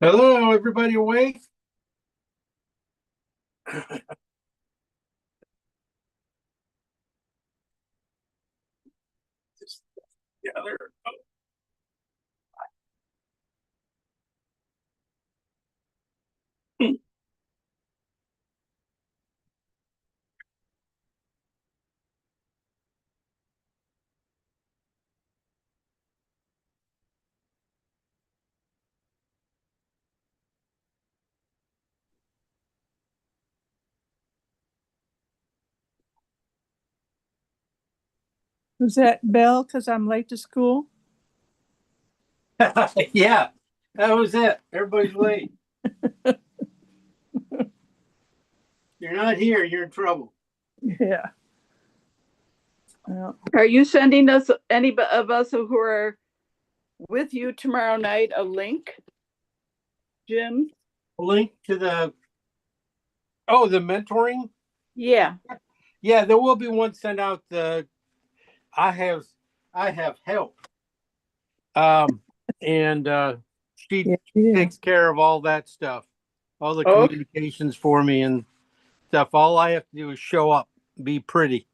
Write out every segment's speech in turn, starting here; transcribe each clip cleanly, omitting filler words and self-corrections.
Hello, everybody awake? Just together. Was that Bell because I'm late to school? Yeah, that was it. Everybody's late. You're not here, you're in trouble. Yeah. Well, Are you sending us, any of us who are with you tomorrow night, a link, Jim? Link to the mentoring. Yeah. Yeah, there will be one sent out. I have I have help. Um and she yeah, yeah. takes care of all that stuff, all the Oh, communications for me and stuff. All I have to do is show up, be pretty.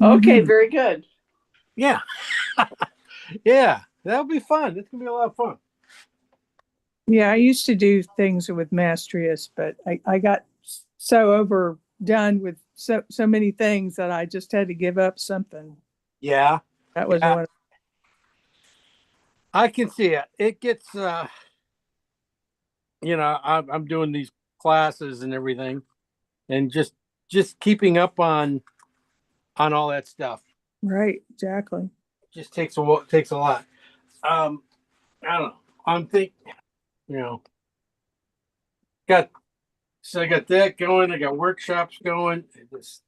okay, Mhm. very good. Yeah. Yeah, that'll be fun. It's gonna be a lot of fun. Yeah, I used to do things with Mastrius, but I got so overdone with so many things that I just had to give up something. Yeah. That was Yeah. one. I can see it. It gets, I'm doing these classes and everything, and just keeping up on all that stuff Right, exactly. just takes a lot. Um, I don't know. I'm think, you know, got I got that going. I got workshops going. Just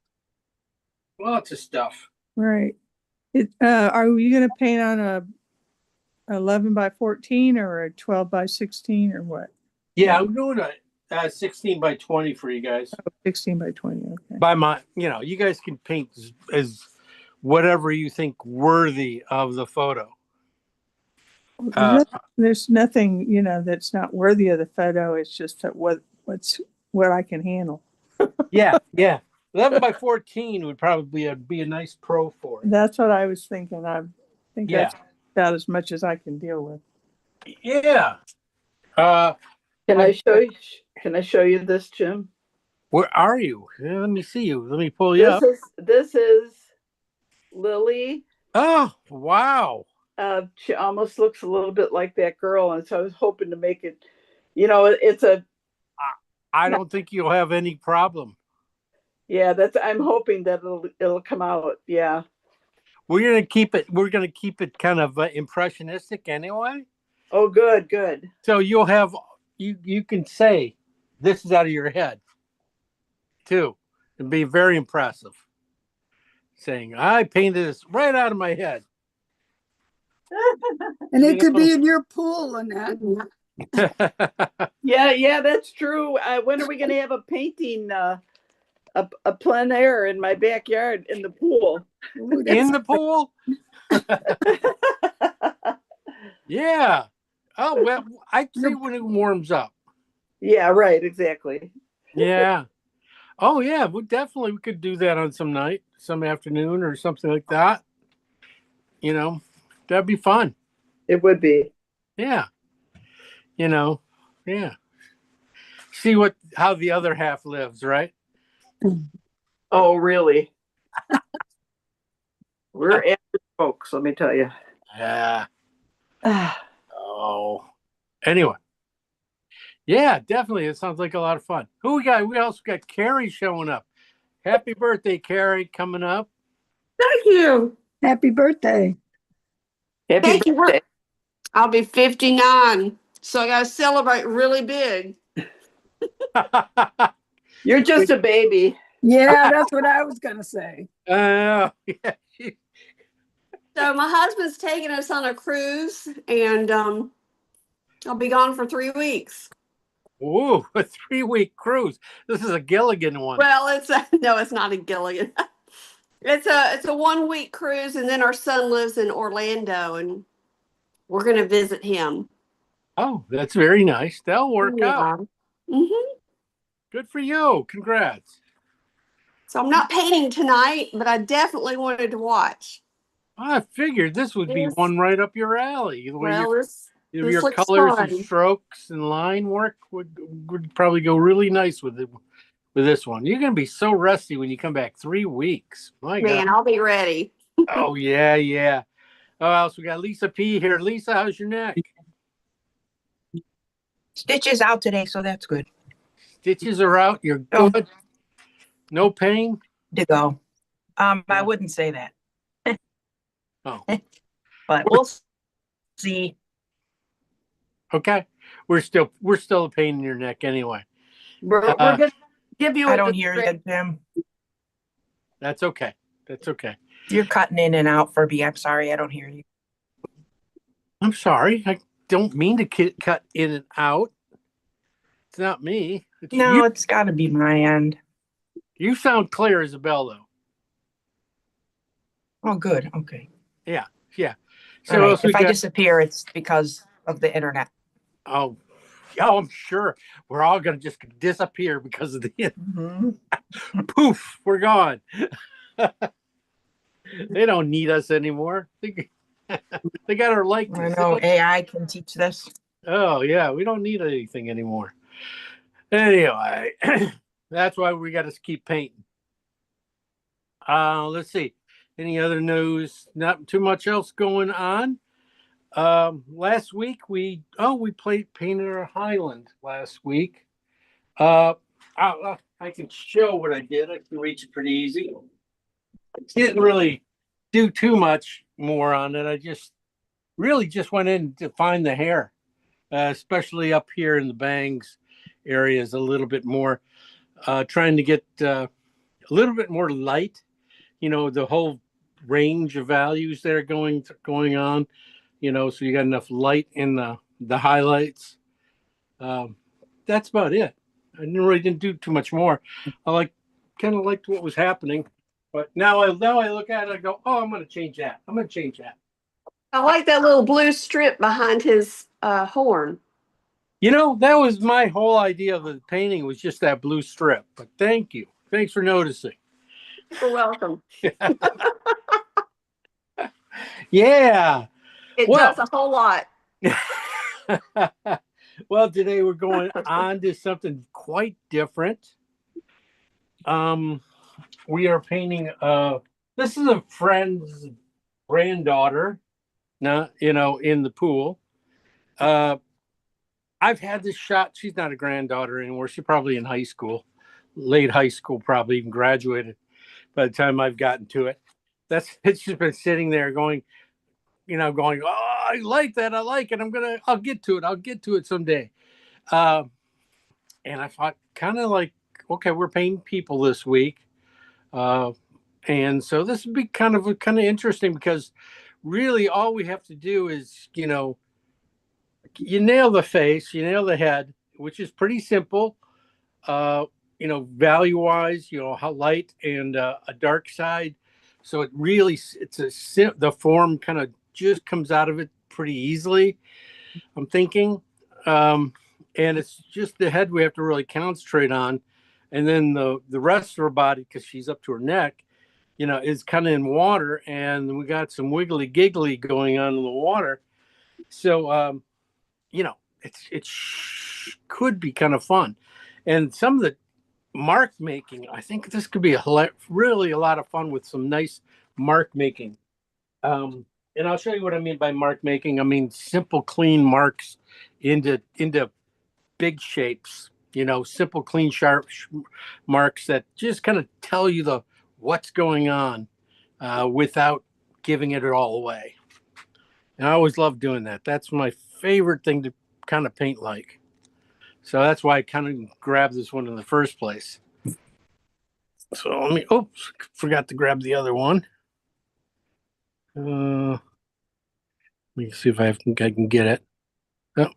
lots of stuff. Right. Are you going to paint on a 11 by 14 or a 12 by 16 or what? Yeah, I'm doing a 16 by 20 for you guys. 16 by 20. Okay. By my, you guys can paint as whatever you think worthy of the photo. Uh, There's nothing, that's not worthy of the photo. It's just that what I can handle. yeah, yeah. 11 by 14 would probably be a nice pro for it. That's what I was thinking. I think Yeah. that's about as much as I can deal with. Yeah. Uh, Can I show you? Can I show you this, Jim? where are you? Let me see you. Let me pull you up. This is Lily. Oh, wow. She almost looks a little bit like that girl, and so I was hoping to make it. It's a. I don't think you'll have any problem. Yeah, I'm hoping that it'll come out. Yeah. We're gonna keep it kind of impressionistic anyway. Oh, good, good. So you'll have you can say this is out of your head too, and be very impressive. Saying I painted this right out of my head. And it could be in your pool, Annette. Yeah, that's true. When are we going to have a painting, a plein air in my backyard in the pool? Ooh, In the pool? Yeah. Oh, well, I see when it warms up. Yeah, right, exactly. Yeah. Oh, yeah. We could do that on some afternoon or something like that. That'd be fun. It would be. Yeah. Yeah. See how the other half lives, right? Oh, really? We're average folks, let me tell you. Yeah. Oh. Anyway. Yeah, definitely. It sounds like a lot of fun. Who we got? We also got Carrie showing up. Happy birthday, Carrie, coming up. Thank you. Happy birthday. Happy Thank you. birthday. I'll be 59, so I got to celebrate really big. You're just a baby. Yeah, that's what I was going to say. Yeah. So my husband's taking us on a cruise, and I'll be gone for 3 weeks. Ooh, a 3-week cruise. This is a Gilligan one. Well, no, it's not a Gilligan. It's a 1 week cruise, and then our son lives in Orlando, and we're going to visit him. Oh, that's very nice. That'll work out. hmm Good for you. Congrats. So I'm not painting tonight, but I definitely wanted to watch. I figured this would be Yes. one right up your alley. The way Well, this your looks colors and fun. strokes and line work would probably go really nice with it with this one. You're gonna be so rusty when you come back 3 weeks. My Man, God. I'll be ready. Oh yeah, yeah. Oh, else we got Lisa P here. Lisa, how's your neck? Stitches out today, so that's good Stitches are out. You're Oh. good. No pain. to go. I Yeah. wouldn't say that, Oh, but we'll see. okay. We're still a pain in your neck anyway. We're gonna give you. I a don't hear you, description. Jim. That's okay. That's okay. You're cutting in and out for me. I'm sorry, I don't hear you. I'm sorry. I don't mean to cut in and out. It's not me. It's No, you. it's got to be my end. You sound clear as a bell, though. Oh, good. Okay. Yeah. All So right. else we If I got? disappear, it's because of the internet. Oh, I'm sure we're all gonna just disappear because of the Mhm. poof. We're gone. They don't need us anymore. They got our I likeness. know AI can teach this. Oh yeah, we don't need anything anymore. Anyway, that's why we got to keep painting. Let's see. Any other news? Not too much else going on. Last week we painted our Highland last week. I can show what I did. I can reach it pretty easy. Didn't really do too much more on it. I really just went in to find the hair, especially up here in the bangs areas a little bit more, trying to get a little bit more light. The whole range of values that are going on. So you got enough light in the highlights. That's about it. I didn't do too much more. I kind of liked what was happening, but now I look at it, I go, oh, I'm going to change that. I like that little blue strip behind his horn. That was my whole idea of the painting, was just that blue strip. But thank you. Thanks for noticing. You're welcome. Yeah. It Well- does a whole lot. Well, today we're going on to something quite different. We are painting. This is a friend's granddaughter. Now, in the pool. I've had this shot. She's not a granddaughter anymore. She's probably in high school, late high school, probably even graduated by the time I've gotten to it. It's just been sitting there going, oh, I like that. I like it. I'll get to it someday. And I thought kind of like, okay, we're painting people this week. And so this would be kind of interesting, because really all we have to do is, you nail the face, you nail the head, which is pretty simple. Value wise, how light and a dark side. So the form kind of just comes out of it pretty easily, I'm thinking. And it's just the head we have to really concentrate on. And then the rest of her body, because she's up to her neck, is kind of in water, and we got some wiggly giggly going on in the water. So, it could be kind of fun. And some of the mark making, I think this could be really a lot of fun with some nice mark making. And I'll show you what I mean by mark making. I mean simple, clean marks into big shapes. Simple, clean, sharp marks that just kind of tell you what's going on without giving it all away. And I always love doing that. That's my favorite thing to kind of paint like. So that's why I kind of grabbed this one in the first place. So forgot to grab the other one. Let me see if I can get it. Oh.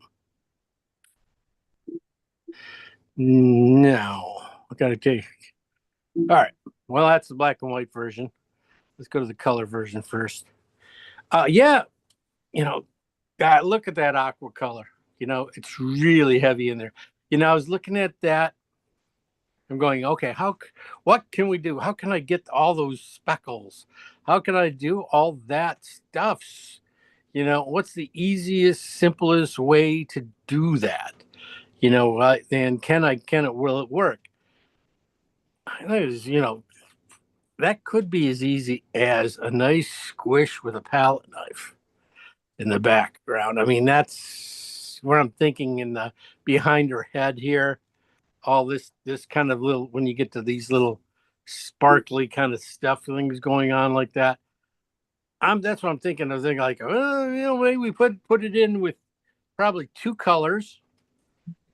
No, I gotta take. All right. Well, that's the black and white version. Let's go to the color version first. Yeah, God, look at that aqua color. You know, it's really heavy in there. You know, I was looking at that. I'm going, okay, what can we do? How can I get all those speckles? How can I do all that stuff? You know, what's the easiest, simplest way to do that? You know, and will it work? I think it's, you know, that could be as easy as a nice squish with a palette knife in the background. I mean, that's where I'm thinking in the behind her head here. All this kind of little, when you get to these little sparkly kind of stuff things going on like that. That's what I'm thinking. I was thinking like, oh, you know, maybe we put it in with probably 2 colors,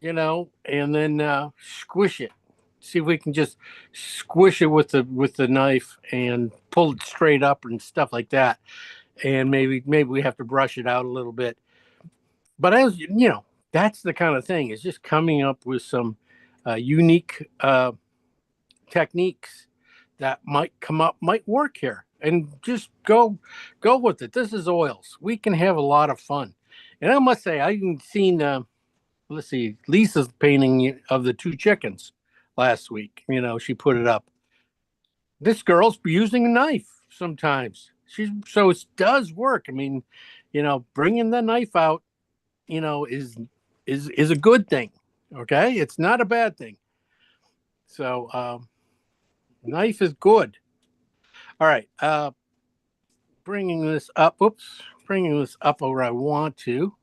you know, and then squish it. See if we can just squish it with the knife and pull it straight up and stuff like that. And maybe we have to brush it out a little bit. But as you know, that's the kind of thing, is just coming up with some unique techniques that might work here, and just go with it. This is oils. We can have a lot of fun. And I must say, I even seen let's see, Lisa's painting of the 2 chickens last week. You know, she put it up. This girl's using a knife sometimes. So it does work. I mean, you know, bringing the knife out, you know, is a good thing. Okay, it's not a bad thing. So knife is good. All right, bringing this up where I want to.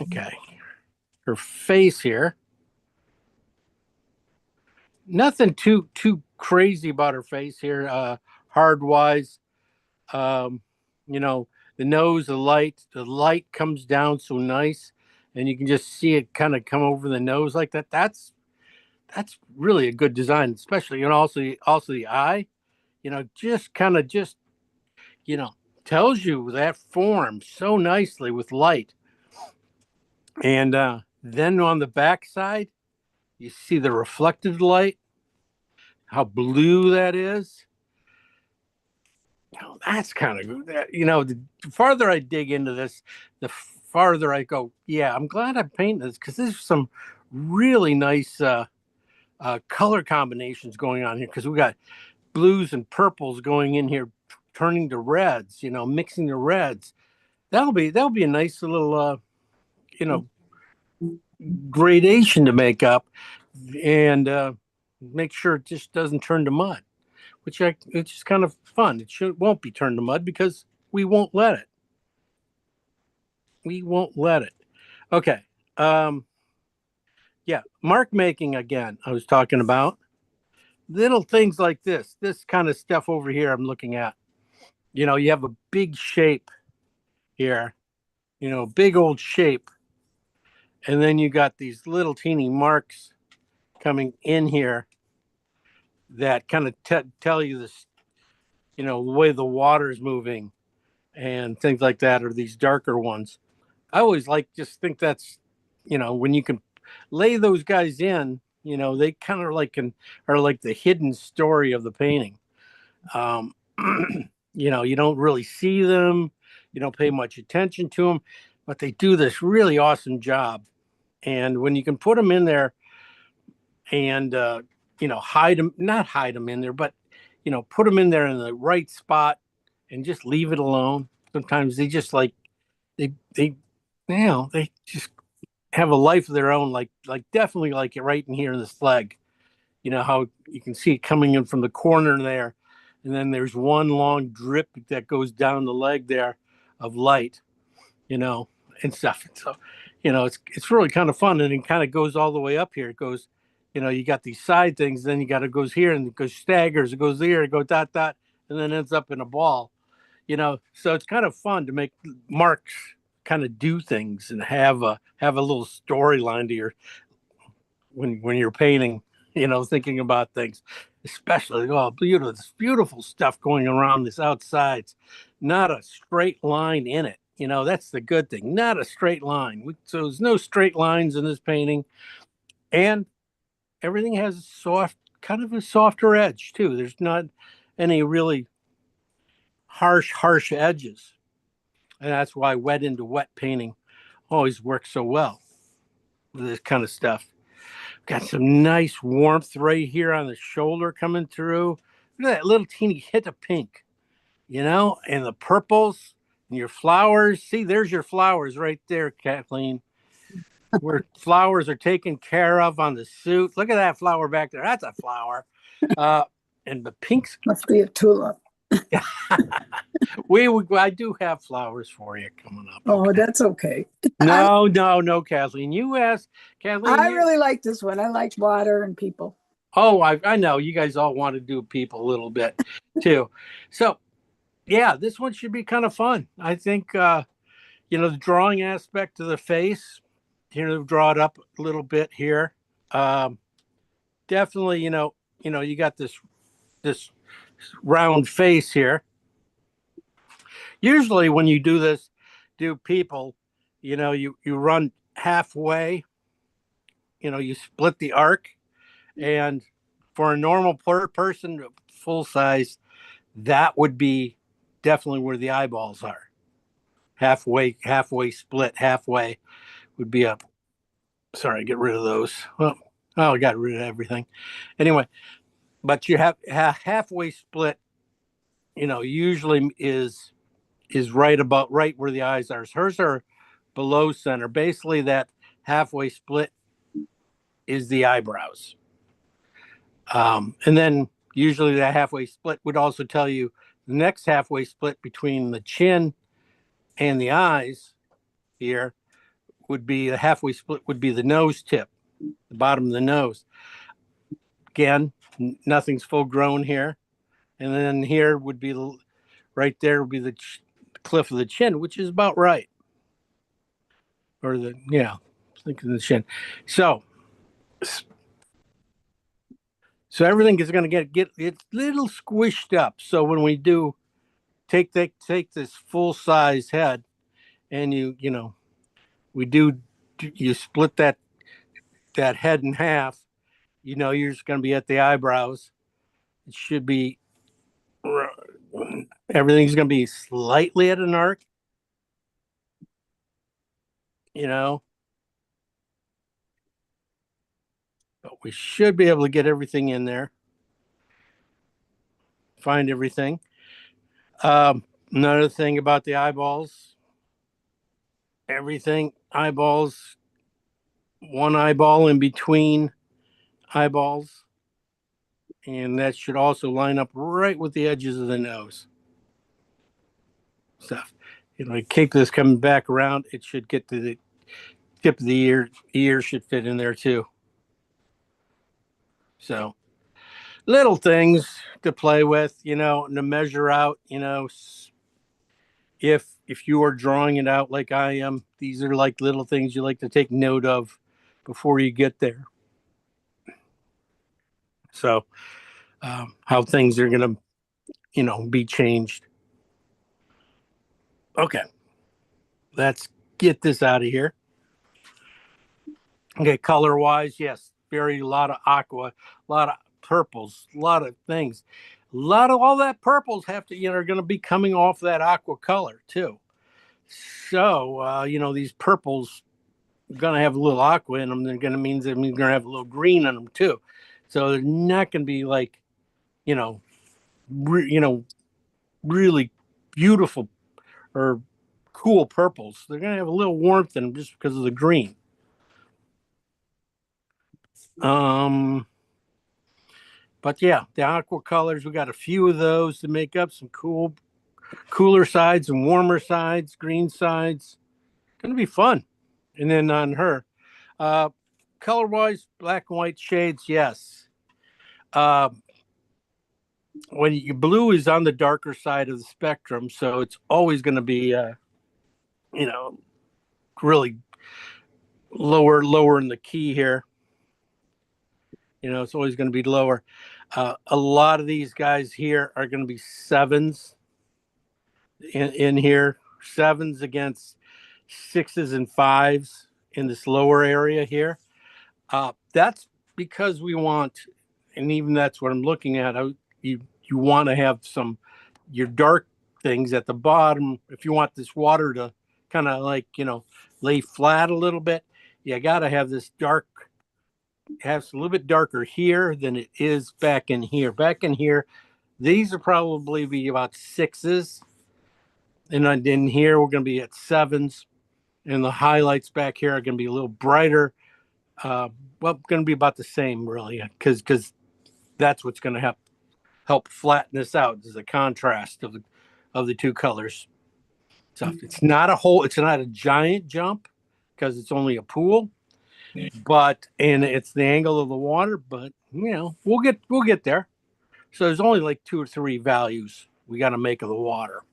Okay, her face here. Nothing too crazy about her face here. Hard wise, you know, the nose, the light comes down so nice, and you can just see it kind of come over the nose like that. That's really a good design, especially, and also the eye. You know, just you know, tells you that form so nicely with light. And then on the back side, you see the reflected light, how blue that is. You know, that's kind of good. You know, the farther I dig into this, the farther I go, yeah, I'm glad I painted this, because there's some really nice color combinations going on here, because we got blues and purples going in here, turning to reds, you know, mixing the reds. That'll be a nice little you know, gradation to make up, and make sure it just doesn't turn to mud, which it's just kind of fun. Won't be turned to mud because we won't let it. Okay. Yeah, mark making again. I was talking about little things like this kind of stuff over here. I'm looking at, you know, you have a big shape here, you know, big old shape. And then you got these little teeny marks coming in here that kind of tell you this, you know, the way the water is moving and things like that, or these darker ones. I always just think that's, you know, when you can lay those guys in, you know, they kind of are like the hidden story of the painting. You know, you don't really see them, you don't pay much attention to them, but they do this really awesome job. And when you can put them in there and, you know, not hide them in there, but, you know, put them in there in the right spot and just leave it alone. Sometimes they just they you know, they just have a life of their own, like definitely like it right in here in this leg. You know how you can see it coming in from the corner there, and then there's one long drip that goes down the leg there of light, you know, and stuff. So, you know, it's really kind of fun, and it kind of goes all the way up here. It goes, you know, you got these side things, then it goes here, and it goes staggers, it goes there, it goes dot, and then ends up in a ball, you know. So it's kind of fun to make marks kind of do things and have a little storyline to your when you're painting, you know, thinking about things, especially beautiful stuff going around this outside's not a straight line in it. You know, that's the good thing, not a straight line. So there's no straight lines in this painting, and everything has kind of a softer edge too. There's not any really harsh edges, and that's why wet into wet painting always works so well with this kind of stuff. Got some nice warmth right here on the shoulder coming through. Look at that little teeny hit of pink, and the purples and your flowers. See, there's your flowers right there, Kathleen. Where flowers are taken care of on the suit. Look at that flower back there. That's a flower. And the pinks. Must be a tulip. I do have flowers for you coming up. Oh, Okay. that's okay. No, Kathleen. You asked, Kathleen. I really like this one. I like water and people. Oh, I know you guys all want to do people a little bit too. So, yeah, this one should be kind of fun. I think, the drawing aspect of the face, draw it up a little bit here. Definitely, you got this round face here. Usually when you do people, you run halfway, you split the arc, and for a normal person, full size, that would be definitely where the eyeballs are. Halfway split, halfway would be up. Sorry, get rid of those. Well, I got rid of everything. Anyway, but you have halfway split, usually is right where the eyes are. Hers are below center. Basically, that halfway split is the eyebrows. And then usually that halfway split would also tell you the next halfway split between the chin and the eyes here would be the halfway split would be the nose tip, the bottom of the nose. Again, nothing's full grown here. And then here would be right there would be the cliff of the chin, which is about right. Or thinking the chin. So everything is going to get it's little squished up. So when we do take this full size head and you split that head in half, you're just going to be at the eyebrows. It should be everything's going to be slightly at an arc, but we should be able to get everything in there, find everything. Another thing about the eyeballs, eyeballs, one eyeball in between eyeballs, and that should also line up right with the edges of the nose. Stuff. Kick this coming back around, it should get to the tip of the ear. The ear should fit in there too. So little things to play with, and to measure out, if you are drawing it out like I am, these are like little things you like to take note of before you get there. So how things are going to, be changed. Okay. Let's get this out of here. Okay. Color wise, yes. A lot of aqua, a lot of purples, a lot of things. A lot of all that purples have to, are going to be coming off that aqua color too. So, these purples are going to have a little aqua in them. They're going to have a little green in them too. So they're not going to be like, really beautiful or cool purples. They're going to have a little warmth in them just because of the green. But yeah, the aqua colors, we got a few of those to make up some cooler sides and warmer sides, green sides. Going to be fun. And then on her, color wise, black and white shades, yes. When blue is on the darker side of the spectrum, so it's always going to be, really lower in the key here. It's always going to be lower. A lot of these guys here are going to be sevens in here, sevens against sixes and fives in this lower area here. That's because we want, and even that's what I'm looking at. You want to have your dark things at the bottom. If you want this water to kind of like, lay flat a little bit, you got to have this dark, have a little bit darker here than it is back in here. Back in here, these are probably be about 6s. And then in here, we're going to be at 7s. And the highlights back here are going to be a little brighter. Well, going to be about the same, really, because that's what's going to help flatten this out, is the contrast of the two colors. So it's not a giant jump because it's only a pool, and it's the angle of the water, but we'll get there. So there's only like 2 or 3 values we got to make of the water.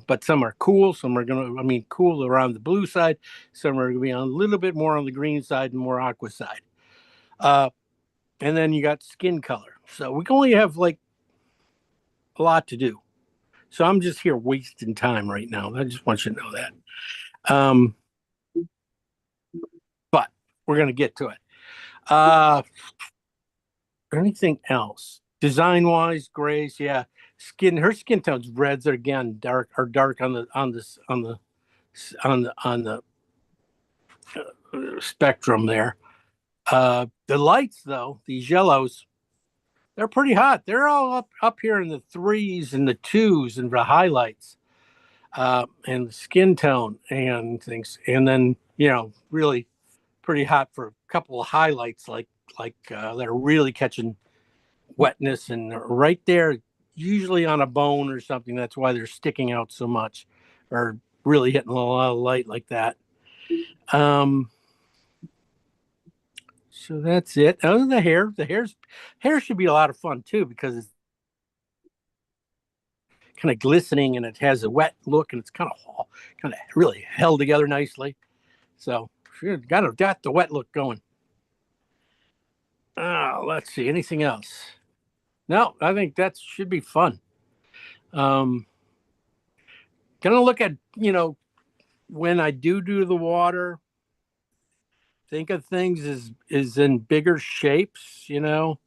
But some are cool, some are cool around the blue side, some are going to be a little bit more on the green side and more aqua side. And then you got skin color. So we can only have like a lot to do. So I'm just here wasting time right now. I just want you to know that. But we're going to get to it. Anything else? Design wise, grays, yeah. Her skin tone's reds are again dark on the spectrum there. The lights though, these yellows, they're pretty hot. They're all up here in the 3s and the 2s and the highlights, and the skin tone and things. And then really pretty hot for a couple of highlights like that are really catching wetness and right there, usually on a bone or something. That's why they're sticking out so much, or really hitting a lot of light like that. So that's it. Other than the hair should be a lot of fun too, because it's kind of glistening and it has a wet look and it's kind of really held together nicely. So got the wet look going. Let's see, anything else? No, I think that should be fun. Gonna look at, when I do the water, think of things as in bigger shapes, and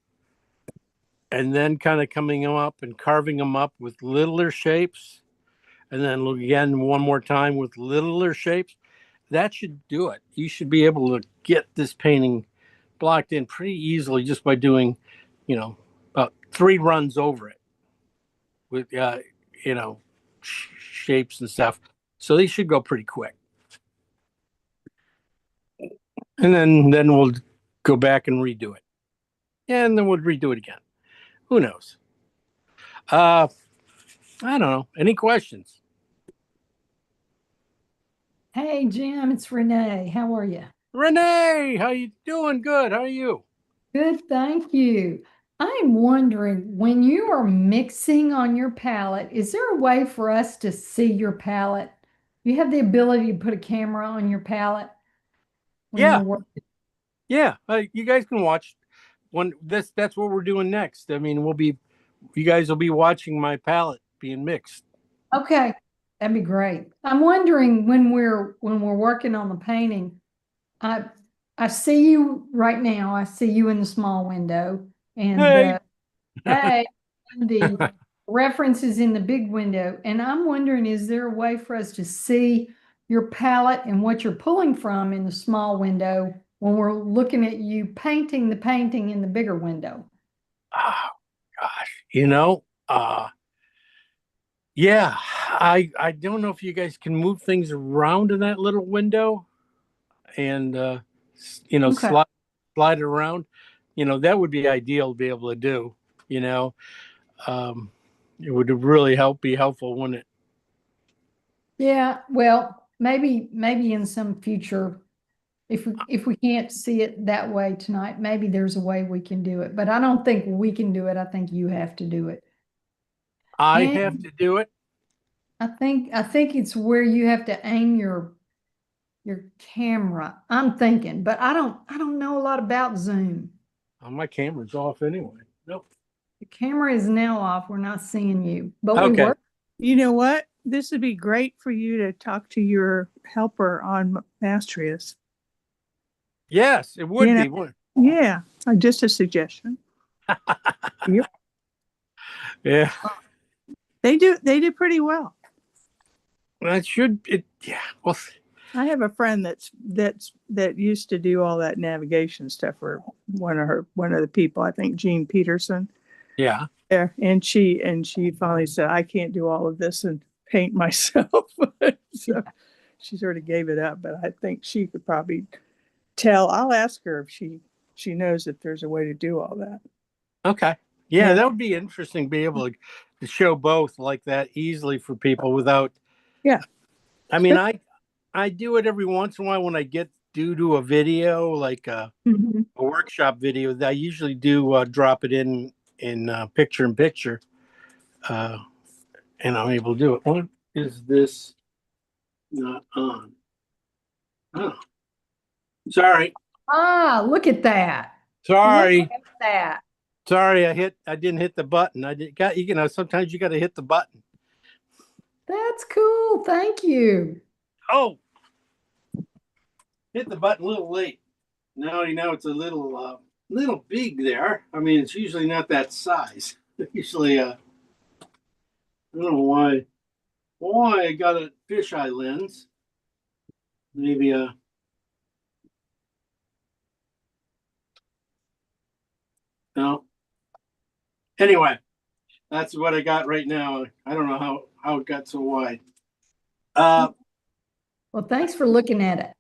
then kind of coming up and carving them up with littler shapes, and then look again one more time with littler shapes. That should do it. You should be able to get this painting blocked in pretty easily just by doing, about 3 runs over it with, shapes and stuff. So they should go pretty quick. And then we'll go back and redo it. And then we'll redo it again. Who knows? I don't know. Any questions? Hey, Jim, it's Renee. How are you? Renee, how you doing? Good. How are you? Good, thank you. I'm wondering, when you are mixing on your palette, is there a way for us to see your palette? You have the ability to put a camera on your palette when Yeah. you're working? Yeah. You guys can watch that's what we're doing next. I mean, you guys will be watching my palette being mixed. Okay, that'd be great. I'm wondering, when we're working on the painting, I see you right now. I see you in the small window, and Hey. hey, and the reference is in the big window. And I'm wondering, is there a way for us to see your palette and what you're pulling from in the small window when we're looking at you painting the painting in the bigger window? Oh gosh, yeah, I don't know if you guys can move things around in that little window and Okay. slide it around. That would be ideal to be able to do. It would really be helpful, wouldn't it? Yeah, well, maybe in some future, if we can't see it that way tonight, maybe there's a way we can do it. But I don't think we can do it. I think you have to do it. I And have to do it. I think it's where you have to aim your camera. I'm thinking, but I don't know a lot about Zoom. Oh, my camera's off anyway. Nope. The camera is now off. We're not seeing you, but we Okay. work. You know what? This would be great for you to talk to your helper on Mastrius. Yes, it would You know- be. Wouldn't Yeah, just a suggestion. it? Yeah. They do pretty well. that should it. Yeah. Well, I have a friend that used to do all that navigation stuff for one of the people, I think Jean Peterson. yeah. Yeah, and she finally said, I can't do all of this and paint myself. So she sort of gave it up, but I think she could probably tell. I'll ask her if she knows if there's a way to do all that. Okay. Yeah, Yeah. that would be interesting. Be able to show both like that easily for people without. Yeah. I mean, I do it every once in a while when I get due to a video, like a workshop video. I usually do drop it in picture in picture, and I'm able to do it. What is this not on? Oh, sorry, Ah, look at that. sorry, Look at that. sorry. I didn't hit the button. I did got you know. Sometimes you got to hit the button. That's cool. Thank you. Oh, hit the button a little late. Now you know it's a little big there. I mean, it's usually not that size. Usually, I don't know why I got a fisheye lens. Maybe no. Anyway, that's what I got right now. I don't know how it got so wide. Well, thanks for looking at it.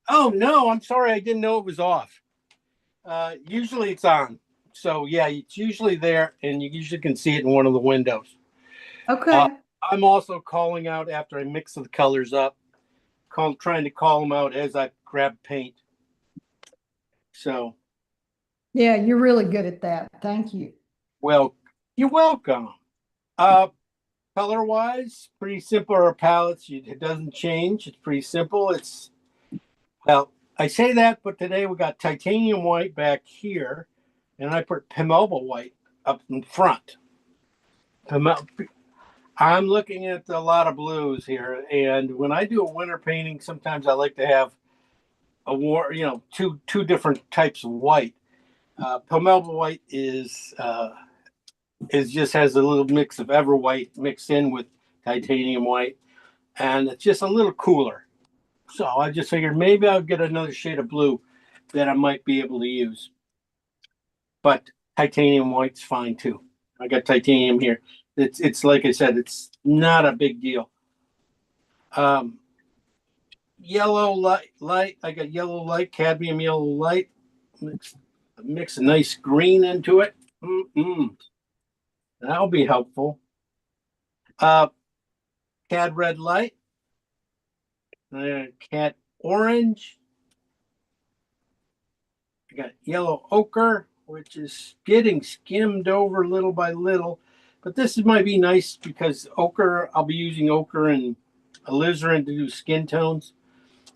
Oh no, I'm sorry. I didn't know it was off. Usually it's on. So yeah, it's usually there, and you usually can see it in one of the windows. Okay. I'm also calling out after I mix the colors up, trying to call them out as I grab paint. So, Yeah, you're really good at that. Thank you. well, you're welcome. Color wise, pretty simple. Our palettes, it doesn't change. It's pretty simple. Well, I say that, but today we got titanium white back here, and I put Pimelba white up in front. I'm looking at a lot of blues here, and when I do a winter painting, sometimes I like to have two different types of white. Pimelba white is just has a little mix of ever white mixed in with titanium white, and it's just a little cooler. So I just figured maybe I'll get another shade of blue that I might be able to use. But titanium white's fine too. I got titanium here. It's like I said, it's not a big deal. Yellow light. I got yellow light, cadmium yellow light. Mix a nice green into it. That'll be helpful. Cad red light. Cad orange. I got yellow ochre, which is getting skimmed over little by little. But this might be nice because ochre, I'll be using ochre and alizarin to do skin tones.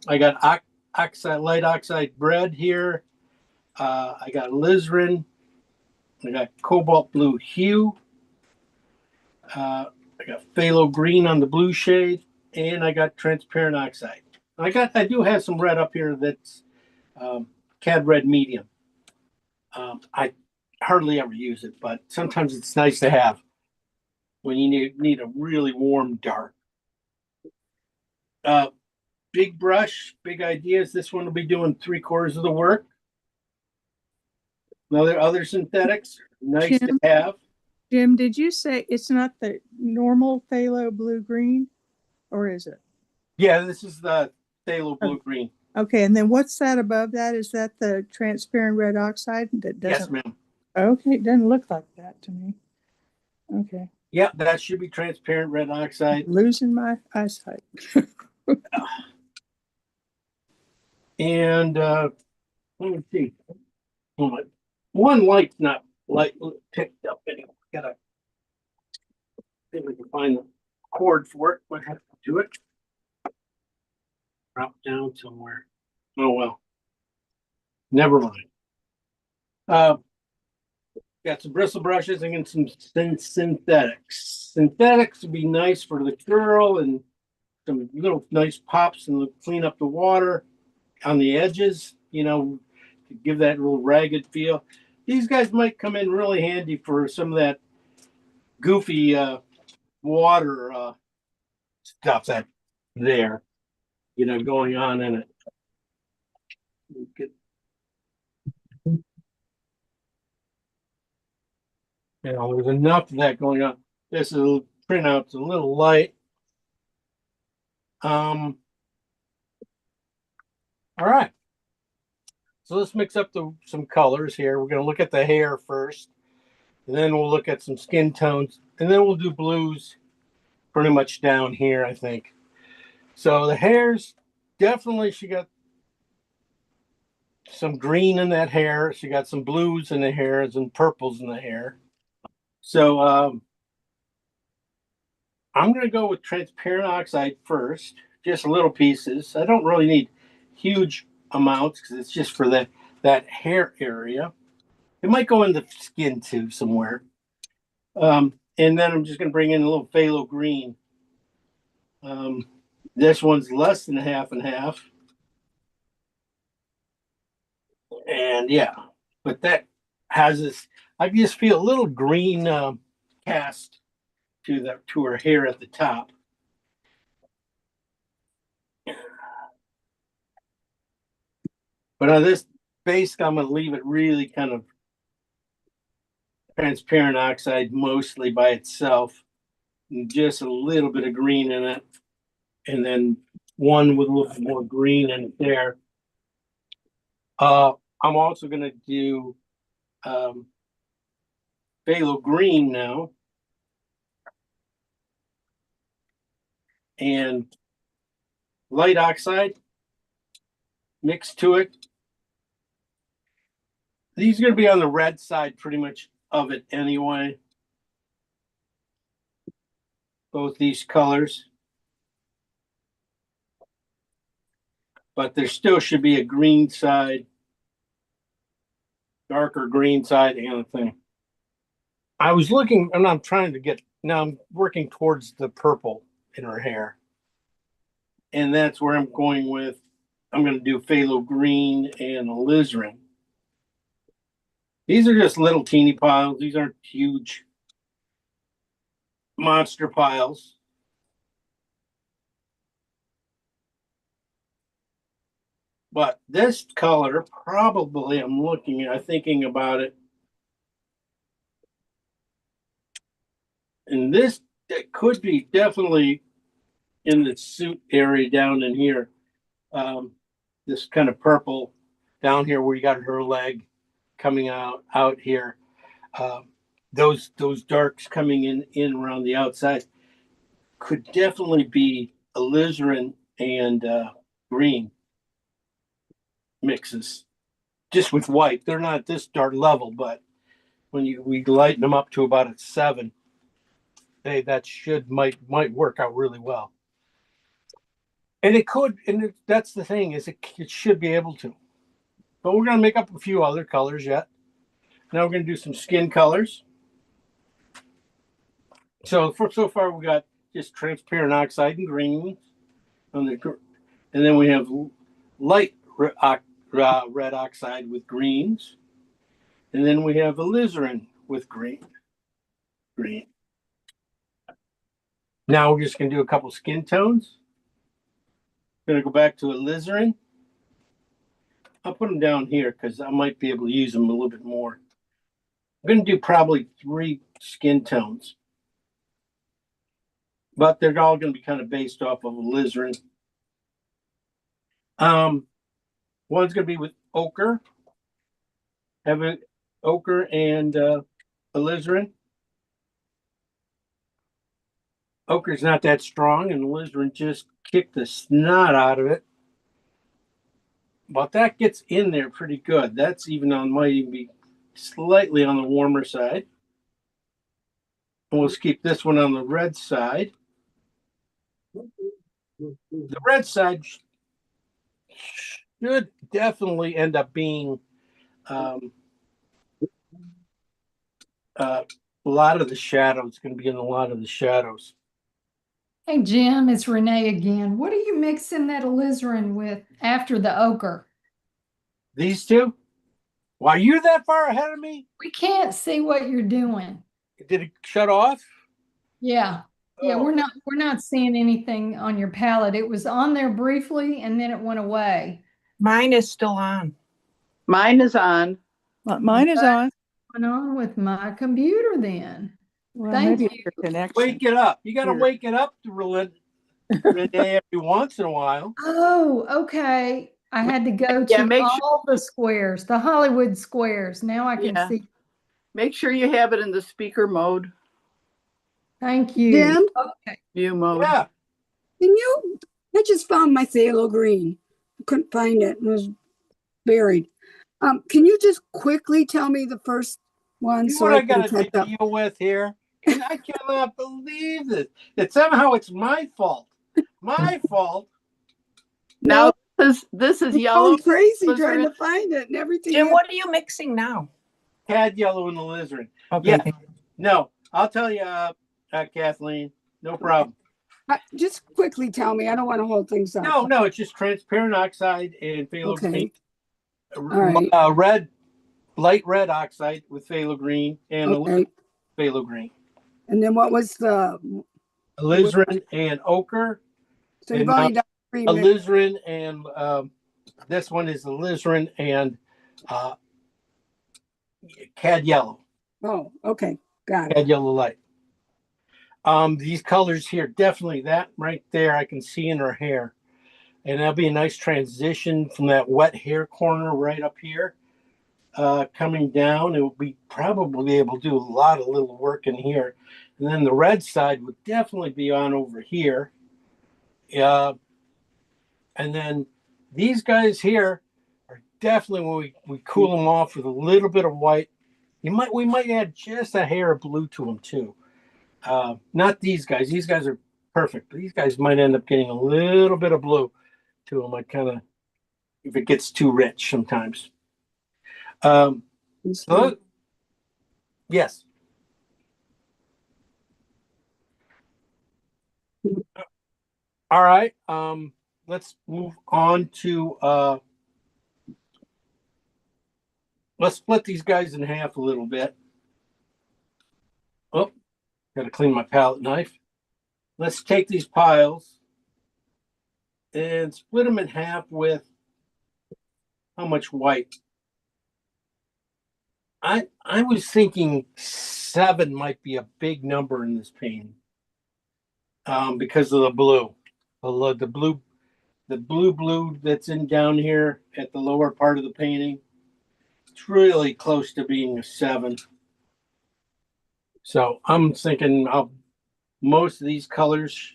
I got light oxide bread here. I got alizarin. I got cobalt blue hue. I got phthalo green on the blue shade, and I got transparent oxide. I do have some red up here that's cad red medium. I hardly ever use it, but sometimes it's nice to have when you need a really warm dark. Big brush, big ideas. This one will be doing 3/4 of the work. Other synthetics, nice to have. Jim, did you say it's not the normal phthalo blue green, or is it? Yeah, this is the phthalo blue green. Okay, and then what's that above that? Is that the transparent red oxide? That doesn't. Yes, ma'am. Okay, it doesn't look like that to me. Okay. Yeah, that should be transparent red oxide. Losing my eyesight. And let me see. One light's not picked up anymore. Gotta see if we can find the cord for it. Might have to do it. Drop down somewhere. Oh well. Never mind. Got some bristle brushes and some synthetics. Synthetics would be nice for the girl and some little nice pops and clean up the water on the edges, to give that little ragged feel. These guys might come in really handy for some of that goofy water stuff that there, going on in it. Get- there's enough of that going on. This is printout's a little light. All right. So let's mix up some colors here. We're going to look at the hair first, and then we'll look at some skin tones, and then we'll do blues pretty much down here, I think. So the hair's definitely, she got some green in that hair. She got some blues in the hair and some purples in the hair. So I'm going to go with transparent oxide first, just little pieces. I don't really need huge amounts because it's just for that hair area. It might go in the skin too somewhere. And then I'm just going to bring in a little phthalo green. This one's less than half and half. And yeah, but that has this, I just feel a little green cast to her hair at the top. But on this base, I'm going to leave it really kind of transparent oxide mostly by itself. And just a little bit of green in it. And then one with a little bit more green in it there. I'm also going to do phthalo green now. And light oxide mixed to it. These are going to be on the red side pretty much of it anyway. Both these colors. But there still should be a green side, darker green side and a thing. I was looking, and I'm trying to get, now I'm working towards the purple in her hair. And that's where I'm going with, I'm going to do phthalo green and alizarin. These are just little teeny piles. These aren't huge monster piles. But this color, probably I'm thinking about it. And this, it could be definitely in the suit area down in here. This kind of purple down here where you got her leg coming out here. Those darks coming in around the outside could definitely be alizarin and green mixes, just with white. They're not this dark level, but when we lighten them up to about a 7, that might work out really well. And it could, and that's the thing, is it should be able to. But we're going to make up a few other colors yet. Now we're going to do some skin colors. So far we got just transparent oxide and green and then we have light red oxide with greens, and then we have alizarin with green. Now we're just going to do a couple skin tones. Going to go back to alizarin. I'll put them down here because I might be able to use them a little bit more. I'm going to do probably 3 skin tones, but they're all going to be kind of based off of alizarin. One's going to be with ochre. Have it ochre and alizarin. Ochre's not that strong, and alizarin just kicked the snot out of it. But that gets in there pretty good. That's might even be slightly on the warmer side. And we'll keep this one on the red side. The red side should definitely end up being a lot of the shadows. It's going to be in a lot of the shadows. Hey, Jim, it's Renee again. What are you mixing that alizarin with after the ochre? These two? Why, you're that far ahead of me? We can't see what you're doing. Did it shut off? Yeah. Yeah, Oh. we're not seeing anything on your palette. It was on there briefly and then it went away. Mine is still on. Mine is on. Mine is on. Went on with my computer then. Well, Thank maybe you. it's your connection. Wake it up. You got to Here. wake it up to Renee every once in a while. Oh, okay. I had to go Yeah, to make sure- all the squares, the Hollywood squares. Now I can Yeah. see. Make sure you have it in the speaker mode, Thank you. Jim, Okay. view mode. Yeah. can you, I just found my phthalo green. Couldn't find it. It was buried. Can you just quickly tell me the first one You know so what I I can got to catch up? deal with here? And I cannot believe this. That somehow it's my fault. My fault. Now this is I'm yellow. going crazy Was trying there- to find it and everything. Jim, else. what are you mixing now? Cad yellow and the lizard. Okay. Yeah. No, I'll tell you, Kathleen. No problem. Just quickly tell me. I don't want to hold things up. No, it's just transparent oxide and phthalo Okay. green. All right. Light red oxide with phthalo green and Okay. phthalo green. And then what was the, Alizarin and ochre. so you've And only done three mix- Alizarin and this one is alizarin and cad yellow. Oh, okay. Got it. Cad yellow light. These colors here, definitely that right there I can see in her hair. And that'll be a nice transition from that wet hair corner right up here. Coming down, it will be probably able to do a lot of little work in here. And then the red side would definitely be on over here. And then these guys here are definitely when we cool them off with a little bit of white. We might add just a hair of blue to them too. Not these guys. These guys are perfect. These guys might end up getting a little bit of blue to them. I kind of, if it gets too rich sometimes. So, yes. All right. Let's move on to let's split these guys in half a little bit. Oh, gotta clean my palette knife. Let's take these piles and split them in half with how much white? I was thinking 7 might be a big number in this painting. Because of the blue. The blue that's in down here at the lower part of the painting. It's really close to being a 7. So I'm thinking most of these colors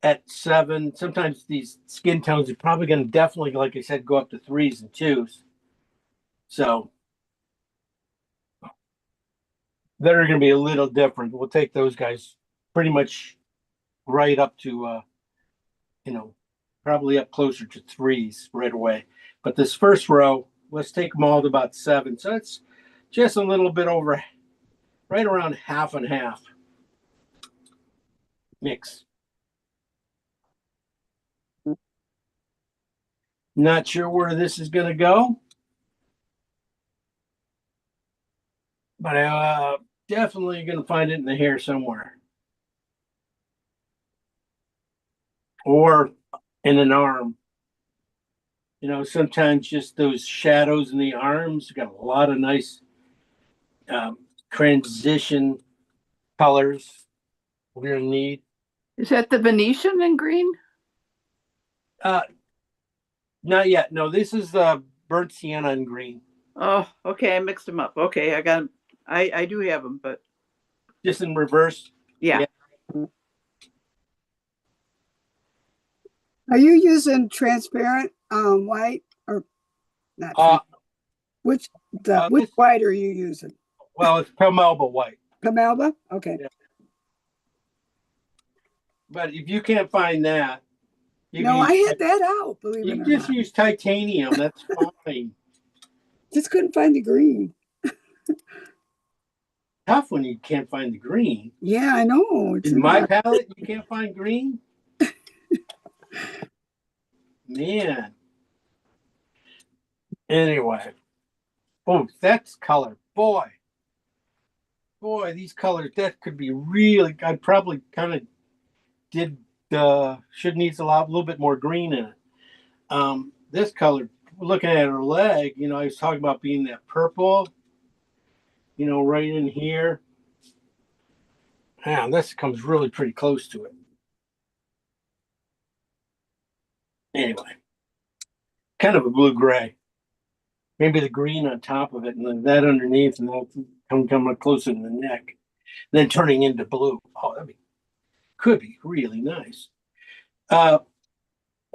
at 7. Sometimes these skin tones are probably going to definitely, like I said, go up to 3s and 2s. So they're going to be a little different. We'll take those guys pretty much right up to, probably up closer to 3s right away. But this first row, let's take them all to about 7. So it's just a little bit over, right around half and half mix. Not sure where this is going to go, but definitely going to find it in the hair somewhere. Or in an arm. Sometimes just those shadows in the arms got a lot of nice transition colors we're going to need. Is that the Venetian in green? Not yet. No, this is the burnt sienna and green. Oh, okay. I mixed them up. Okay, I got them. I do have them, but Just in reverse. yeah. Are you using transparent white or not? Which this- white are you using? Well, it's Pemelba white. Camelba? Okay. Yeah. But if you can't find that, you No, can I use, had that out, believe you it can or just not. use titanium. That's fine. Just couldn't find the green. Tough when you can't find the green. Yeah, I know. It's In my not- palette, you can't find green? Man. Anyway. Oh, that's color. Boy. boy, these colors, that could be really, I probably kind of did, should needs little bit more green in it. This color, looking at her leg, you know, I was talking about being that purple, you know, right in here. Man, this comes really pretty close to it. Anyway, kind of a blue gray. Maybe the green on top of it, and then that underneath, and then come up closer to the neck, then turning into blue. Oh, could be really nice.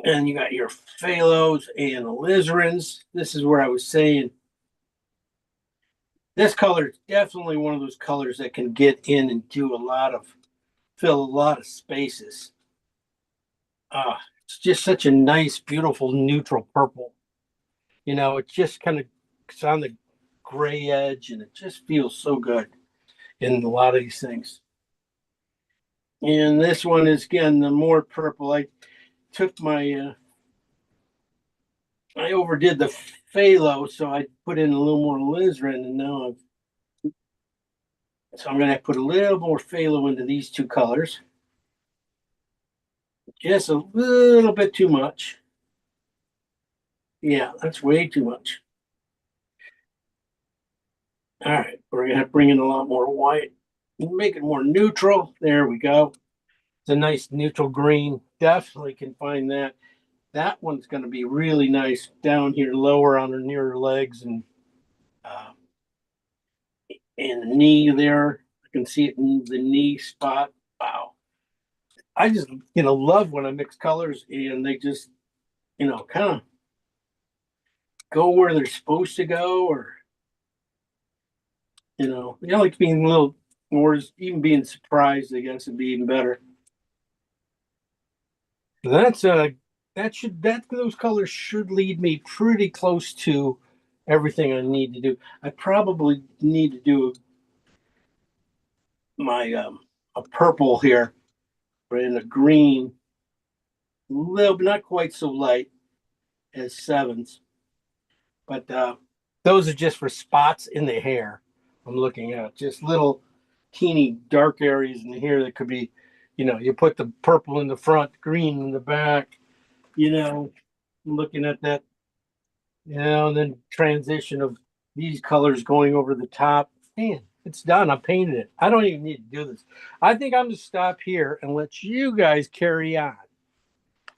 And you got your phalos and alizarans. This is where I was saying this color is definitely one of those colors that can get in and fill a lot of spaces. It's just such a nice, beautiful, neutral purple. You know, it's on the gray edge, and it just feels so good in a lot of these things. And this one is, again, the more purple. I took I overdid the phthalo, so I put in a little more alizarin, and now so I'm going to put a little more phthalo into these two colors. Just a little bit too much. Yeah, that's way too much. All right, we're going to bring in a lot more white. Make it more neutral. There we go. It's a nice neutral green. Definitely can find that. That one's going to be really nice down here, lower on her near her legs and the knee there. I can see it in the knee spot. Wow. I just, love when I mix colors and they just, kind of go where they're supposed to go, or, like being a little more, even being surprised, I guess, would be even better. Those colors should lead me pretty close to everything I need to do. I probably need to do my a purple here, and a green, little, not quite so light as sevens, but those are just for spots in the hair. I'm looking at just little teeny dark areas in the hair that could be, you put the purple in the front, green in the back, looking at that, and then transition of these colors going over the top. Man, it's done. I painted it. I don't even need to do this. I think I'm going to stop here and let you guys carry on.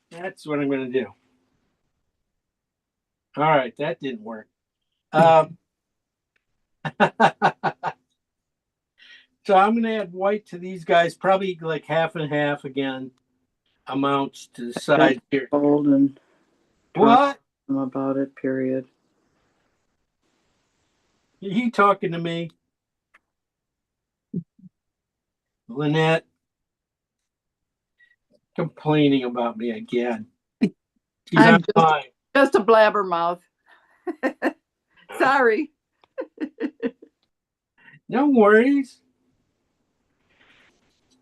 That's what I'm going to do. All right, that didn't work. So I'm going to add white to these guys, probably like half and half again, amounts to the side here. Bold and What? about it, period. You talking to me? Lynette? Complaining about me again. She's I'm on time. just a blabbermouth. Sorry. No worries.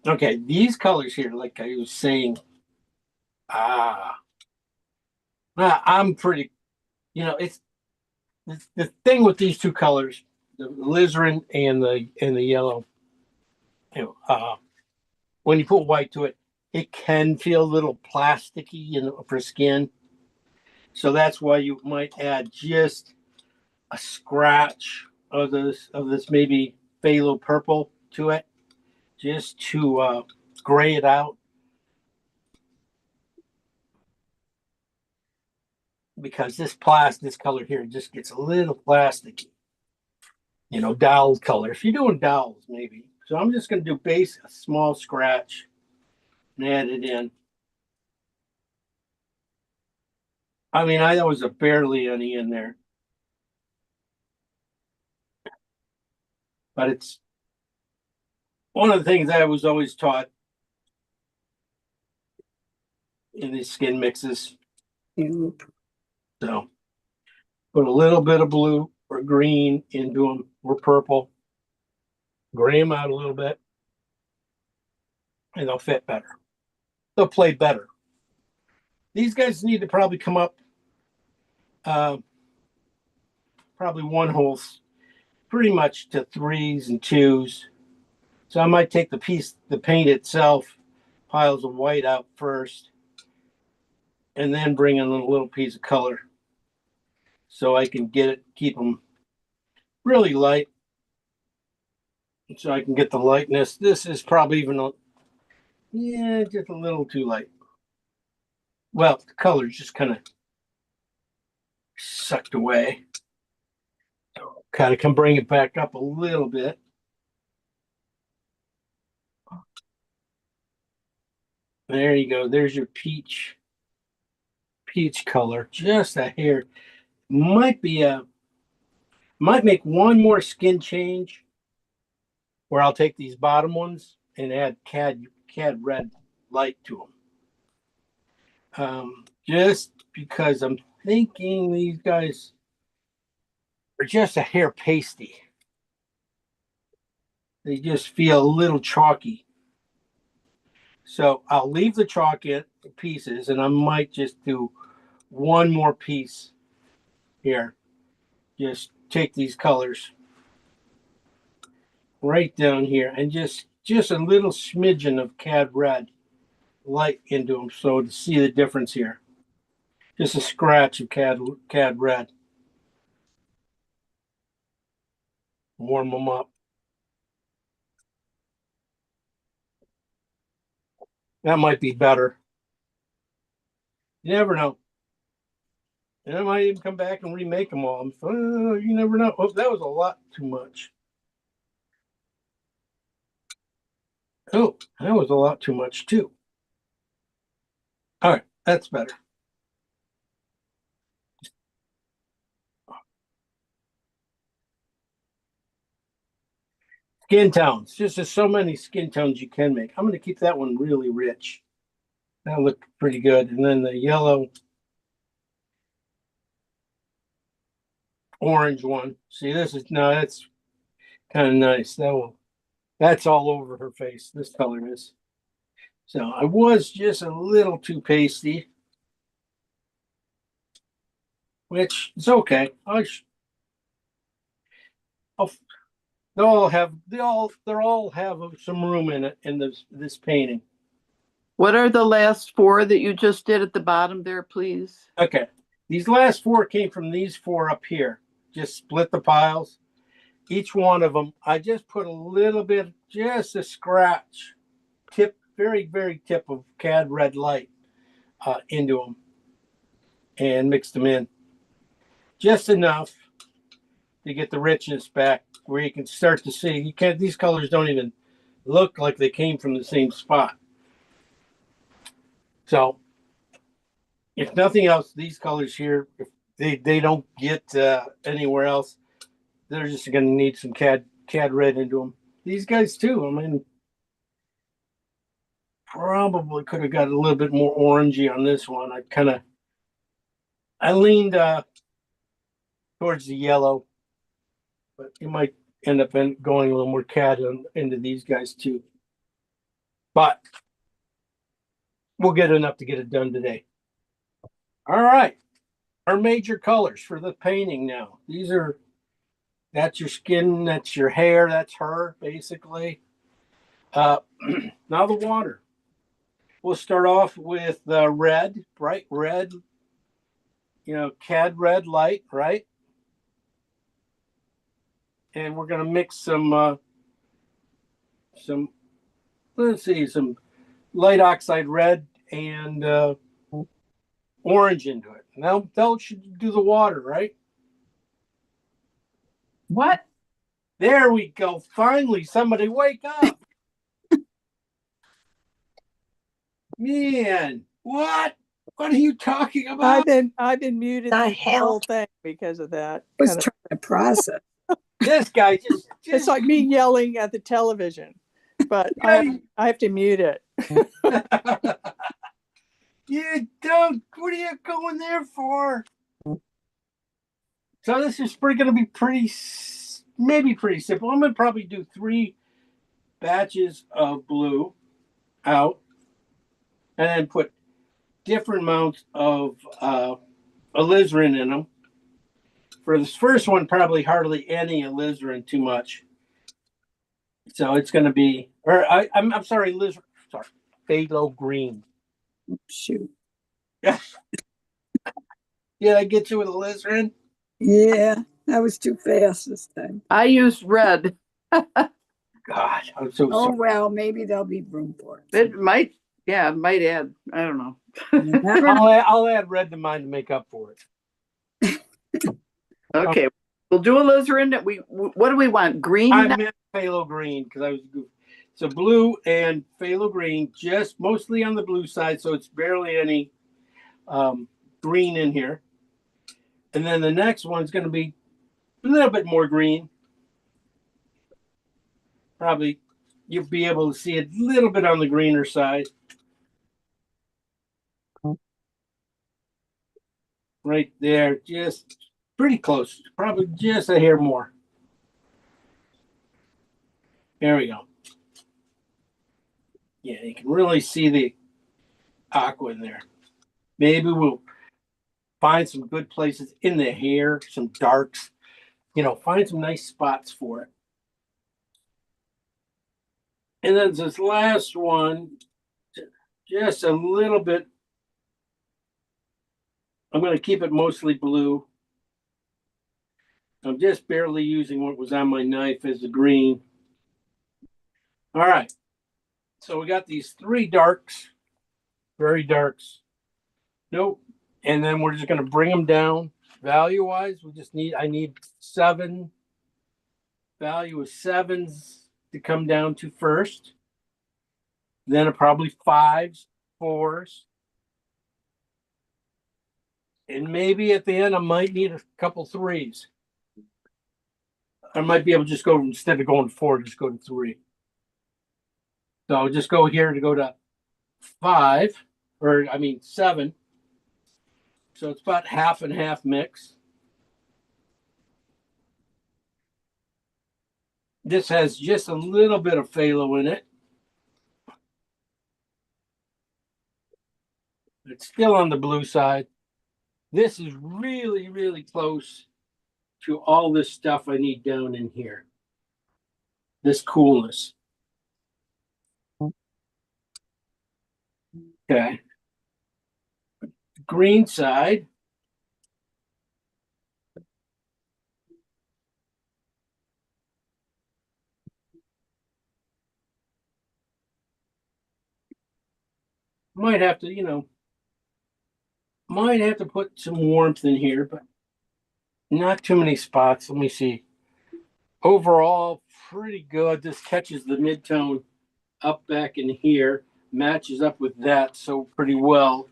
Okay, these colors here, like I was saying, I'm pretty, it's the thing with these two colors, the alizarin and the yellow. When you put white to it, it can feel a little plasticky, for skin. So that's why you might add just a scratch of this maybe phthalo purple to it, just to gray it out. Because this color here just gets a little plasticky. Dowel color. If you're doing dowels, maybe. So I'm just going to do a small scratch and add it in. I mean, there was barely any in there. But it's one of the things I was always taught in these skin mixes. So put a little bit of blue or green into them, or purple. Gray them out a little bit. And they'll fit better. They'll play better. These guys need to probably come up probably one hole, pretty much to 3s and 2s, So I might take the paint itself, piles of white out first, and then bring in a little piece of color so I can keep them really light. So I can get the lightness. This is probably just a little too light. Well, the color's just kind of sucked away. So kind of can bring it back up a little bit. There you go. There's your peach color. Just a hair. Might make one more skin change where I'll take these bottom ones and add cad red light to them. Just because I'm thinking these guys are just a hair pasty. They just feel a little chalky. So I'll leave the chalk in pieces, and I might just do one more piece here. Just take these colors right down here and just a little smidgen of cad red light into them, so to see the difference here. Just a scratch of cad red. Warm them up. That might be better. You never know. And I might even come back and remake them all. You never know. Oh, that was a lot too much. Oh, that was a lot too much too. All right, that's better. Skin tones. Just there's so many skin tones you can make. I'm going to keep that one really rich. That looked pretty good. And then the yellow orange one. See, that's kind of nice. That's all over her face. This color is. So I was just a little too pasty, which is okay. They all have some room in it in this painting. What are the last four that you just did at the bottom there, please? Okay, these last four came from these four up here. Just split the piles. Each one of them, I just put a little bit, just a scratch, very, very tip of cad red light into them and mixed them in. Just enough to get the richness back where you can start to see. These colors don't even look like they came from the same spot. So if nothing else, these colors here, if they don't get anywhere else, they're just going to need some cad red into them. These guys too. I mean, probably could have got a little bit more orangey on this one. I leaned towards the yellow, but you might end up going a little more cad into these guys too. But we'll get enough to get it done today. All right. Our major colors for the painting now. That's your skin, that's your hair, that's her, basically. Now the water. We'll start off with the red, bright red, cad red light, right? And we're going to mix some light oxide red and orange into it. Now that should do the water, right? What? There we go. Finally, somebody wake up. Man, what? What are you talking about? I've been muted The the hell? whole thing because of that. I was Kind of- trying to process. This guy just it's like me yelling at the television, but I have to mute it. You don't. What are you going there for? So this is going to be maybe pretty simple. I'm going to probably do 3 batches of blue out and then put different amounts of alizarin in them. For this first one, probably hardly any alizarin, too much. So it's going to be, or I'm sorry, Liz, sorry, phthalo green. Shoot. Did I get you with a Liz-Ren? Yeah, that was too fast this time. I used red. God, I'm so Oh, sorry. well, maybe there'll be room for it. It might, yeah, it might add. I don't know. Yeah. I'll add red to mine to make up for it. Okay, we'll do alizarin. What do we want? Green? I meant phthalo green because I was goofy. So blue and phthalo green, just mostly on the blue side, so it's barely any green in here. And then the next one's going to be a little bit more green. Probably you'll be able to see a little bit on the greener side. Right there, just pretty close. Probably just a hair more. There we go. Yeah, you can really see the aqua in there. Maybe we'll find some good places in the hair, some darks, find some nice spots for it. And then this last one, just a little bit. I'm going to keep it mostly blue. I'm just barely using what was on my knife as the green. All right. So we got these 3 darks, very darks. Nope. And then we're just going to bring them down. Value-wise, I need 7. Value of 7s to come down to first. Then probably 5s, 4s. And maybe at the end, I might need a couple 3s. I might be able to just go, instead of going 4, just go to 3. So I'll just go here to go to 5, 7. So it's about half and half mix. This has just a little bit of phthalo in it. It's still on the blue side. This is really, really close to all this stuff I need down in here. This coolness. Okay. Green side. Might have to, put some warmth in here, but not too many spots. Let me see. Overall, pretty good. This catches the mid-tone up back in here, matches up with that so pretty well.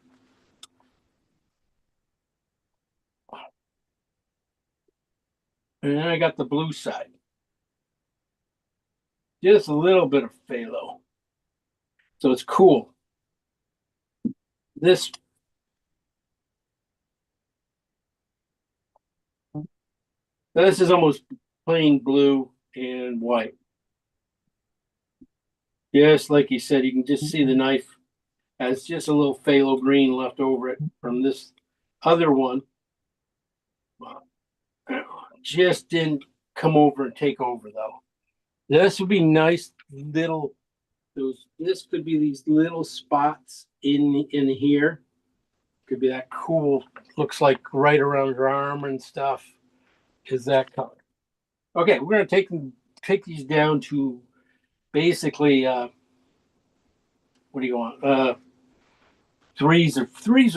And then I got the blue side. Just a little bit of phthalo. So it's cool. This is almost plain blue and white. Yes, like you said, you can just see the knife has just a little phthalo green left over it from this other one. Just didn't come over and take over though. This would be nice little this could be these little spots in here. Could be that cool, looks like right around your arm and stuff. Is that color? Okay, we're gonna take these down to basically what do you want? 3s or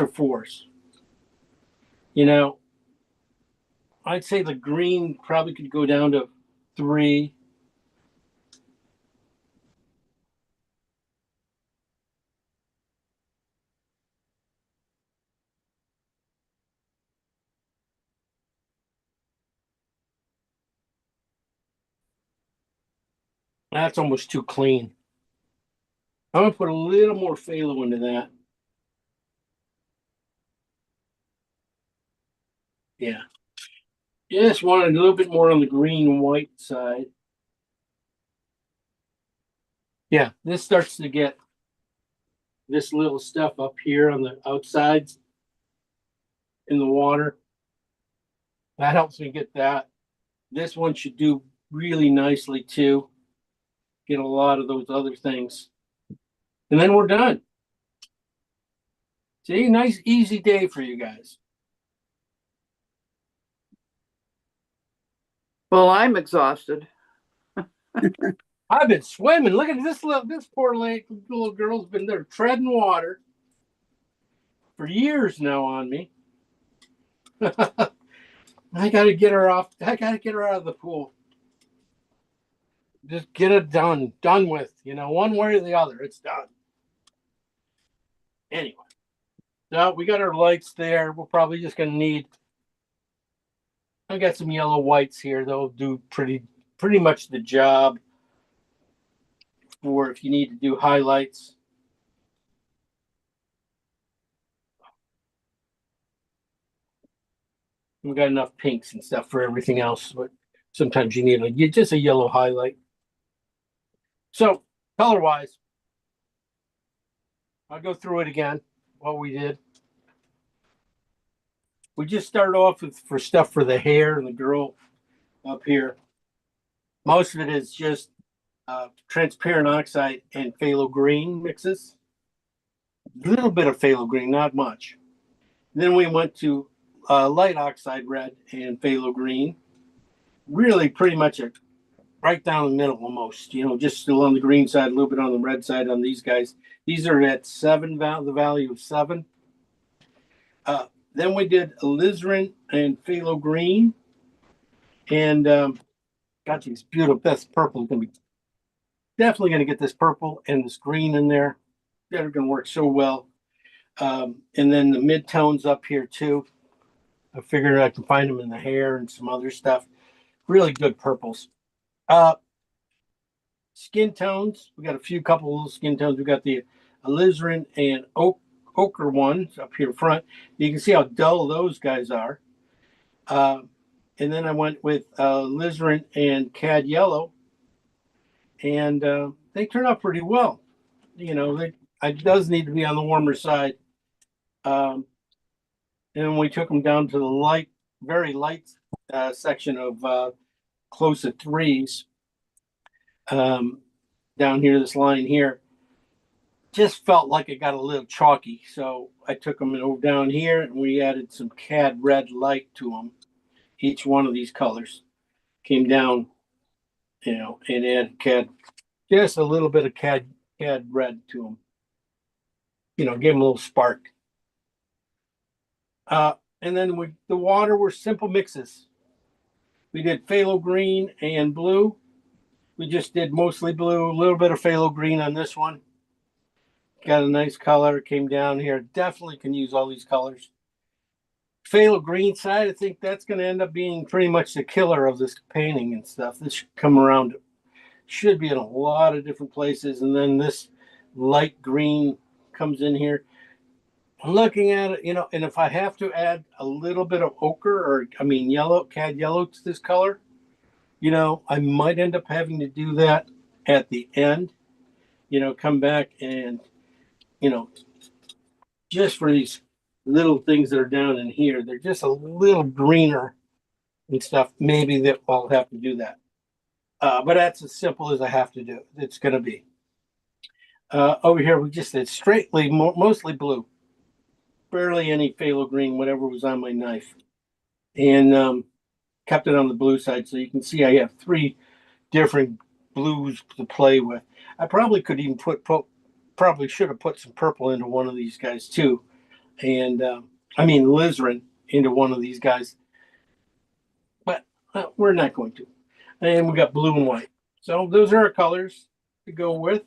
4s. I'd say the green probably could go down to 3. That's almost too clean. I'm gonna put a little more phthalo into that. Yeah. Just wanted a little bit more on the green and white side. Yeah, this starts to get this little stuff up here on the outsides in the water. That helps me get that. This one should do really nicely too. get a lot of those other things. And then we're done. See, nice, easy day for you guys. Well, I'm exhausted. I've been swimming. Look at this poor little girl's been there treading water for years now on me. I gotta get her off. I gotta get her out of the pool. Just get it done with, one way or the other. It's done. Anyway, so we got our lights there. We're probably just gonna need. I got some yellow whites here. They'll do pretty much the job for if you need to do highlights. We got enough pinks and stuff for everything else, but sometimes you need just a yellow highlight. So color wise, I'll go through it again, what we did. We just started off with for stuff for the hair and the girl up here. Most of it is just transparent oxide and phthalo green mixes. A little bit of phthalo green, not much. Then we went to light oxide red and phthalo green. Really pretty much right down the middle almost, just still on the green side, a little bit on the red side on these guys. These are at 7, the value of 7. Then we did alizarin and phthalo green. And got these beautiful, that's purple. It's going to be definitely going to get this purple and this green in there. They're going to work so well. And then the mid-tones up here too. I figured I can find them in the hair and some other stuff. Really good purples. Skin tones. We got a couple of little skin tones. We got the alizarin and ochre ones up here front. You can see how dull those guys are. And then I went with alizarin and cad yellow. And they turn out pretty well. It does need to be on the warmer side. And we took them down to the very light section of close to 3s. Down here, this line here, just felt like it got a little chalky. So I took them over down here and we added some cad red light to them. Each one of these colors came down, and added cad, just a little bit of cad red to them. Gave them a little spark. And then the water were simple mixes. We did phthalo green and blue. We just did mostly blue, a little bit of phthalo green on this one. Got a nice color. Came down here. Definitely can use all these colors. Phthalo green side, I think that's going to end up being pretty much the killer of this painting and stuff. This should come around. Should be in a lot of different places. And then this light green comes in here. Looking at it, and if I have to add a little bit of ochre yellow, cad yellow to this color, I might end up having to do that at the end, come back and, just for these little things that are down in here, they're just a little greener and stuff. Maybe that I'll have to do that. But that's as simple as I have to do. It's going to be. Over here, we just did mostly blue. Barely any phthalo green, whatever was on my knife. And kept it on the blue side. So you can see I have 3 different blues to play with. I probably could even probably should have put some purple into one of these guys too. And alizarin into one of these guys. But we're not going to. And we got blue and white. So those are our colors to go with.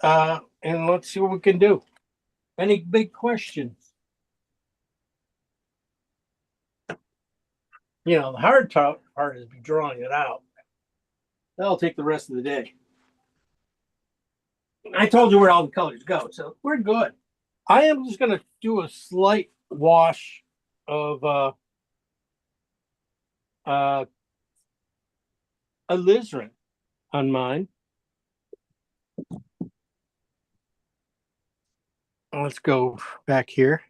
And let's see what we can do. Any big questions? The hard part is drawing it out. That'll take the rest of the day. I told you where all the colors go, so we're good. I am just going to do a slight wash of alizarin on mine. Let's go back here.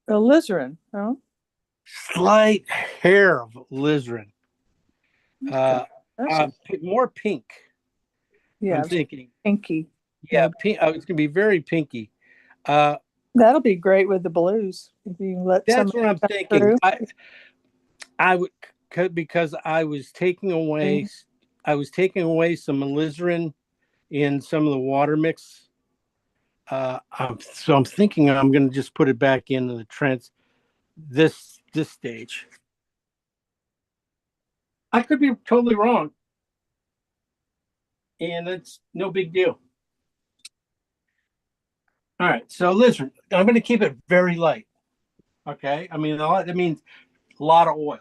Alizarin, huh? Slight hair of alizarin. That's More pink. Yeah, I'm thinking, pinky. yeah, it's gonna be very pinky. Uh, That'll be great with the blues. If you let some that's what I'm come thinking. through. I would because I was taking away some alizarin in some of the water mix. So I'm thinking I'm going to just put it back into the this stage. I could be totally wrong, and it's no big deal. All right, so listen, I'm going to keep it very light. Okay, I mean that means a lot of oil,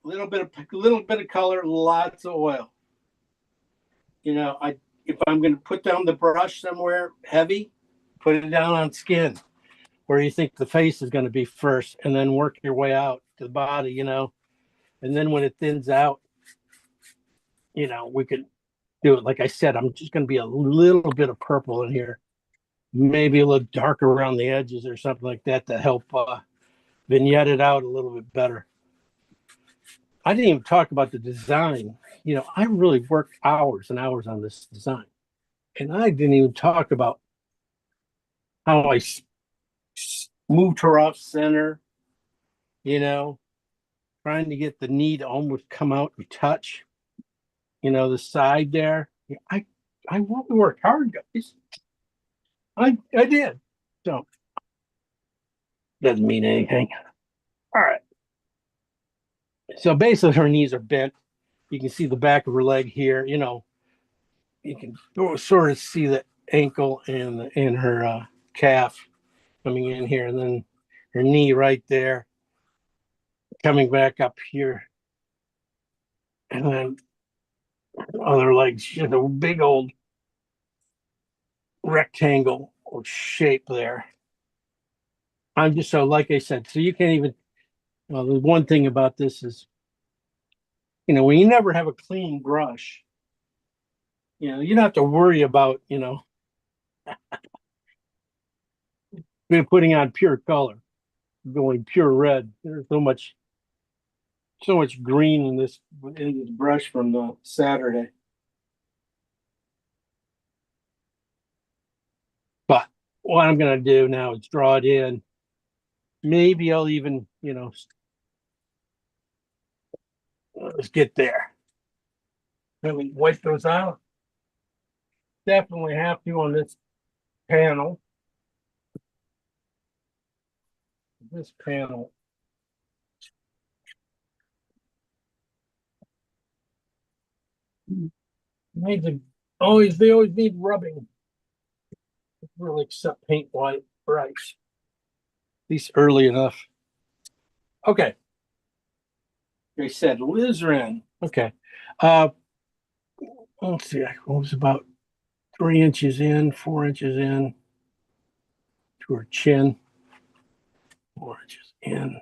little bit of color, lots of oil. You know, if I'm going to put down the brush somewhere heavy, put it down on skin where you think the face is going to be first, and then work your way out to the body. You know, and then when it thins out, you know, we could do it. Like I said, I'm just going to be a little bit of purple in here, maybe a little darker around the edges or something like that to help vignette it out a little bit better. I didn't even talk about the design. You know, I really worked hours and hours on this design, and I didn't even talk about how I moved her off center, you know, trying to get the knee to almost come out and touch, you know, the side there. I really worked hard, guys. I did. So doesn't mean anything. All right. So basically her knees are bent. You can see the back of her leg here, you know, you can sort of see the ankle and her calf coming in here, and then her knee right there coming back up here. And then other legs, she has a big old rectangle or shape there. I'm just so, like I said, so you can't even, well, the one thing about this is, you know, when you never have a clean brush, you know, you don't have to worry about, you know, putting on pure color, going pure red. There's so much green in this brush from the Saturday. But what I'm going to do now is draw it in. Maybe I'll even, you know, let's get there. Let me wipe those out. Definitely have to on this panel. This panel. They always need rubbing. Really accept paint white bright. At least early enough. Okay. They said alizarin. Okay. Let's see. I was about 3 inches in, 4 inches in to her chin. 4 inches in.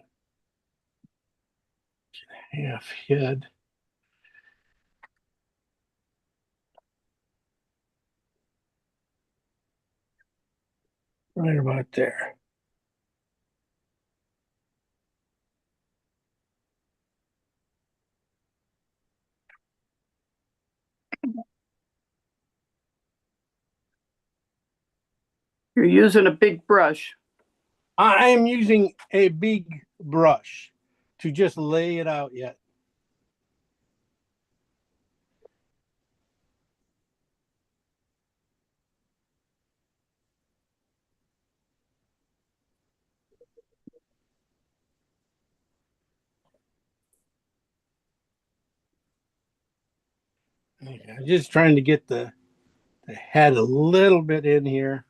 Half head. Right about there. You're using a big brush. I am using a big brush to just lay it out yet. Okay, I'm just trying to get the head a little bit in here.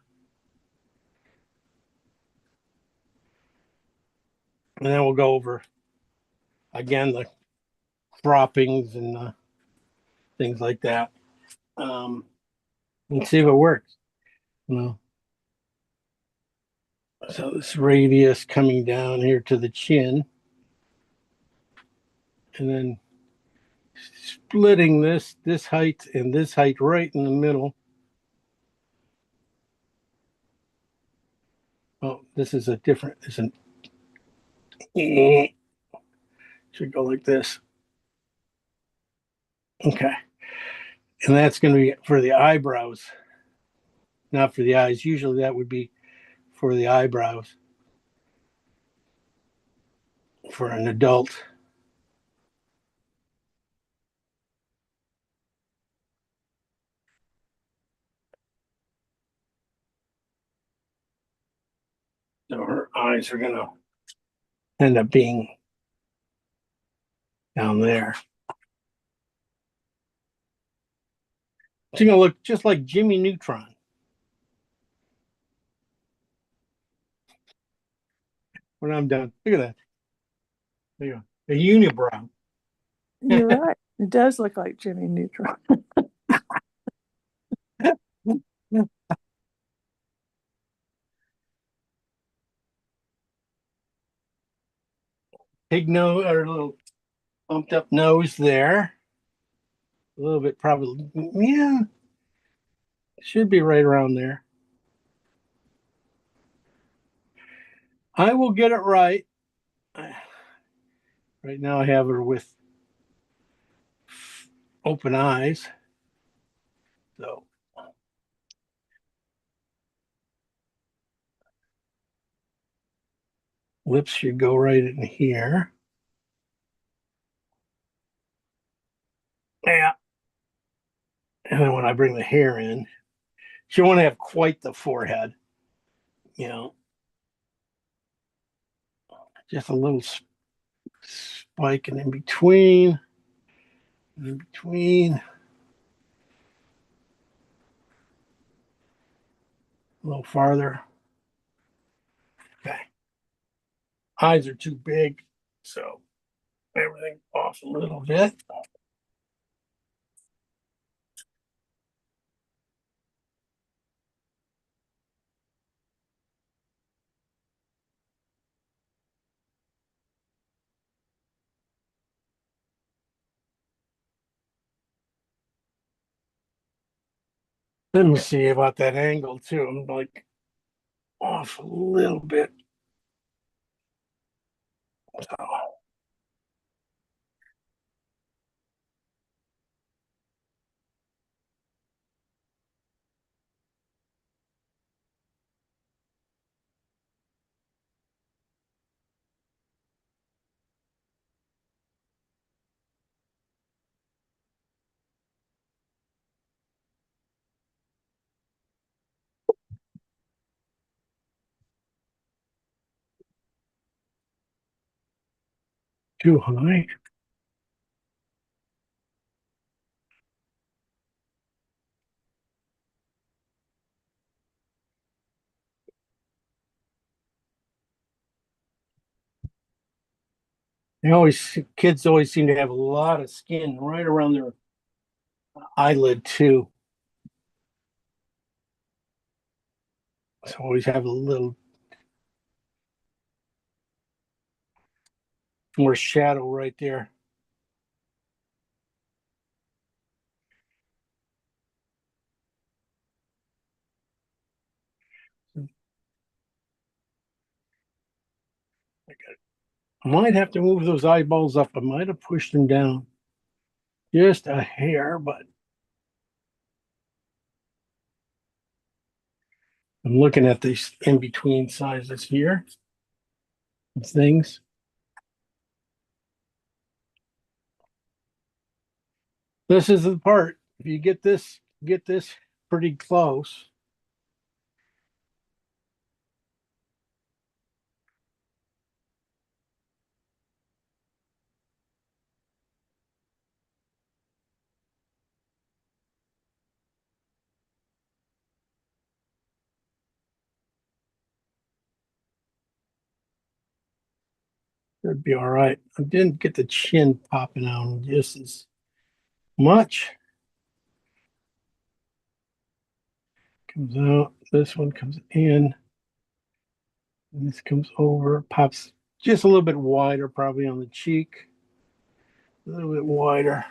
And then we'll go over again the croppings and things like that. And see if it works. You know. So this radius coming down here to the chin. And then splitting this height and this height right in the middle. Oh, this is a different, should go like this. Okay. And that's going to be for the eyebrows, not for the eyes. Usually that would be for the eyebrows for an adult. So her eyes are going to end up being down there. She's going to look just like Jimmy Neutron. When I'm done, look at that. There you go. A unibrow. You're right. It does look like Jimmy Neutron. Big nose or a little bumped up nose there. A little bit probably, yeah, should be right around there. I will get it right. Right now I have her with open eyes. So lips should go right in here. Yeah. And then when I bring the hair in, she won't have quite the forehead, you know, just a little spike and in between, a little farther. Okay. Eyes are too big, so everything off a little bit. Let me see about that angle too. I'm like off a little bit. So too high. Kids always seem to have a lot of skin right around their eyelid too. So always have a little more shadow right there. I might have to move those eyeballs up. I might have pushed them down just a hair, but I'm looking at these in between sizes here of things. This is the part. If you get this pretty close. It'd be all right. I didn't get the chin popping out just as much. Comes out. This one comes in. And this comes over, pops just a little bit wider, probably on the cheek. A little bit wider.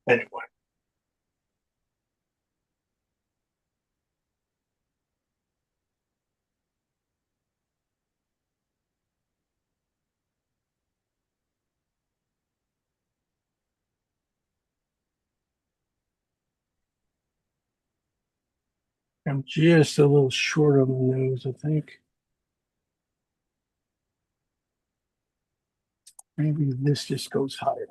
Anyway. I'm just a little short on the nose, I think. Maybe this just goes higher.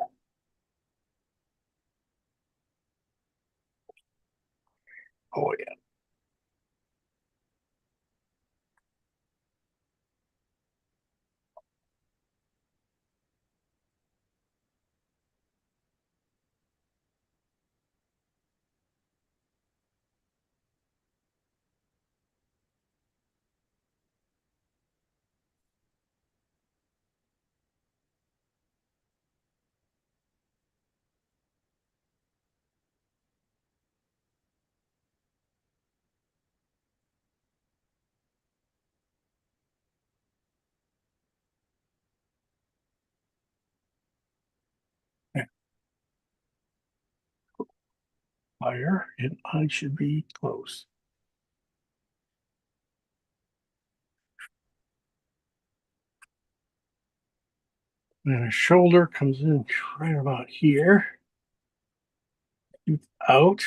Oh, yeah. Higher, and I should be close. And a shoulder comes in right about here. Out.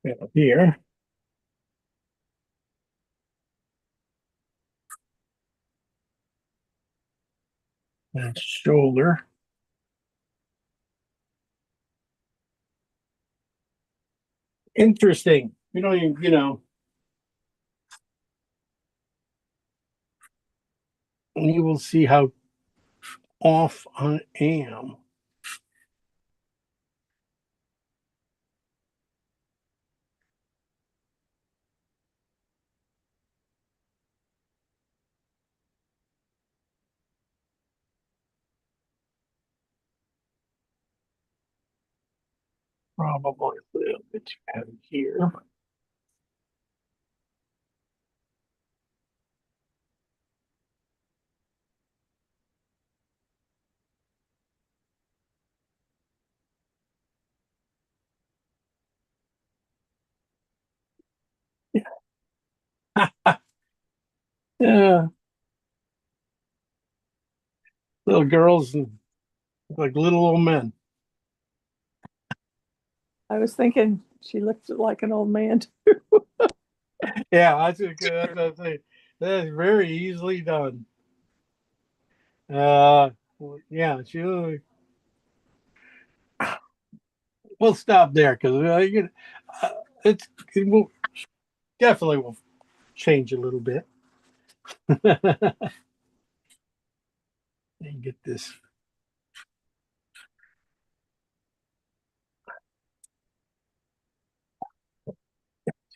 And here. And shoulder. Interesting. You don't even, and you will see how off I am. Probably a little bit too heavy here. Yeah, little girls and like little old men. I was thinking she looked like an old man. Yeah, that's a good. That's what I'm saying. That is very easily done. Uh, yeah, we'll stop there because it will definitely will change a little bit. And get this.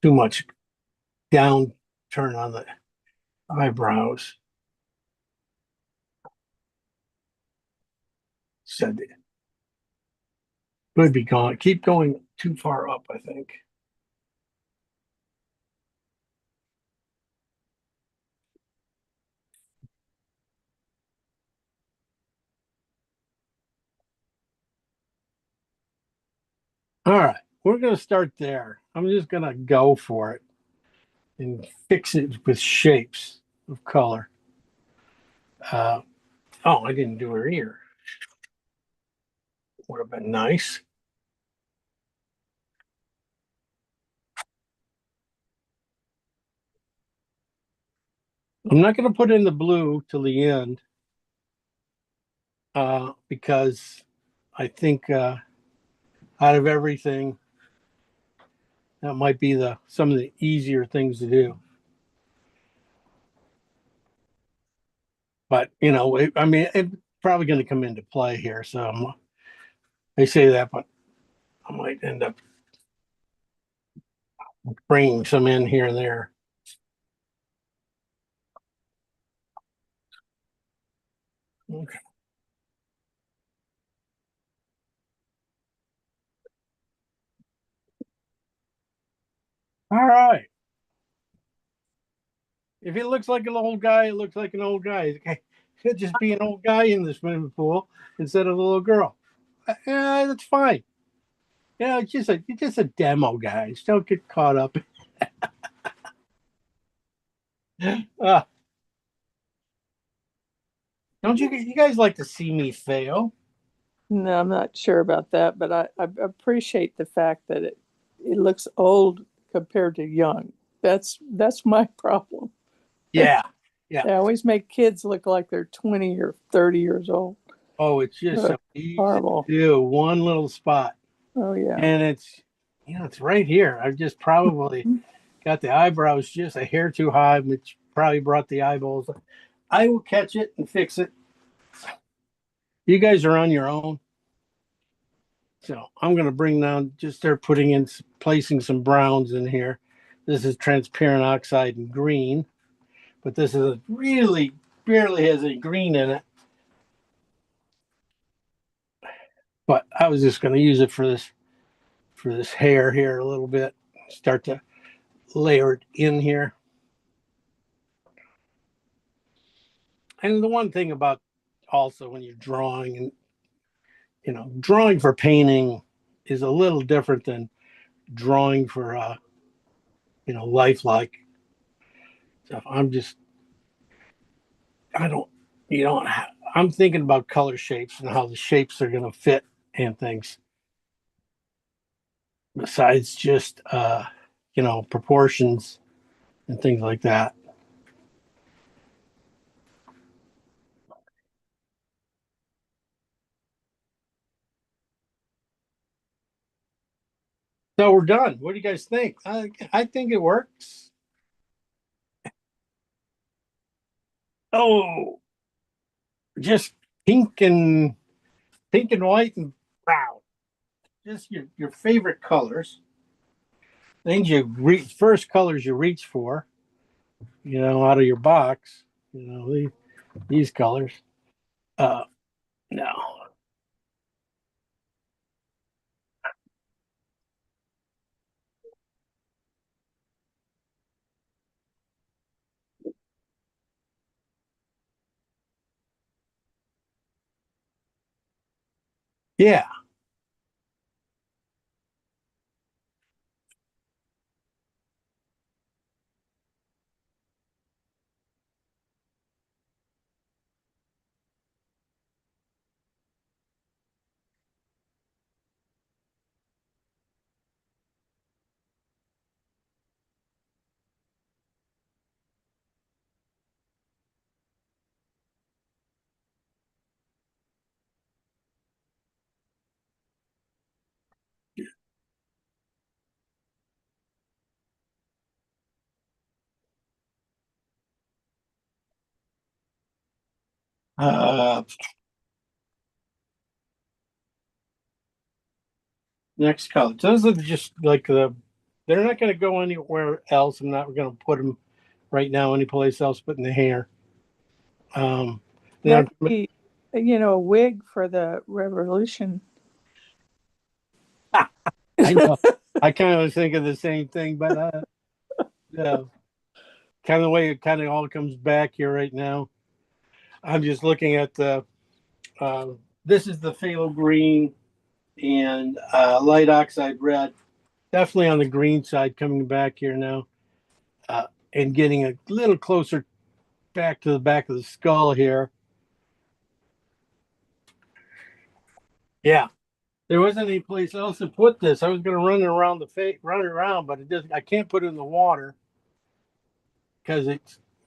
Too much down turn on the eyebrows. Said it would be gone. Keep going too far up, I think. All right, we're gonna start there. I'm just gonna go for it and fix it with shapes of color. Uh, oh, I didn't do her ear. Would have been nice. I'm not going to put in the blue till the end because I think out of everything, that might be some of the easier things to do. But I mean, it's probably going to come into play here. So I say that, but I might end up bringing some in here and there. Okay. If it looks like an old guy, it looks like an old guy. It could just be an old guy in the swimming pool instead of a little girl. Yeah, that's fine. Yeah, it's just a demo, guys. Don't get caught up. uh, don't you guys like to see me fail? No, I'm not sure about that, but I appreciate the fact that it looks old compared to young. That's my problem. Yeah. Yeah. They always make kids look like they're 20 or 30 years old. Oh, it's just so Ugh, easy horrible. to do. One little spot. Oh yeah. And it's right here. I've just probably got the eyebrows just a hair too high, which probably brought the eyeballs. I will catch it and fix it. You guys are on your own. So I'm going to bring down, just start placing some browns in here. This is transparent oxide and green, but this is really barely has any green in it. But I was just going to use it for this hair here a little bit. Start to layer it in here. And the one thing about also when you're drawing, and drawing for painting is a little different than drawing for lifelike stuff. I'm thinking about color shapes and how the shapes are going to fit and things besides just proportions and things like that. So we're done. What do you guys think? I think it works. Oh, just pink and white and brown. Just your favorite colors. Things first colors you reach for, out of your box, these colors. No. Yeah. Uh, Next color. Those are just like they're not going to go anywhere else. I'm not going to put them right now anyplace else but in the hair. Then That'd be, a wig for the revolution. I know. I kind of was thinking the same thing, but yeah, kind of the way it kind of all comes back here right now. I'm just looking at this is the phthalo green and light oxide red. Definitely on the green side coming back here now, and getting a little closer back to the back of the skull here. Yeah, there wasn't any place else to put this. I was going to run it around but I can't put it in the water because if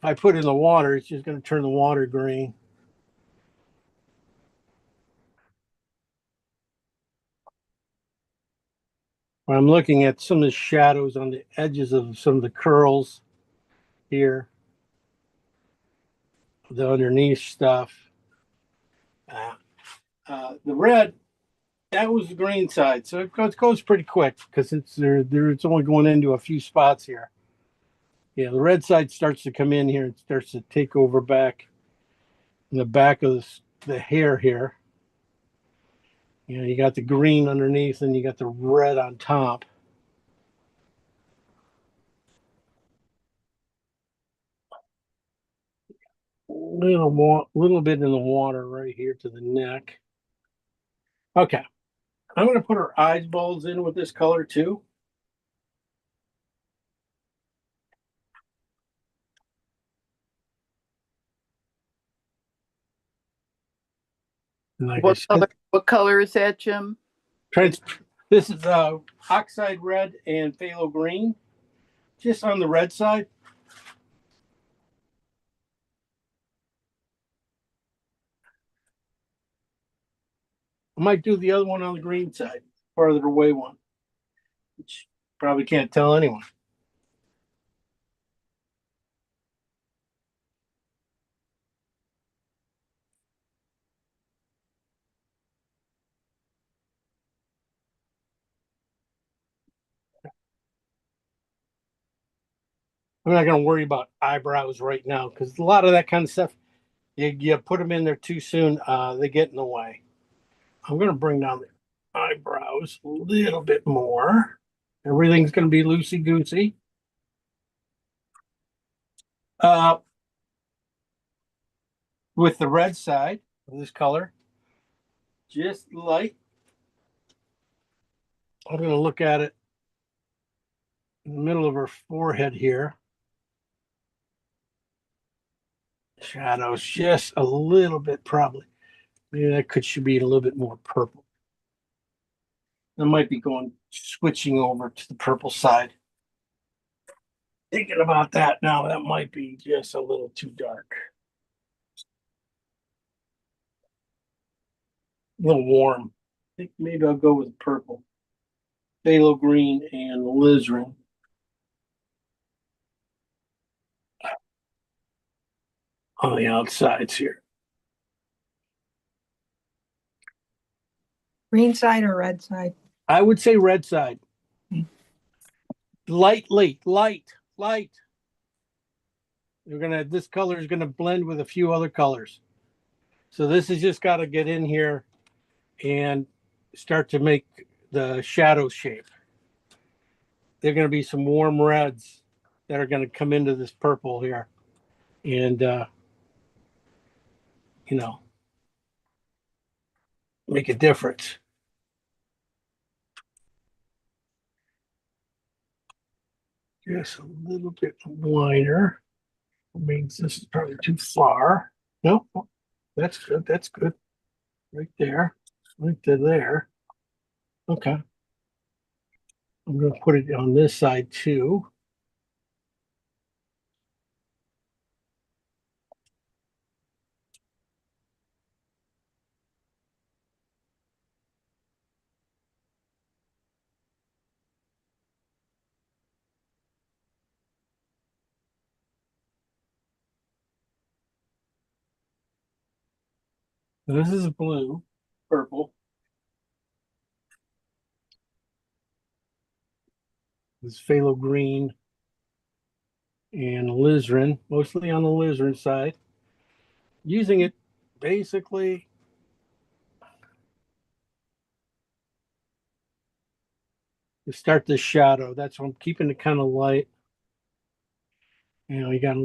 I put it in the water, it's just going to turn the water green. I'm looking at some of the shadows on the edges of some of the curls here, the underneath stuff. The red, that was the green side, so it goes pretty quick because it's only going into a few spots here. Yeah, the red side starts to come in here and starts to take over back in the back of the hair here. You got the green underneath and you got the red on top. little bit in the water right here to the neck. Okay. I'm going to put her eyeballs in with this color too. And like I said, What color is that, Jim? trans this is oxide red and phthalo green, just on the red side. I might do the other one on the green side, farther away one, which probably can't tell anyone. I'm not going to worry about eyebrows right now because a lot of that kind of stuff, you put them in there too soon, they get in the way. I'm going to bring down the eyebrows a little bit more. Everything's going to be loosey goosey. With the red side of this color, just light. I'm going to look at it in the middle of her forehead here. Shadows just a little bit, probably. Maybe that should be a little bit more purple. I might be switching over to the purple side. Thinking about that now, that might be just a little too dark. A little warm. I think maybe I'll go with purple. Phthalo green and alizarin. On the outsides here. Green side or red side? I would say red side. Light. This color is gonna blend with a few other colors. So this has just got to get in here and start to make the shadow shape. There are gonna be some warm reds that are gonna come into this purple here. And make a difference. Just a little bit wider. Means this is probably too far. Nope, that's good. That's good. Right there. Right to there. Okay. I'm going to put it on this side too. This is blue, purple. This is phthalo green and alizarin, mostly on the alizarin side. Using it basically to start the shadow. That's why I'm keeping it kind of light. You got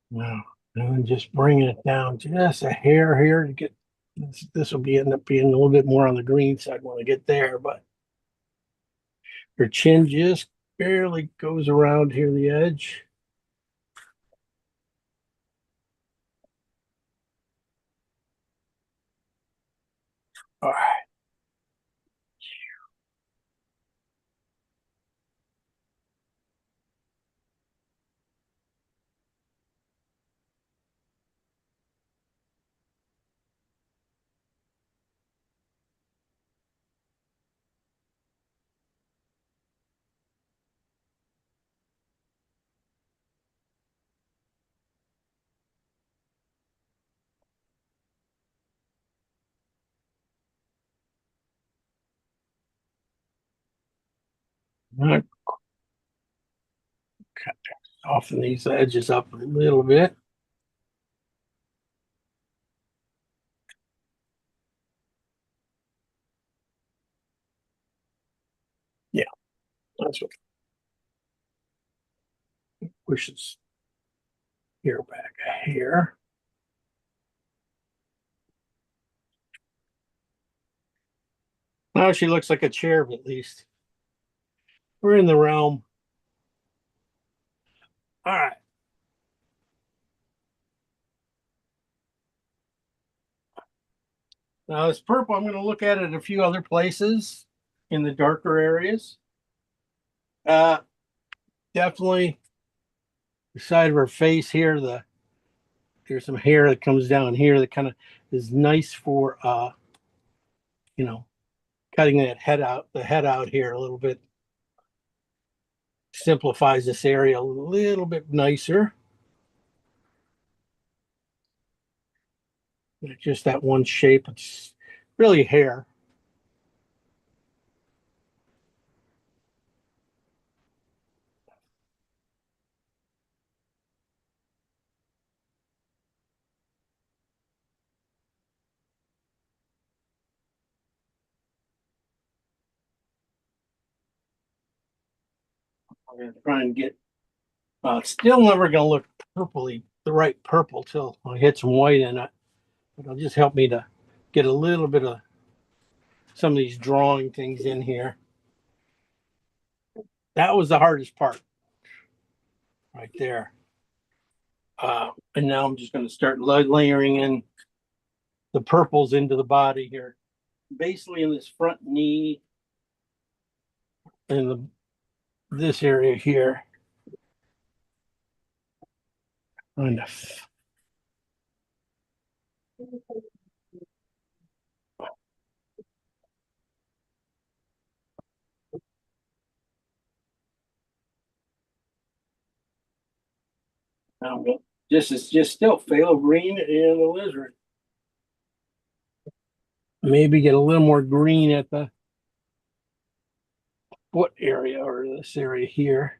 now, and just bringing it down just a hair here to get this will end up being a little bit more on the green side when I get there, but her chin just barely goes around here the edge. All right. Not- Okay. Soften these edges up a little bit. Yeah, that's what pushes here back here. Now she looks like a cherub at least. We're in the realm. All right. Now this purple, I'm going to look at it a few other places in the darker areas. Definitely the side of her face here, there's some hair that comes down here that kind of is nice for you know, cutting the head out here a little bit. Simplifies this area a little bit nicer. Just that one shape, it's really hair. I'm going to try and get, still never going to look purpley, the right purple till I hit some white in it. But it'll just help me to get a little bit of some of these drawing things in here. That was the hardest part right there. And now I'm just going to start layering in the purples into the body here. Basically in this front knee and this area here. Kind of. It's just still phthalo green and the lizard. Maybe get a little more green at the foot area or this area here.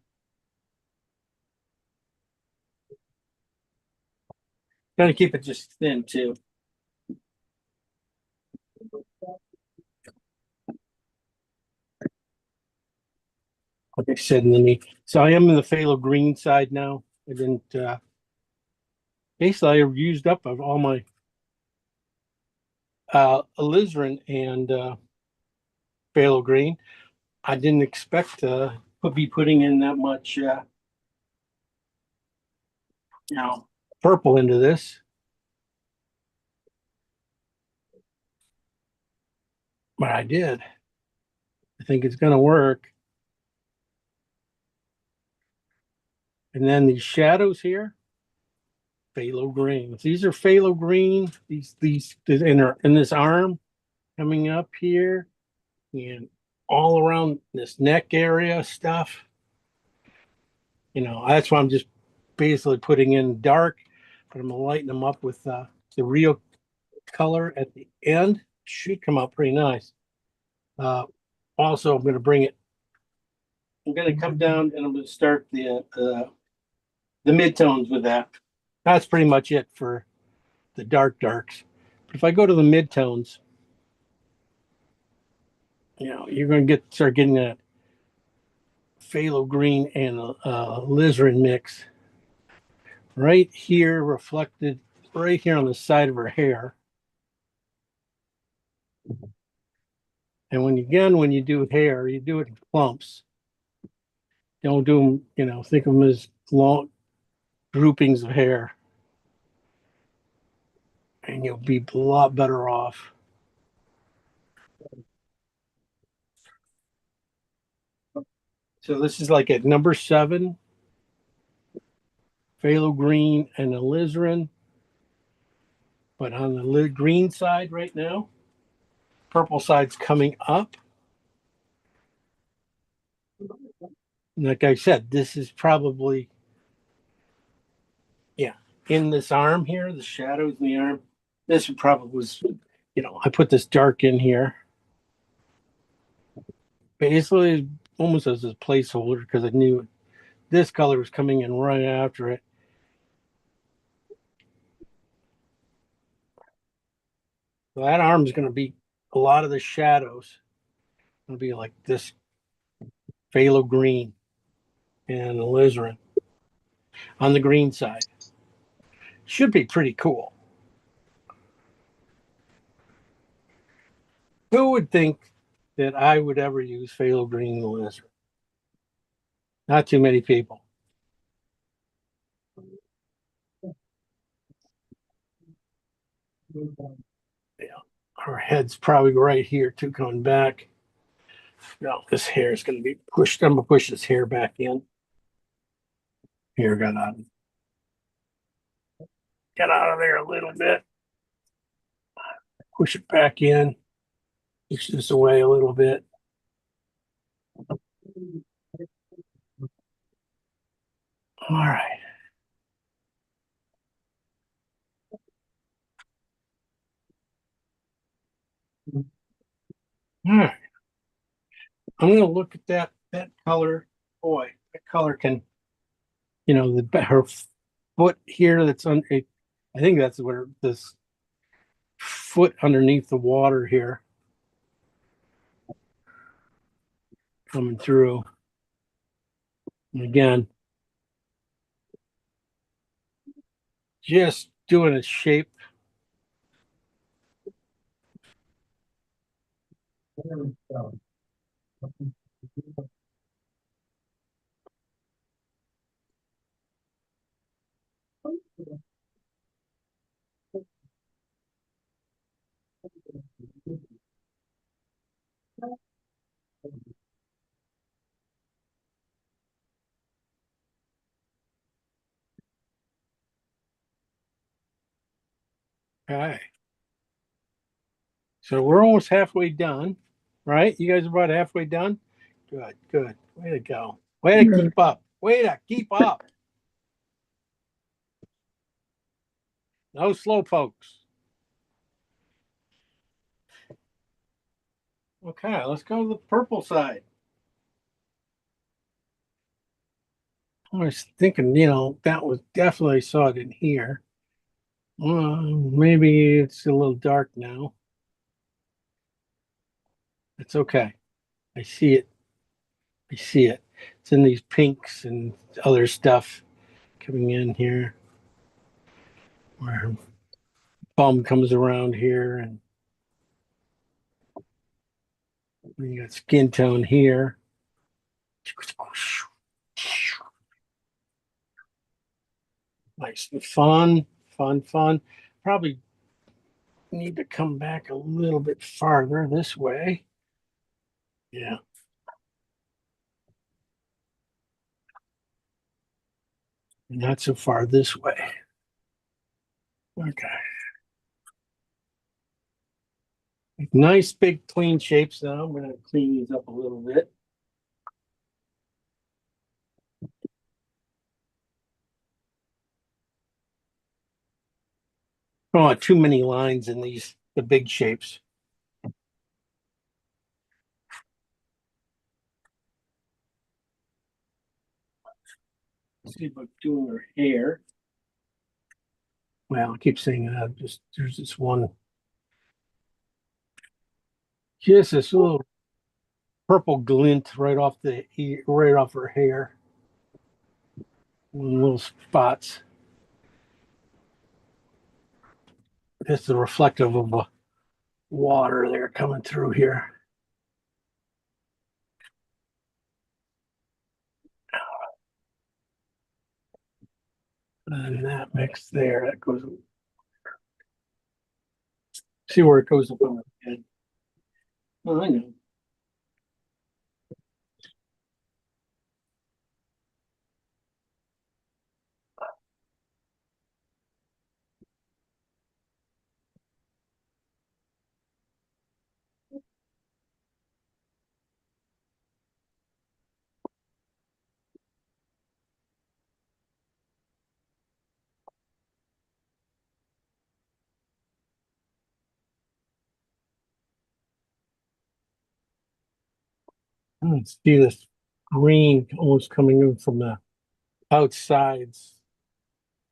Gotta keep it just thin too. Like I said, in the knee. So I am in the phthalo green side now. I didn't basically I used up of all my alizarin and phthalo green. I didn't expect to be putting in that much purple into this. But I did. I think it's gonna work. And then these shadows here, phthalo greens. These are phthalo green. These in this arm coming up here and all around this neck area stuff. That's why I'm just basically putting in dark, but I'm gonna lighten them up with the real color at the end. Should come out pretty nice. Also, I'm gonna come down and I'm gonna start the midtones with that. That's pretty much it for the darks. But if I go to the midtones, you're going to start getting that phthalo green and alizarin mix right here, reflected right here on the side of her hair. And when you do hair, you do it in clumps. Don't do them, think of them as long groupings of hair. And you'll be a lot better off. So this is like at number 7, phthalo green and alizarin. But on the green side right now, purple side's coming up. Like I said, this is probably, in this arm here, the shadows in the arm. This probably was, I put this dark in here. Basically, almost as a placeholder because I knew this color is coming in right after it. So that arm is going to be a lot of the shadows. It'll be like this phthalo green and alizarin on the green side. Should be pretty cool. Who would think that I would ever use phthalo green and alizarin? Not too many people. Yeah, our head's probably right here too, coming back. No, this hair is going to be pushed. I'm going to push this hair back in. Here, got out. Get out of there a little bit. Push it back in. Push this away a little bit. All right. All right. I'm going to look at that color. Boy, that color can, her foot here that's on. I think that's where this foot underneath the water here coming through. And again, just doing a shape. Okay. So we're almost halfway done, right? You guys are about halfway done? Good, good. Way to go. Way to keep up. Way to keep up. No slow pokes. Okay, let's go to the purple side. I was thinking, that was definitely saw it in here. Maybe it's a little dark now. It's okay. I see it. I see it. It's in these pinks and other stuff coming in here. Where bum comes around here, and you got skin tone here. Nice and fun. Probably need to come back a little bit farther this way. Yeah. Not so far this way. Okay. Nice big clean shapes now. I'm going to clean these up a little bit. Don't want too many lines in the big shapes. Let's see if I'm doing her hair. Well, I keep saying that. There's this one. Just this little purple glint right off her hair. Little spots. It's the reflective of the water there coming through here. And that mix there, that goes. See where it goes up on the head. Oh, I know. Let's see this green almost coming in from the outsides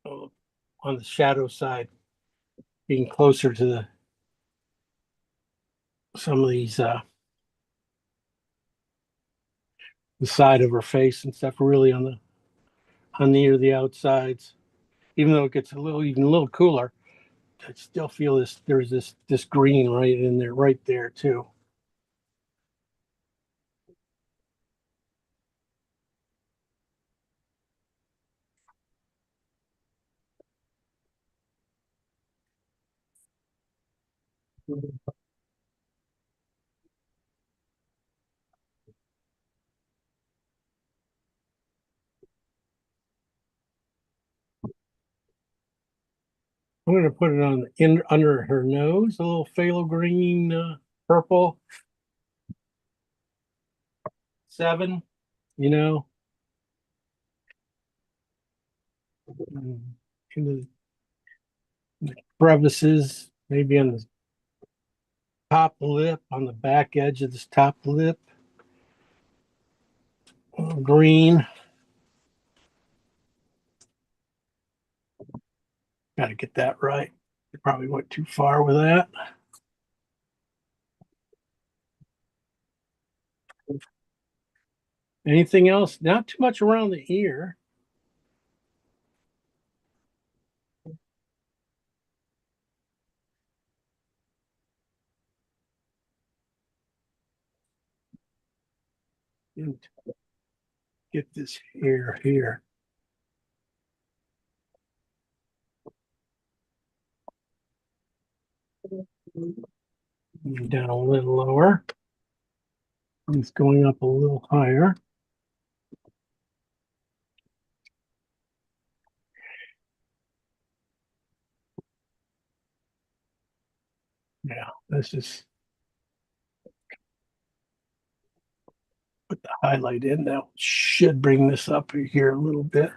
on the shadow side, being closer to some of these the side of her face and stuff, really on near the outsides. Even though it gets even a little cooler, I still feel there's this green right in there, right there too. I'm going to put it on under her nose, a little phthalo green, purple. 7, you know, into the crevices, maybe on the top lip, on the back edge of this top lip. Green. Got to get that right. I probably went too far with that. Anything else? Not too much around the ear. And get this hair here. Down a little lower. It's going up a little higher. Yeah, this is put the highlight in. That should bring this up here a little bit.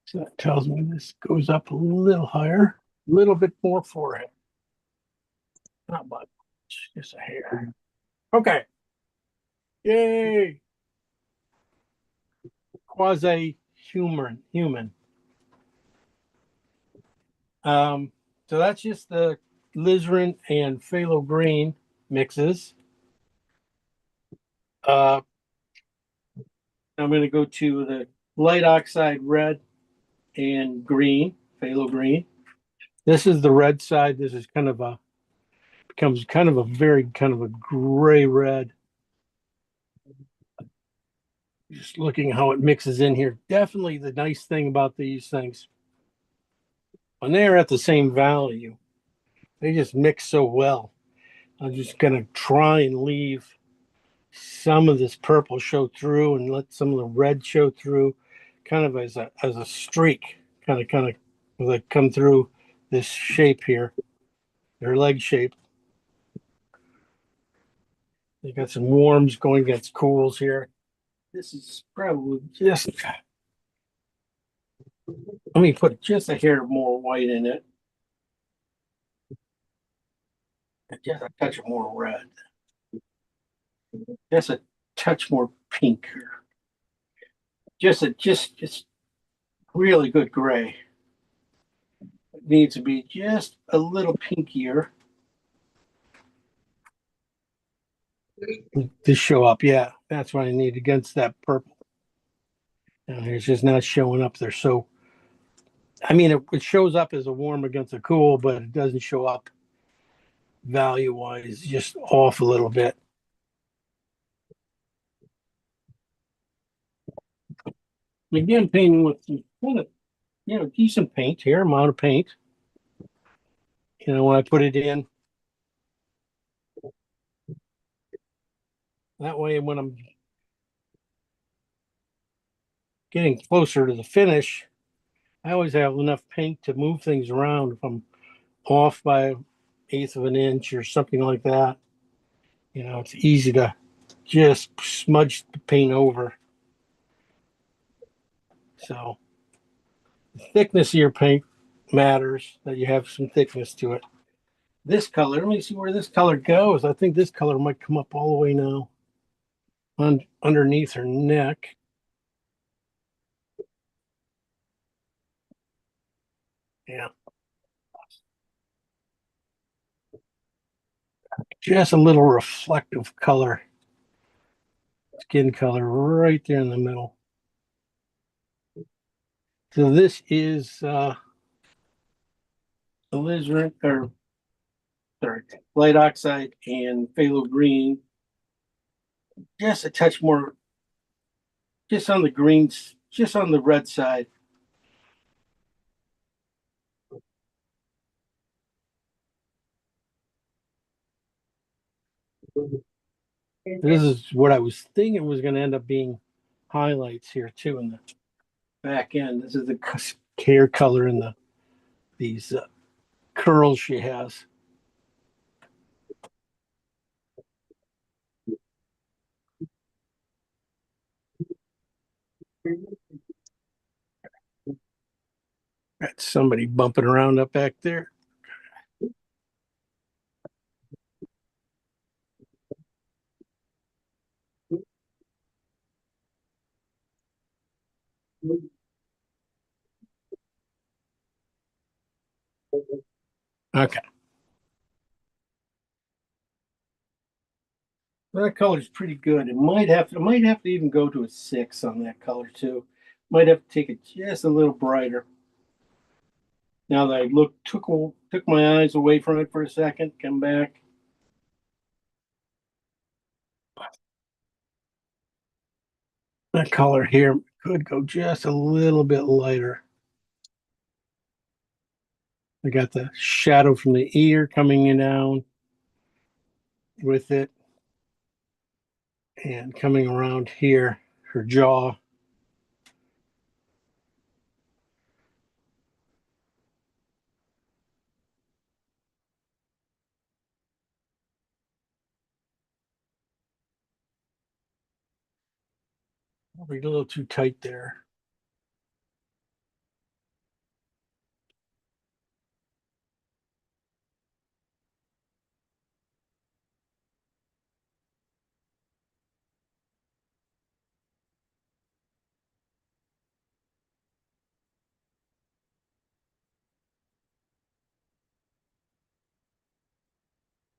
So that tells me this goes up a little higher, a little bit more forehead. Not much, just a hair. Okay. Yay. Quasi-human. So that's just the alizarin and phthalo green mixes. I'm going to go to the light oxide red and green, phthalo green. This is the red side. This is becomes kind of a very kind of a gray red. Just looking how it mixes in here. Definitely the nice thing about these things, when they're at the same value, they just mix so well. I'm just going to try and leave some of this purple show through and let some of the red show through, kind of as a streak, kind of like come through this shape here, their leg shape. They got some warms going against cools here. This is probably just, let me put just a hair more white in it. And just a touch more red. Just a touch more pink. Just really good gray. It needs to be just a little pinkier to show up. Yeah, that's what I need against that purple. And it's just not showing up there. So, I mean, it shows up as a warm against a cool, but it doesn't show up value-wise, just off a little bit. Again, painting with some kind of, decent paint here, amount of paint. When I put it in. That way, when I'm getting closer to the finish, I always have enough paint to move things around. If I'm off by 1/8 of an inch or something like that, it's easy to just smudge the paint over. So the thickness of your paint matters, that you have some thickness to it. This color, let me see where this color goes. I think this color might come up all the way now underneath her neck. Yeah. Just a little reflective color, skin color right there in the middle. So this is alizarin, or sorry, light oxide and phthalo green. Just a touch more, just on the greens, just on the red side. This is what I was thinking was going to end up being highlights here too in the back end. This is the hair color in these curls she has. Got somebody bumping around up back there. Okay. That color's pretty good. I might have to even go to a 6 on that color too. Might have to take it just a little brighter. Now that I took my eyes away from it for a second, come back. That color here could go just a little bit lighter. I got the shadow from the ear coming in down with it and coming around here, her jaw. Probably a little too tight there.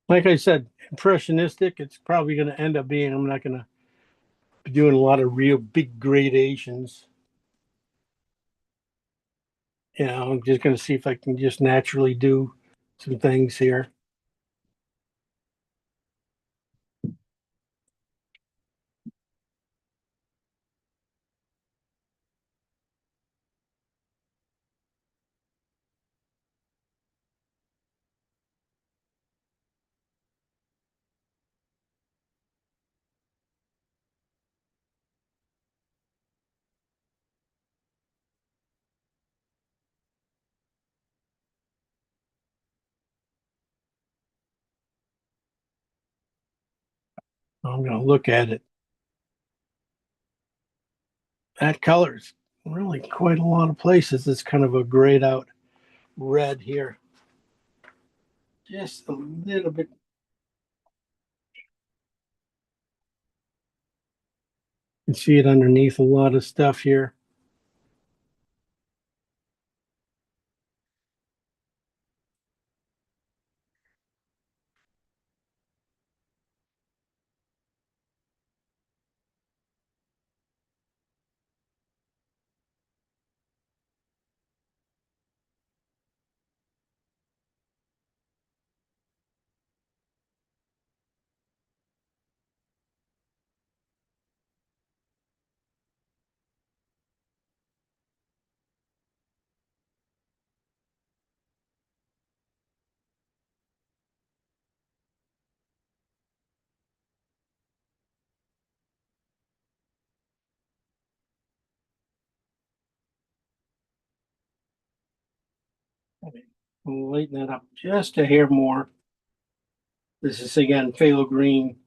Like I said, impressionistic. It's probably going to end up being, I'm not going to be doing a lot of real big gradations. I'm just going to see if I can just naturally do some things here. I'm going to look at it. That color's really quite a lot of places. It's kind of a grayed out red here. Just a little bit. You can see it underneath a lot of stuff here. We'll lighten that up just a hair more. This is again phthalo green,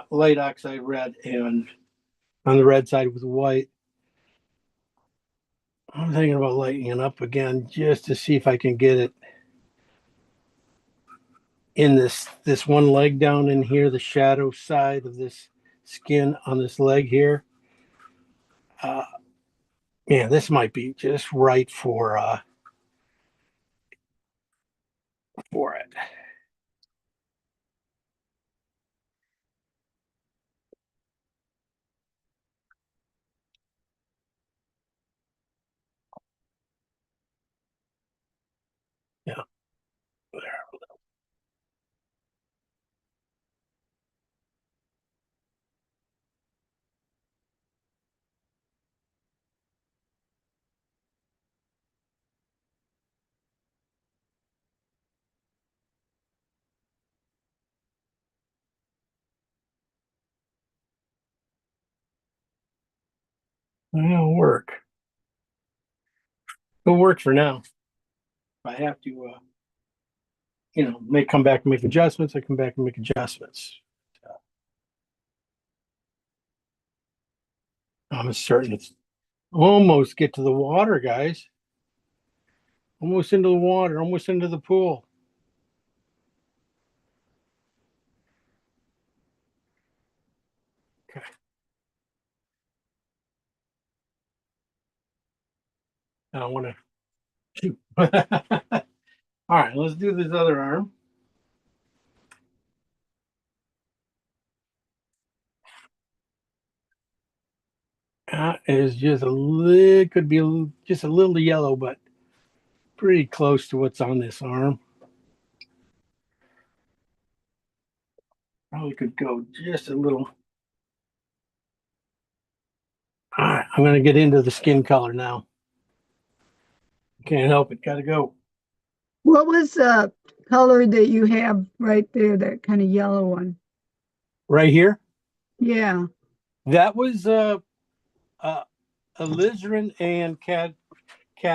light oxide red, and on the red side with white. I'm thinking about lightening it up again just to see if I can get it in this one leg down in here, the shadow side of this skin on this leg here. Yeah, this might be just right for it. Yeah, there. It'll work. It'll work for now. If I have to, may come back and make adjustments. I come back and make adjustments. I'm certain it's almost get to the water, guys. Almost into the water, almost into the pool. Okay. I don't want to shoot. All right, let's do this other arm. Is just a little, could be just a little yellow, but pretty close to what's on this arm. Probably could go just a little. All right, I'm going to get into the skin color now. Can't help it. Got to go. What was the color that you have right there, that kind of yellow one? Right here. Yeah. That was alizarin and cad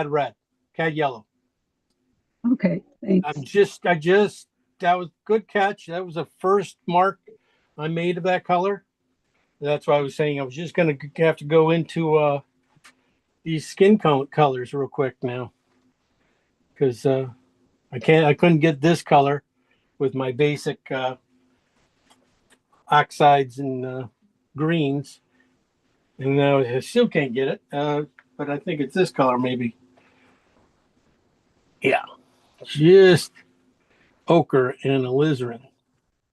red, cad yellow. Okay. Thanks. That was good catch. That was the first mark I made of that color. That's why I was saying I was just going to have to go into these skin colors real quick now, because I couldn't get this color with my basic oxides and greens, and now I still can't get it. But I think it's this color maybe. Yeah, just ochre and alizarin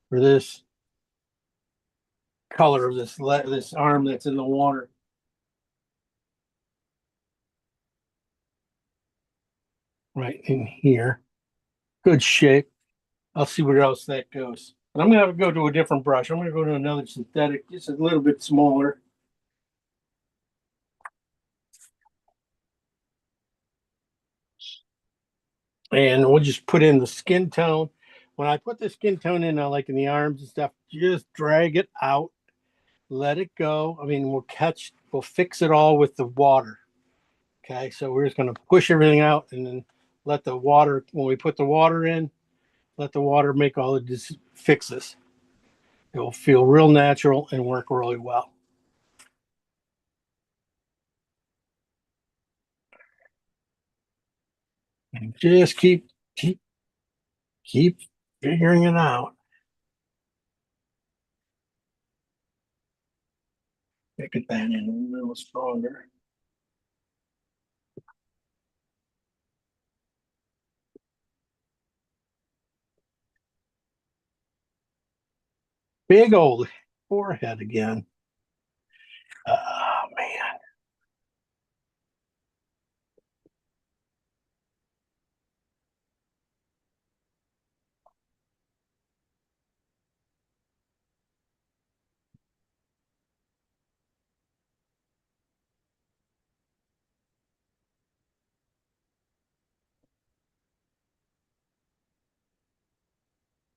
for this color of this arm that's in the water. Right in here. Good shape. I'll see where else that goes. But I'm gonna have to go to a different brush. I'm gonna go to another synthetic, just a little bit smaller. And we'll just put in the skin tone. When I put the skin tone in, like in the arms and stuff, just drag it out, let it go. I mean, we'll fix it all with the water. Okay, so we're just gonna push everything out and then let the water, when we put the water in, let the water make all the fixes. It will feel real natural and work really well. And just keep figuring it out. Get that in a little stronger. Big old forehead again. Oh man.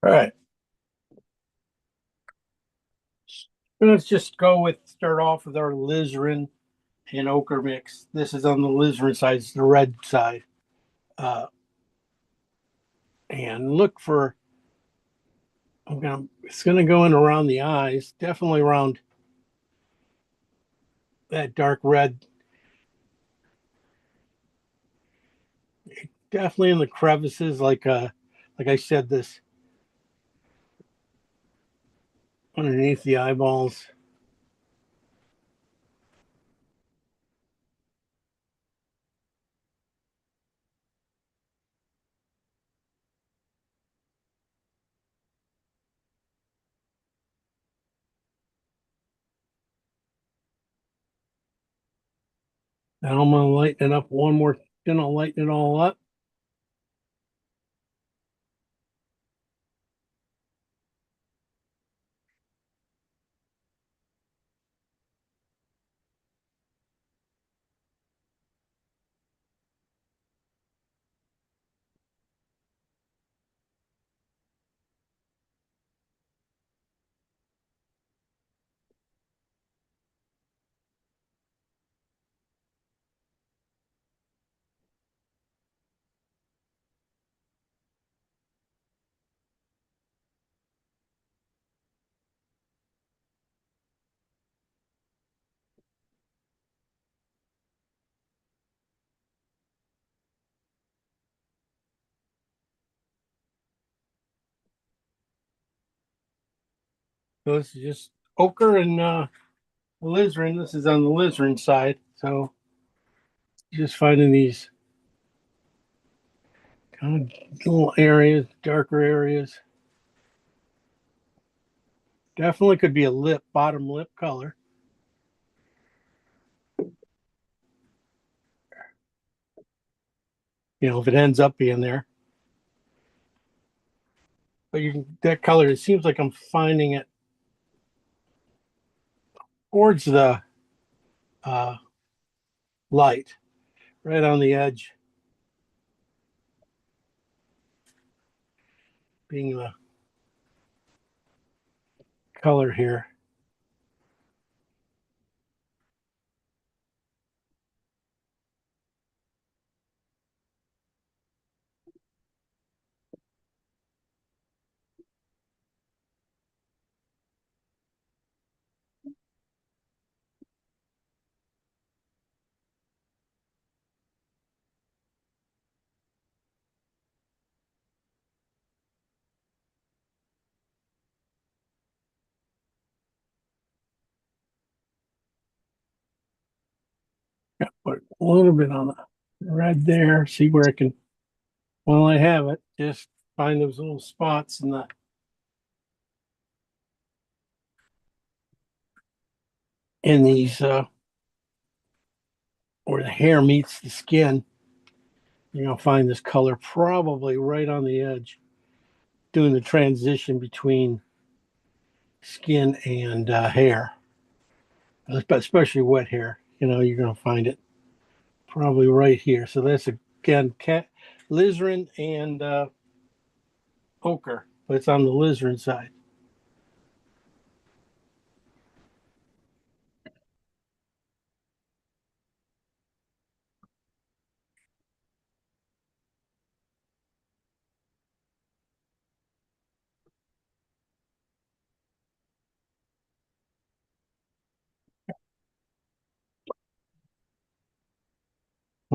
All right. Let's just start off with our alizarin and ochre mix. This is on the alizarin side, it's the red side. And look for, it's gonna go in around the eyes, definitely around that dark red. Definitely in the crevices, like I said, this underneath the eyeballs. Now I'm gonna lighten it up one more, then I'll lighten it all up. So this is just ochre and alizarin. This is on the alizarin side. So just finding these kind of little areas, darker areas. Definitely could be a lip, bottom lip color. You know, if it ends up being there. But you can, that color, it seems like I'm finding it towards the uh, light, right on the edge, being the color here. Put a little bit on the red there, see where I can, while I have it, just find those little spots in these where the hair meets the skin. You're gonna find this color probably right on the edge, doing the transition between skin and hair, especially wet hair. You know, you're gonna find it probably right here. So that's again alizarin and ochre, but it's on the alizarin side.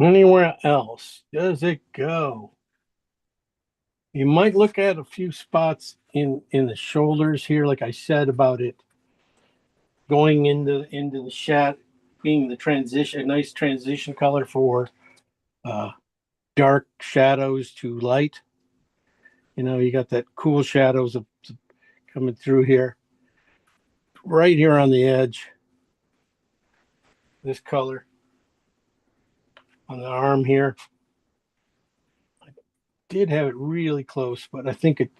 Anywhere else does it go? You might look at a few spots in the shoulders here, like I said about it going into the shat, being the transition, a nice transition color for uh, dark shadows to light. You know, you got that cool shadows of coming through here, right here on the edge. This color on the arm here. I did have it really close, but I think it,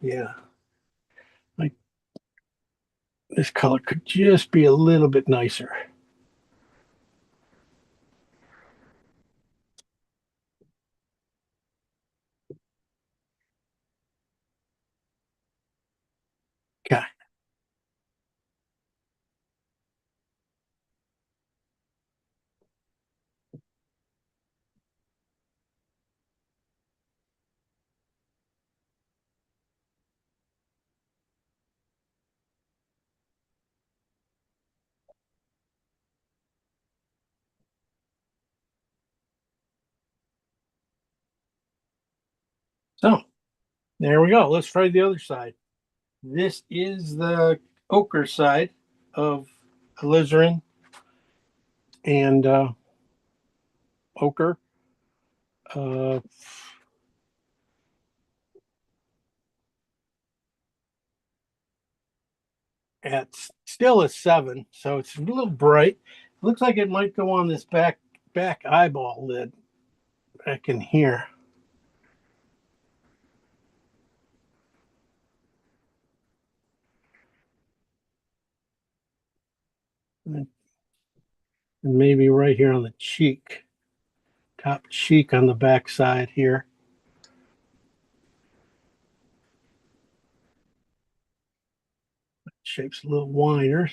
yeah, like this color could just be a little bit nicer. Okay. So there we go. Let's try the other side. This is the ochre side of alizarin and ochre. Uh, at still a 7, so it's a little bright. Looks like it might go on this back eyeball lid back in here. And maybe right here on the cheek, top cheek on the back side here. Shape's a little wider.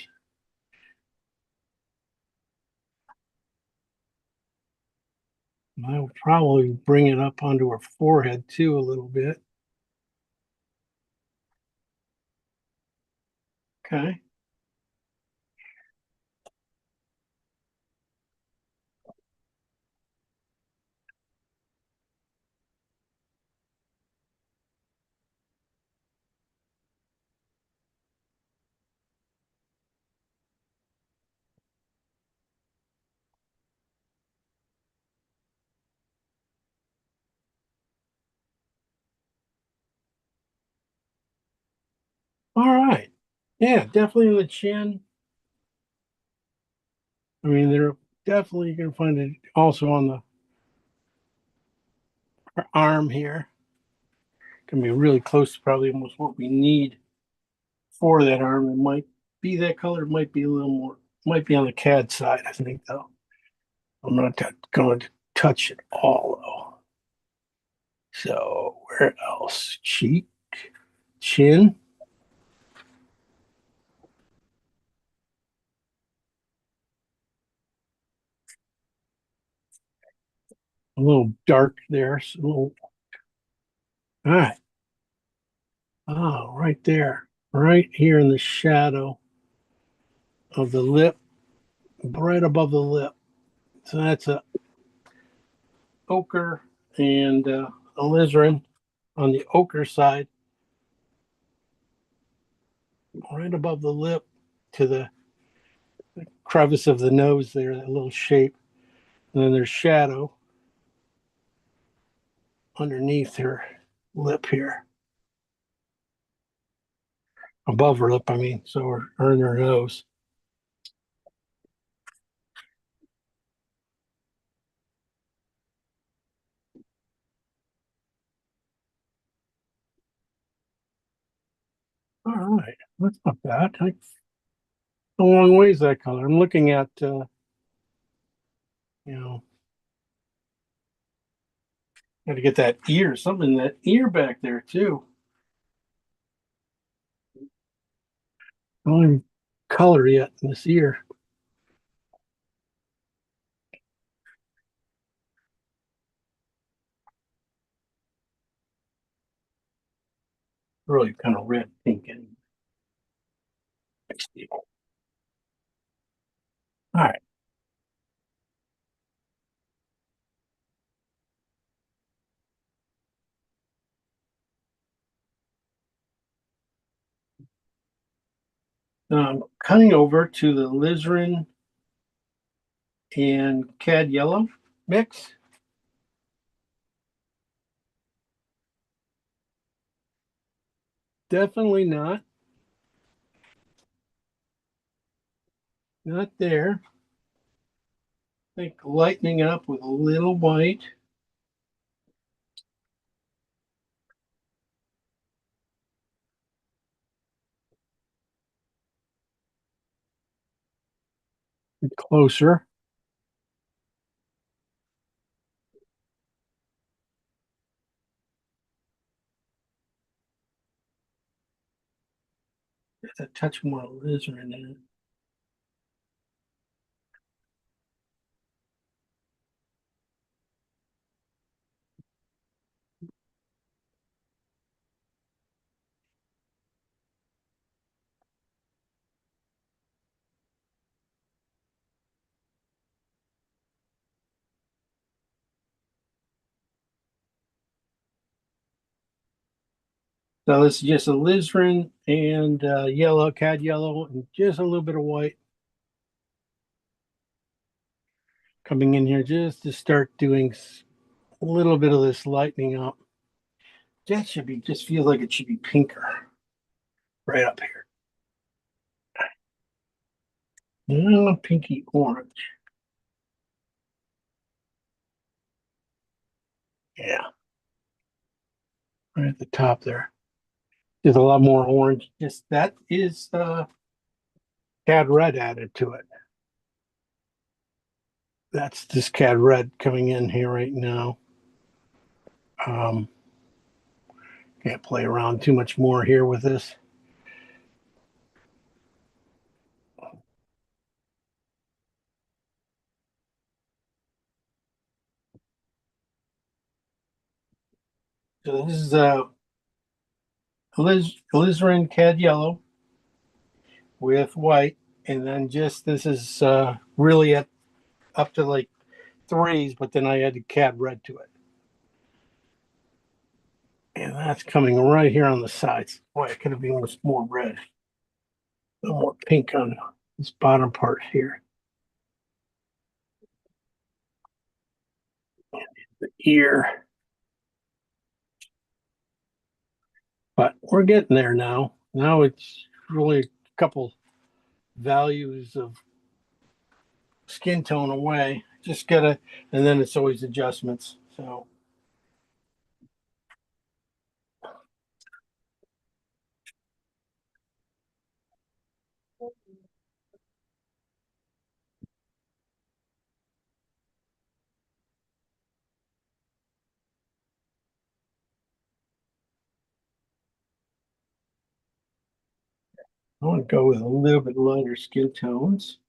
I would probably bring it up onto her forehead too a little bit. Okay. All right. Yeah, definitely in the chin. I mean, they're definitely you can find it also on the her arm here. Can be really close to probably almost what we need for that arm. It might be that color, it might be a little more, might be on the CAD side, I think, though. I'm not going to touch it all, though. So, where else? Cheek, chin. A little dark there. So a little... All right. Oh, right there. Right here in the shadow of the lip, right above the lip. So that's a ochre and alizarin on the ochre side, right above the lip to the crevice of the nose there, that little shape. And then there's shadow underneath her lip here. Above her lip, I mean, so her in her nose. All right, that's not bad. A long ways that color. I'm looking at, got to get that ear, something in that ear back there too. I don't even color yet in this ear. Really kind of red pink and all right. Coming over to the alizarin and cad yellow mix. Definitely not there. I think lightening up with a little white. Closer. There's a touch more alizarin in it. So this is just alizarin and yellow, cad yellow, and just a little bit of white. Coming in here just to start doing a little bit of this lightening up. That should be, just feels like it should be pinker right up here. Pinky orange. Yeah. Right at the top there. There's a lot more orange. Just that is cad red added to it. That's this cad red coming in here right now. Um, can't play around too much more here with this. So this is alizarin cad yellow with white, and then just this is really at up to like threes, but then I added cad red to it. And that's coming right here on the sides. Boy, it could have been with more red. A little more pink on this bottom part here. The ear. But we're getting there now. Now it's really a couple values of skin tone away. Just gotta, and then it's always adjustments. So I want to go with a little bit lighter skin tones.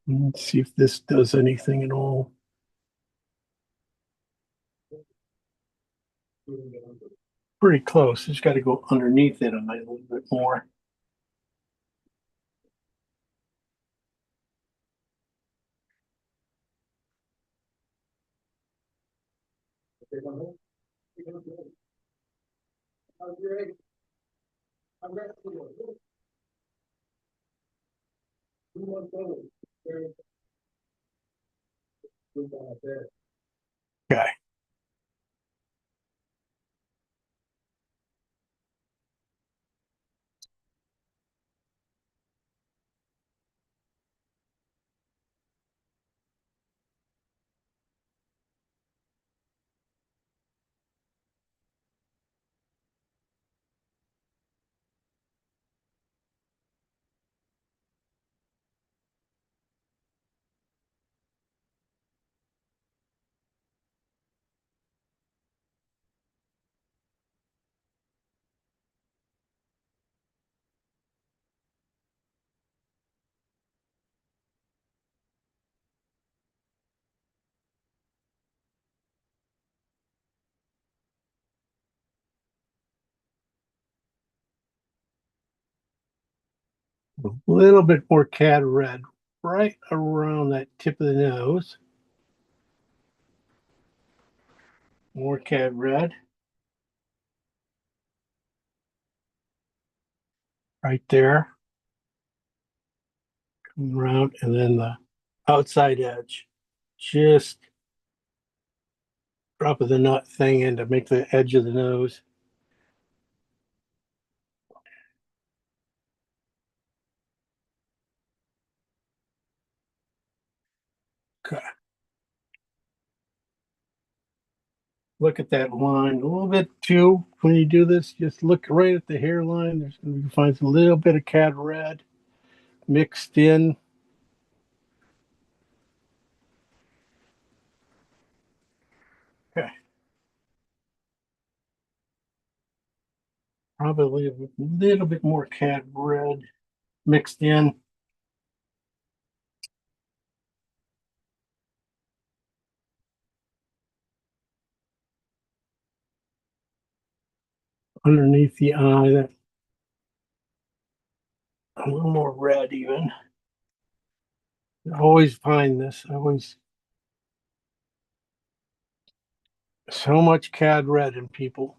Let's see if this does anything at all. Pretty close. Just got to go underneath it a little bit more. Okay. A little bit more cad red right around that tip of the nose. More cad red right there. Come around, and then the outside edge. Just drop of the nut thing in to make the edge of the nose. Okay. Look at that line a little bit too. When you do this, just look right at the hairline. There's going to be find a little bit of cad red mixed in. Okay. Probably a little bit more cad red mixed in. Underneath the eye, that a little more red even. I always find this. I always so much cad red in people.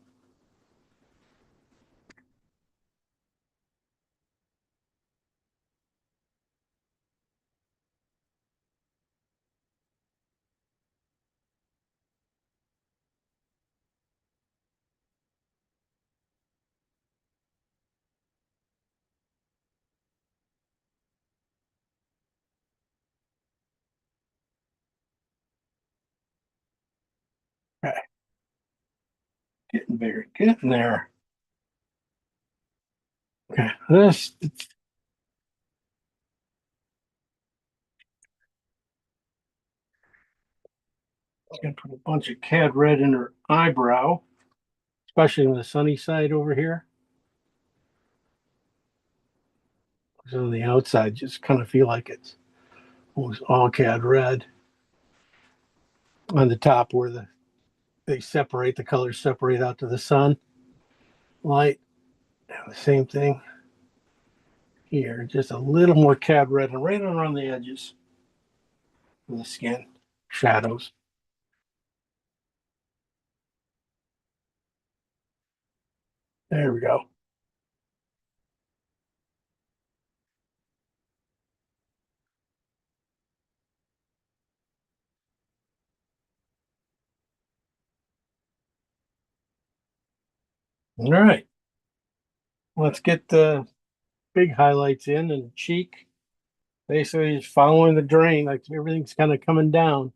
Getting bigger, getting there. Okay, this. Gonna put a bunch of cad red in her eyebrow, especially on the sunny side over here. So on the outside, just kind of feel like it's almost all cad red. On the top where they separate, the colors separate out to the sun light. And the same thing here, just a little more cad red and right around the edges of the skin, shadows. There we go. All right. Let's get the big highlights in and cheek. Basically, just following the drain, like everything's kind of coming down.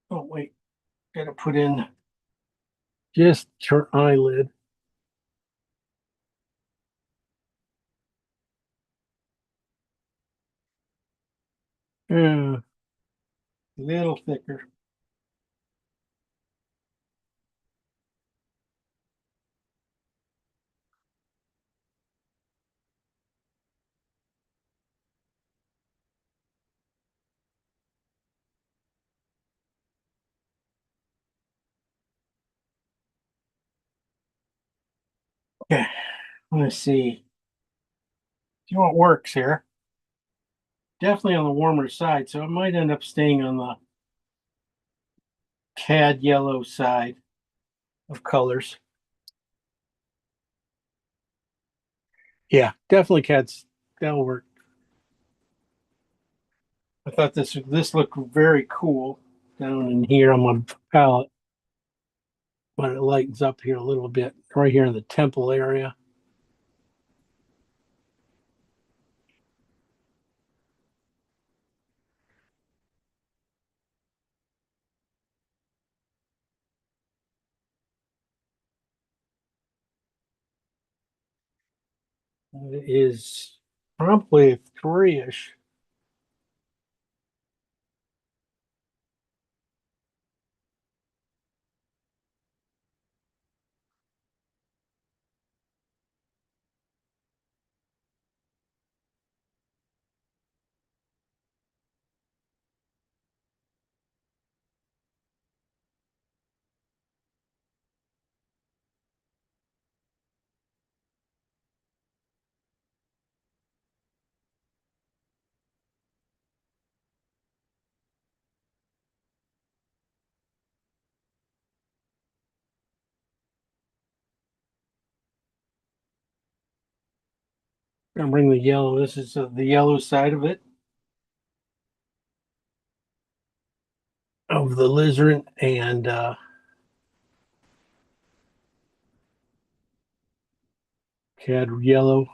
Oh, wait. Gotta put in just her eyelid. Yeah, little thicker. Okay, let's see. See what works here. Definitely on the warmer side, so it might end up staying on the cad yellow side of colors. Yeah, definitely cad's that'll work. I thought this looked very cool down in here on my palette, but it lightens up here a little bit right here in the temple area. It is probably a three-ish. Gonna bring the yellow. This is the yellow side of it, of the lizard, and cad yellow.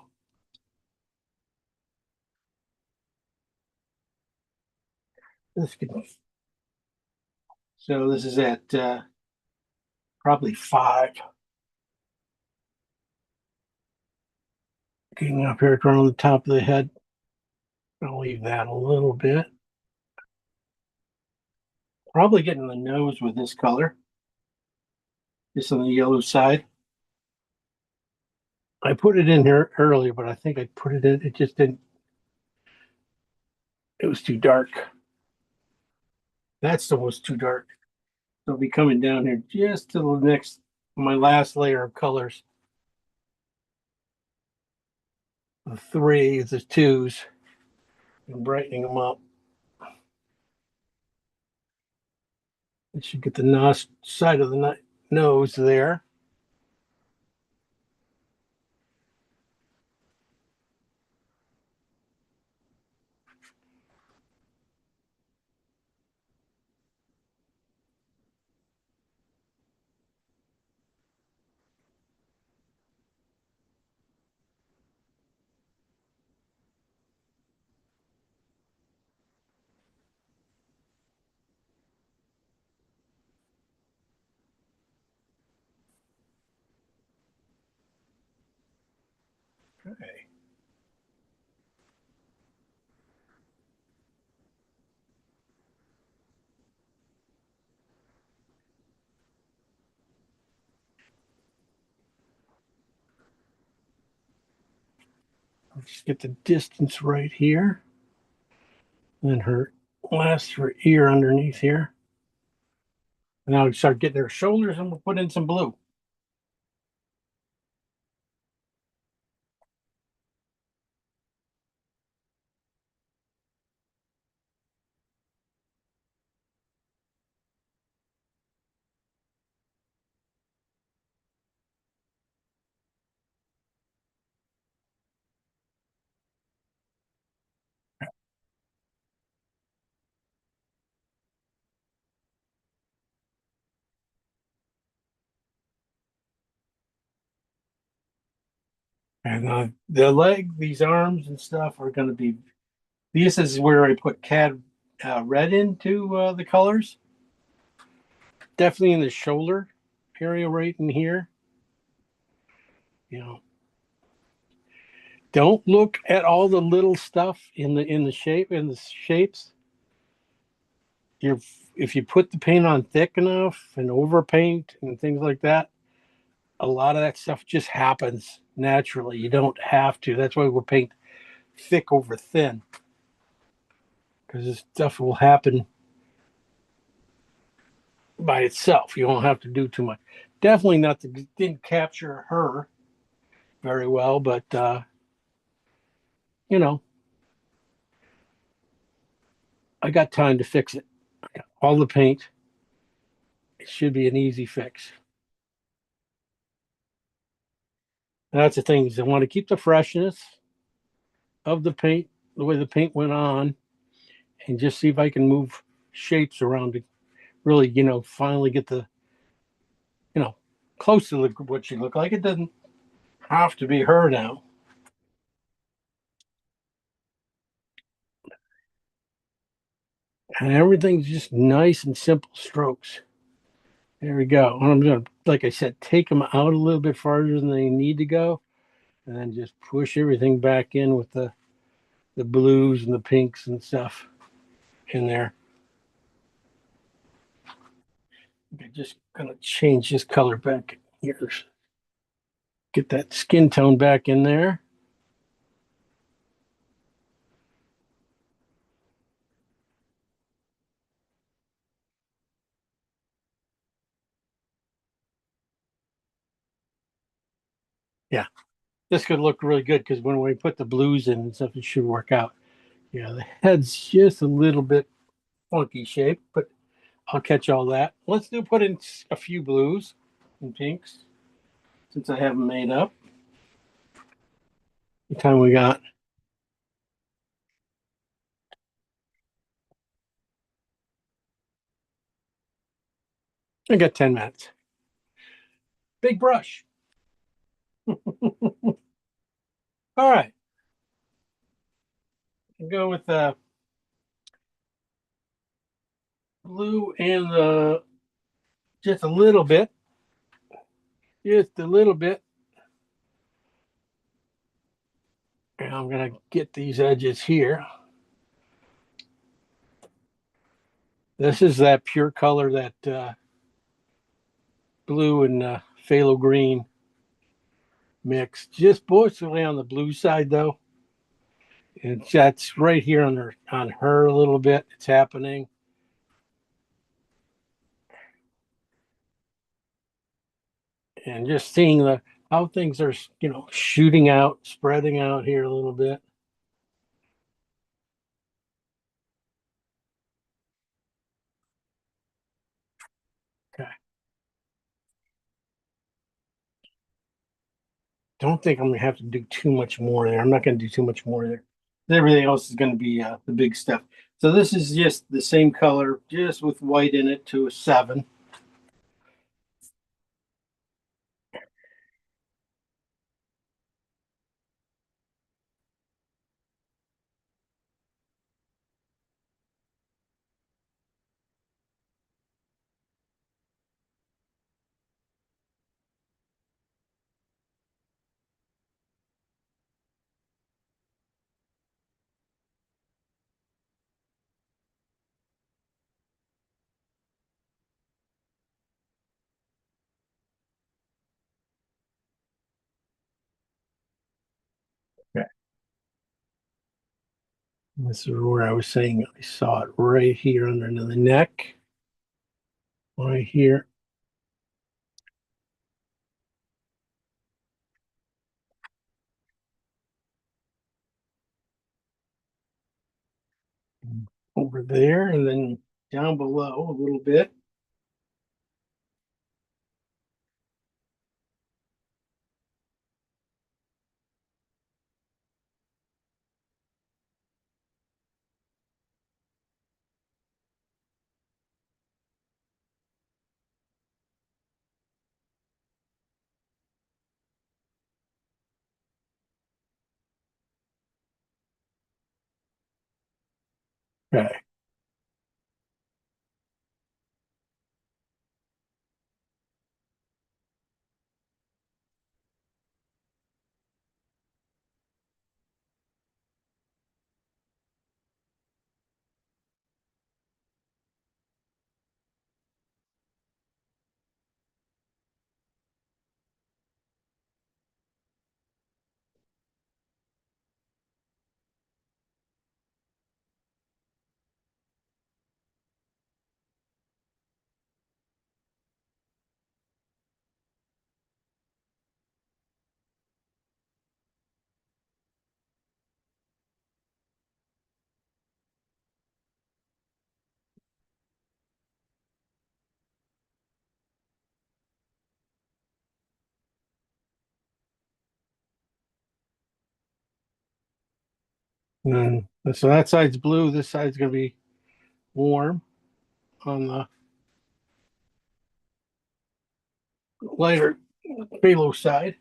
This could, so this is at probably 5. Getting up here around the top of the head. I'll leave that a little bit. Probably getting the nose with this color. Just on the yellow side. I put it in here earlier, but I think I put it in, it just didn't, it was too dark. That's almost too dark. So I'll be coming down here just to the next, my last layer of colors. The 3s, the 2s, and brightening them up. It should get the nose side of the nose there. Okay. I'll just get the distance right here. And her her ear underneath here. And now we start getting her shoulders and we'll put in some blue. And the leg, these arms and stuff are going to be, this is where I put CAD red into the colors. Definitely in the shoulder area right in here. You know, don't look at all the little stuff in the shapes. You're if you put the paint on thick enough and overpaint and things like that, a lot of that stuff just happens naturally. You don't have to. That's why we'll paint thick over thin, because this stuff will happen by itself. You don't have to do too much. Definitely not to didn't capture her very well, but you know, I got time to fix it. I got all the paint. It should be an easy fix. And that's the thing is I want to keep the freshness of the paint, the way the paint went on, and just see if I can move shapes around to really, finally get the, close to what she looked like. It doesn't have to be her now. And everything's just nice and simple strokes. There we go. And I'm going to, like I said, take them out a little bit farther than they need to go, and then just push everything back in with the blues and the pinks and stuff in there. I'm just going to change this color back here. Get that skin tone back in there. Yeah, this could look really good because when we put the blues in and stuff, it should work out. Yeah, the head's just a little bit funky shape, but I'll catch all that. Let's put in a few blues and pinks since I have them made up. What time we got? I got 10 minutes. Big brush. All right. I'll go with the blue and the just a little bit. Just a little bit. And I'm going to get these edges here. This is that pure color, that blue and phthalo green mix. Just mostly on the blue side, though. And that's right here on her a little bit. It's happening. And just seeing how things are, shooting out, spreading out here a little bit. Okay. Don't think I'm gonna have to do too much more there. I'm not gonna do too much more there. Everything else is gonna be the big stuff. So this is just the same color, just with white in it to a 7. This is where I was saying I saw it right here under the neck. Right here. Over there, and then down below a little bit. Okay. And then, so that side's blue. This side's gonna be warm on the lighter phthalo side.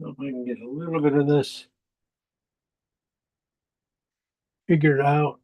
So if I can get a little bit of this figured out.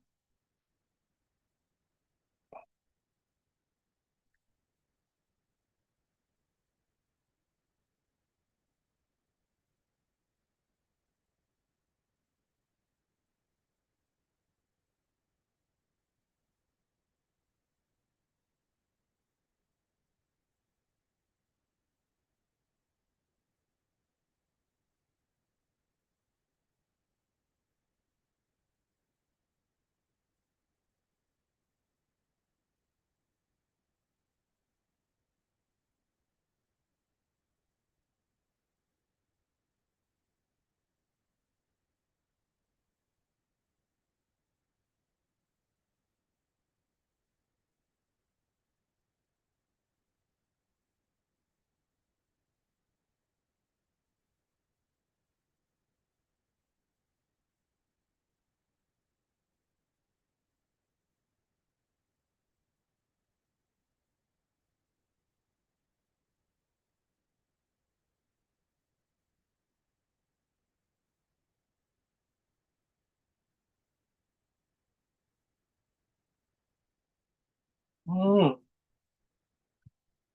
Mm.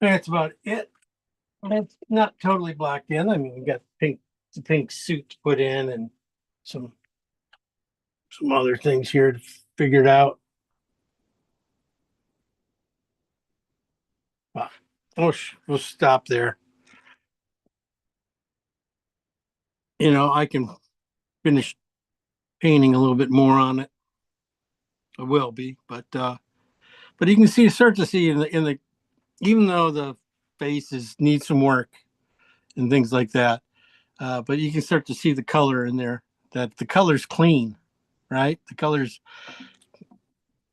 That's about it. It's not totally blacked in. I mean, we got the pink suit put in and some other things here to figure it out. But we'll stop there. I can finish painting a little bit more on it. I will be, but you can start to see in the even though the faces need some work and things like that, but you can start to see the color in there. That the color's clean, right? The color's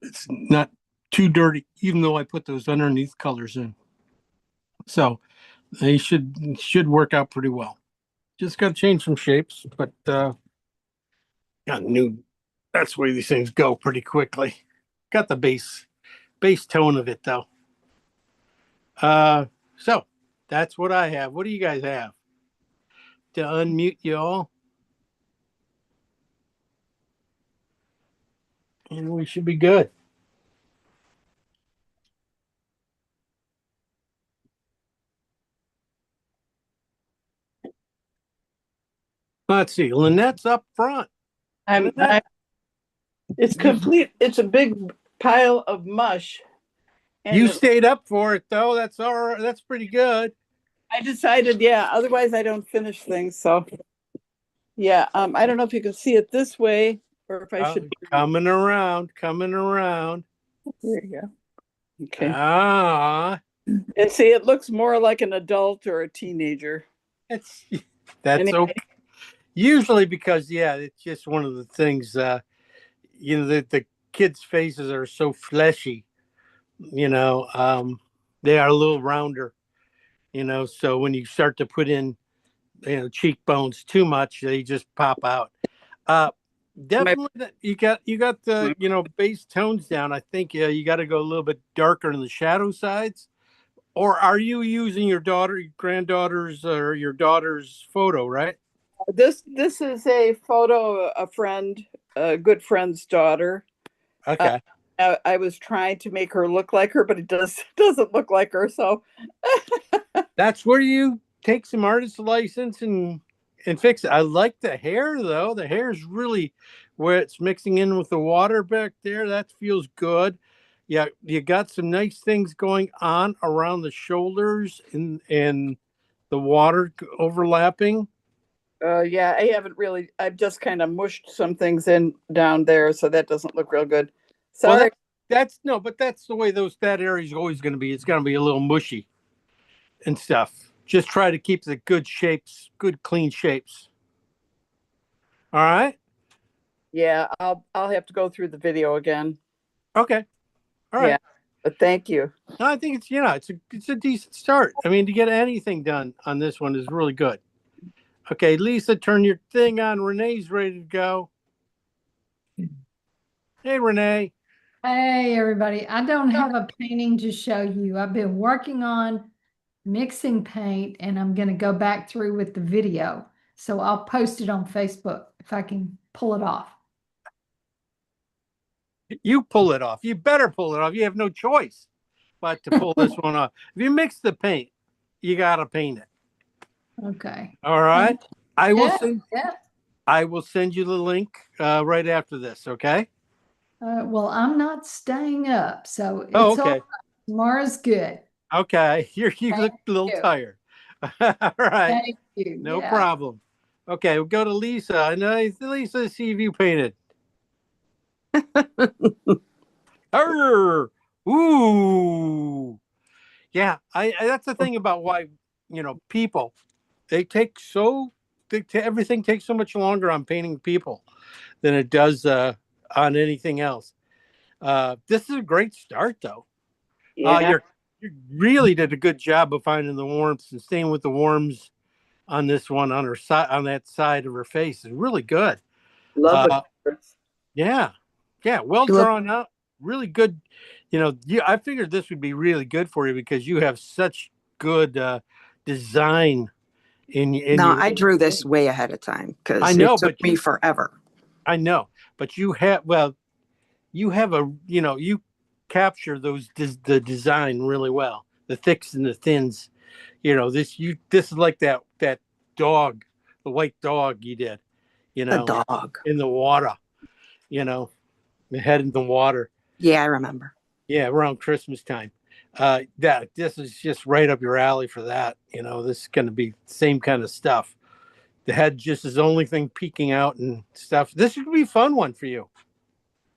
it's not too dirty, even though I put those underneath colors in. So They should work out pretty well. Just got to change some shapes, but got new. That's where these things go pretty quickly. Got the base tone of it though. So that's what I have. What do you guys have? To unmute you all, and we should be good. Let's see. Lynette's up front. Lynette, It's complete. It's a big pile of mush. And you stayed up for it though. That's all right. That's pretty good. I decided, yeah, otherwise I don't finish things. So yeah, I don't know if you can see it this way or if I should. Coming around. There you go. Okay. Ah, And see, it looks more like an adult or a teenager. that's Anyway. okay. Usually because it's just one of the things. The kids' faces are so fleshy. They are a little rounder. So when you start to put in, cheekbones too much, they just pop out. Definitely, you got the base tones down. I think you got to go a little bit darker in the shadow sides. Or are you using your granddaughter's, or your daughter's photo, right? This is a photo of a good friend's daughter. Okay. I was trying to make her look like her, but it doesn't look like her. So That's where you take some artist license and fix it. I like the hair though. The hair is really where it's mixing in with the water back there. That feels good. Yeah, you got some nice things going on around the shoulders and the water overlapping. yeah, I've just kind of mushed some things in down there, so that doesn't look real good. Sorry. Well, that's the way that area is always going to be. It's going to be a little mushy and stuff. Just try to keep the good shapes, good clean shapes. All right. Yeah, I'll have to go through the video again. Okay. All right. Yeah, but thank you. No, I think it's a decent start. I mean, to get anything done on this one is really good. Okay, Lisa, turn your thing on. Renee's ready to go. Hey, Renee. Hey, everybody. I don't have a painting to show you. I've been working on mixing paint and I'm going to go back through with the video. So I'll post it on Facebook if I can pull it off. You pull it off. You better pull it off. You have no choice but to pull this one off. If you mix the paint, you got to paint it. Okay. All right. I will send you the link right after this. Okay. Well, I'm not staying up, so it's okay. all right. Tomorrow's good. Okay. You look a little tired. All right. Thank you. No problem. Okay, we'll go to Lisa. I know Lisa, see if you painted. Ooh. Yeah, I that's the thing about why, people, everything takes so much longer on painting people than it does on anything else. This is a great start though. Yeah. You really did a good job of finding the warmth and staying with the warms on this one on her side, on that side of her face is really good. Love it. Yeah. Well drawn out. Really good. I figured this would be really good for you because you have such good design I drew this way ahead of time because it took me forever. I know, but you have you capture the design really well, the thicks and the thins. This is like that dog, the white dog you did, The dog in the water, the head in the water. Yeah, I remember. Yeah, around Christmas time. This is just right up your alley for that. This is going to be the same kind of stuff. The head just is the only thing peeking out and stuff. This would be a fun one for you.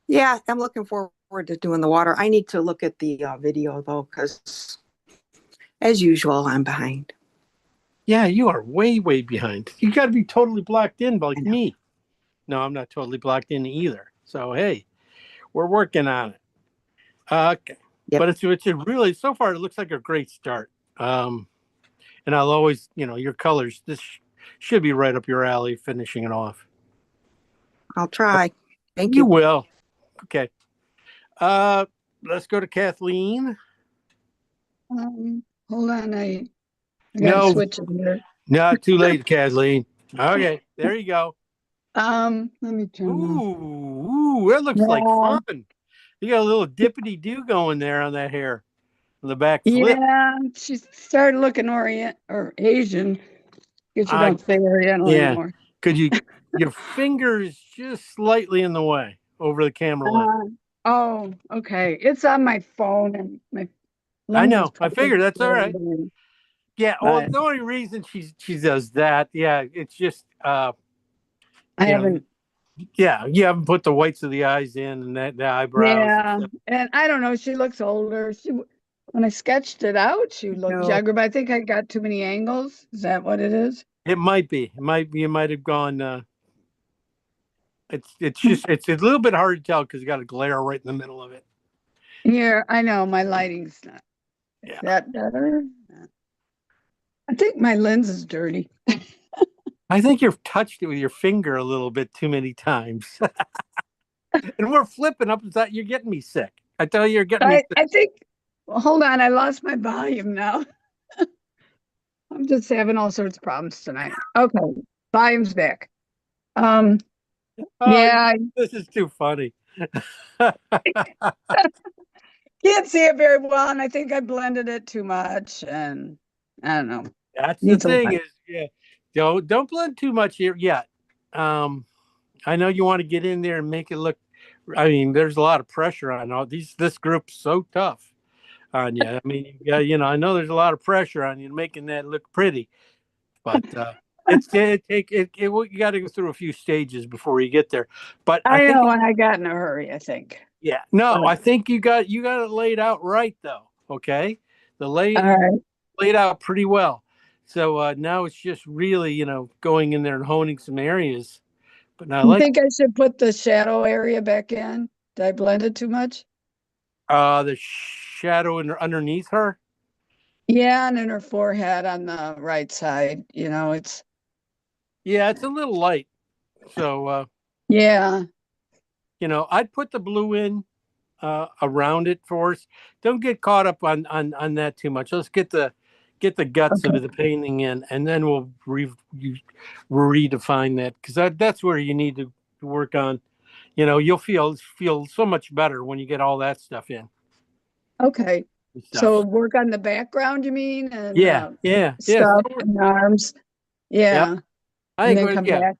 Yeah, I'm looking forward to doing the water. I need to look at the video though, because as usual, I'm behind. Yeah, you are way, way behind. You got to be totally blocked in like me. No, I'm not totally blocked in either. So, hey, we're working on it. Okay. Yep. But it's a really, so far, it looks like a great start. and I'll always, your colors. This should be right up your alley, finishing it off. I'll try. Thank You you. will. Okay. Let's go to Kathleen. Hold on, I got No. to switch it here. Not too late, Kathleen. Okay, there you go. Let me turn off. Ooh, that looks like Yeah. fun. You got a little dippity do going there on that hair. On the back flip. Yeah, she started looking Orient or Asian. Guess you I- don't say Oriental yeah. anymore. Could you, your fingers just slightly in the way over the camera lens. Oh, okay. It's on my phone and my. I know. lens is I figured that's all right. probably- Yeah. Well, Right. the only reason she does that, yeah, it's just, I you know, haven't. yeah, you haven't put the whites of the eyes in and the eyebrows. and Yeah, stuff. and I don't know. She looks older. When I sketched it out, she looked No. younger. But I think I got too many angles. Is that what it is? It might be. You might have gone. It's just it's a little bit hard to tell because you got a glare right in the middle of it. Here, I know my lighting's not. Is Yeah. that better? I think my lens is dirty. I think you've touched it with your finger a little bit too many times, and we're flipping up and down. You're getting me sick. I tell you, you're getting me. I think. Well, hold on. I lost my volume now. I'm just having all sorts of problems tonight. Okay, volume's back. Oh, Yeah, this is too funny. can't see it very well, and I think I blended it too much, and I don't know. That's the Needs a thing lot. is, yeah, don't blend too much here yet. I know you want to get in there and make it look. I mean, there's a lot of pressure on all these. This group's so tough on you. I mean, yeah, I know there's a lot of pressure on you making that look pretty, but you got to go through a few stages before you get there. But I I think, know, and I got in a hurry, I think. yeah, no, I think you got it laid out right though. Okay, All right. laid out pretty well. So now it's just really, going in there and honing some areas. But now I You like think I should put the shadow area back in? Did I blend it too much? the shadow underneath her. Yeah, and in her forehead on the right side. It's Yeah, it's a little light. So yeah. I'd put the blue in around it for us. Don't get caught up on that too much. Let's get the guts Okay. of the painting in, and then we'll redefine that because that's where you need to work on. You'll feel so much better when you get all that stuff in. Okay. and stuff. So work on the background, you mean? And yeah. stuff and the arms. Yeah. I And think then come yeah. back.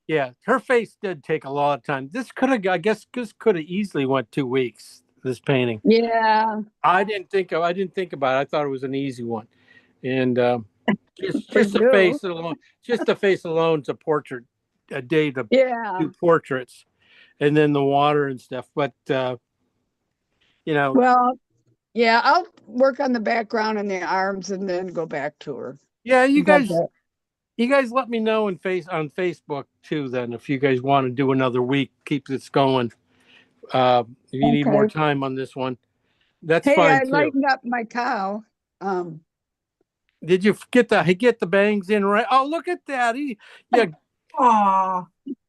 Yeah, her face did take a lot of time. This could have easily went 2 weeks. This painting. Yeah. I didn't think about it. I thought it was an easy one, and just For the you. face alone, is a portrait, a day to Yeah. do portraits, and then the water and stuff. But Well, yeah, I'll work on the background and the arms and then go back to her. yeah, you Got guys. that. You guys let me know on Facebook too. Then, if you guys want to do another week, keep this going. If you need more Okay. time on this one, that's Hey, fine I too. lightened up my cow. Did you get the bangs in right? Oh, look at that! Aw,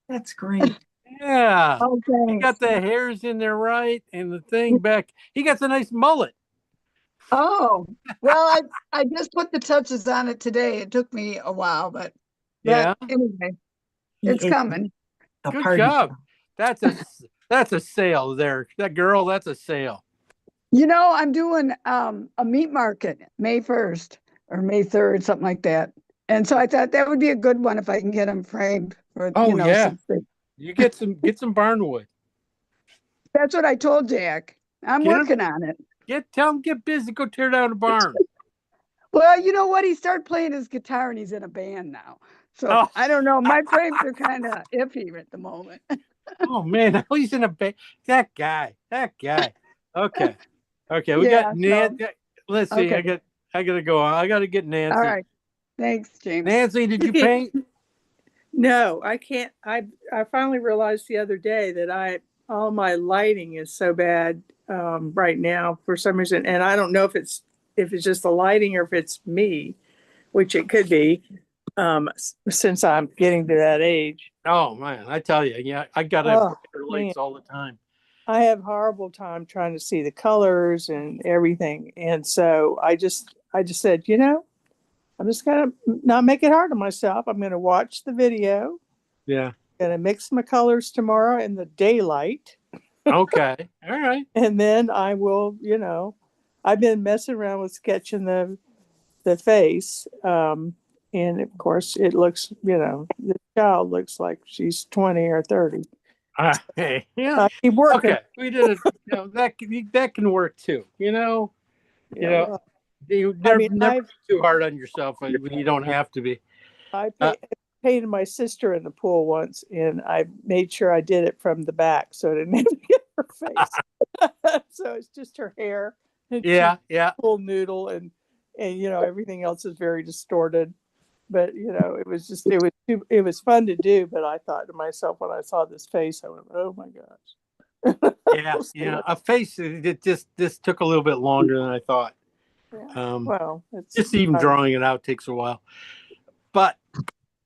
that's great. Yeah, he Okay. got the hairs in there right, and the thing back. He got a nice mullet. Oh, well, I just put the touches on it today. It took me a while, but Yeah, anyway, it's coming. A good party job. girl. That's a sale there. That girl, that's a sale. I'm doing a meat market May 1st or May 3rd, something like that. And so I thought that would be a good one if I can get them framed for, Oh, yeah. something. You get some barnwood. That's what I told Jack. I'm Get 'em? working on it. Tell him get busy. Go tear down the barn. Well, you know what? He started playing his guitar and he's in a band now. So Oh. I don't know. My frames are kind of iffy at the moment. Oh man, now he's in a band. That guy. Okay. We Yeah, got Nancy. Let's see. Okay. I gotta go on. I gotta get Nancy. All right. Thanks, James. Nancy, did you paint? No, I can't. I finally realized the other day that all my lighting is so bad right now for some reason, and I don't know if it's just the lighting or if it's me, which it could be, since I'm getting to that age. Oh man, I tell you, yeah, I got Oh, brighter lights all the time. I have horrible time trying to see the colors and everything. And so I just said, I'm just gonna not make it hard on myself. I'm gonna watch the video, Yeah. gonna mix my colors tomorrow in the daylight, Okay. All right. and then I will, I've been messing around with sketching the face. And of course it looks, the child looks like she's 20 or 30. Hey, yeah. I keep working. Okay. We did it. That can work too. Well, You I never, mean, never be too hard on yourself when you don't have to be. I Uh, painted my sister in the pool once, and I made sure I did it from the back so I didn't have to get her face. So it's just her hair. And Yeah. she's Yeah. a full noodle, and everything else is very distorted. But it was fun to do. But I thought to myself when I saw this face, I went, "Oh my gosh!" Yeah. Yeah. A face. This took a little bit longer than I thought. Yeah. Well, it's Just even drawing it out takes a while. But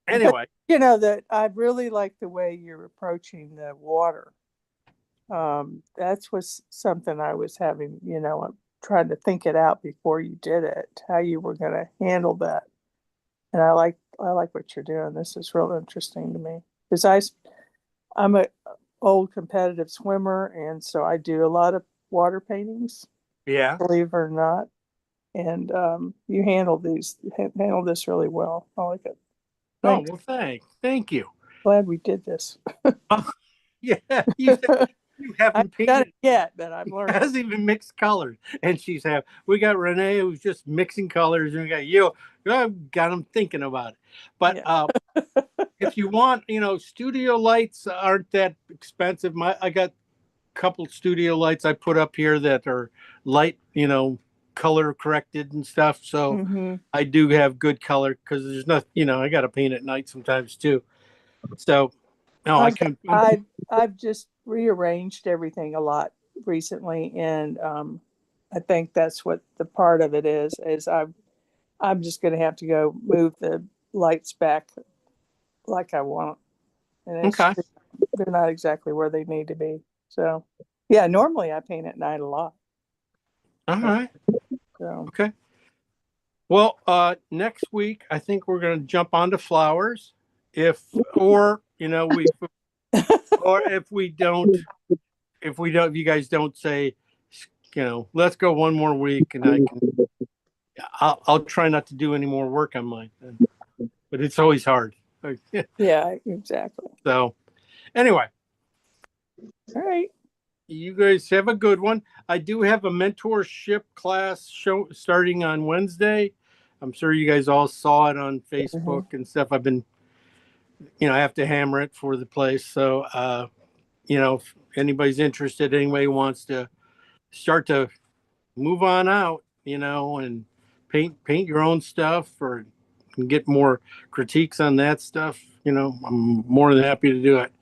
anyway, that I really like the way you're approaching the water. That's was something I was having, I'm trying to think it out before you did it, how you were going to handle that. And I like what you're doing. This is real interesting to me because I'm a old competitive swimmer, and so I do a lot of water paintings, yeah. believe it or not. And you handle this really well. I like it. Oh, Thanks. well, thank you. Glad we did this. Yeah, you I haven't haven't done painted. it yet, but I've learned. Hasn't even mixed colors, and we got Renee who's just mixing colors, and we got you. I've got them thinking about it. But if you want, studio lights aren't that expensive. I got a couple studio lights I put up here that are light, color corrected and stuff. So I do have good color because there's nothing, I got to paint at night sometimes too. So no, I've just rearranged everything a lot recently, and I think that's what the part of it is I'm just going to have to go move the lights back like I want, and they're not exactly where they need to be. So yeah, normally I paint at night a lot. All right. So. Okay. Well, next week I think we're going to jump onto flowers, if you guys don't say, let's go one more week, and I'll try not to do any more work on mine, but it's always hard. Yeah, exactly. So anyway, all right. You guys have a good one. I do have a mentorship class starting on Wednesday. I'm sure you guys all saw it on Facebook and stuff. I've been, I have to hammer it for the place. So, if anybody's interested, anybody wants to start to move on out, and paint your own stuff or get more critiques on that stuff, I'm more than happy to do it.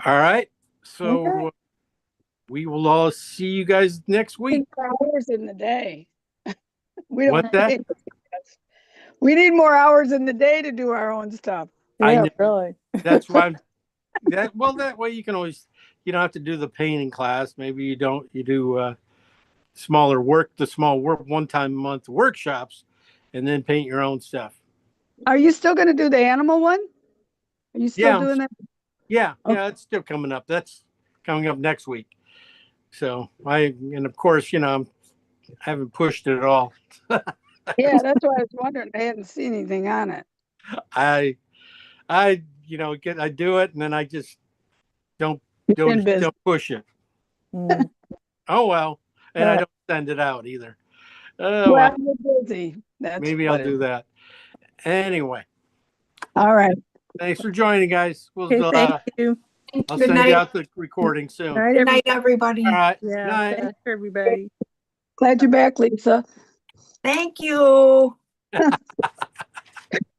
All right. So we will all see you guys next week. Hours in the day. What's that? We need more hours in the day to do our own stuff. Yeah, really. That's why that way you can always, you don't have to do the painting class. Maybe you do the small work one time a month workshops, and then paint your own stuff. Are you still going to do the animal one? Are you still doing that? Yeah. Yeah. It's still coming up. That's coming up next week. So and of course, I haven't pushed it at all. Yeah, that's why I was wondering. I hadn't seen anything on it. I do it, and then I just don't push it. Oh well, and I don't send it out either. Well, you're busy. Maybe I'll do that. Anyway. All right. Thanks for joining, guys. Thank you. I'll send you out the recording soon. Good night, everybody. All right. Yeah. Night. Thanks, everybody. Glad you're back, Lisa. Thank you.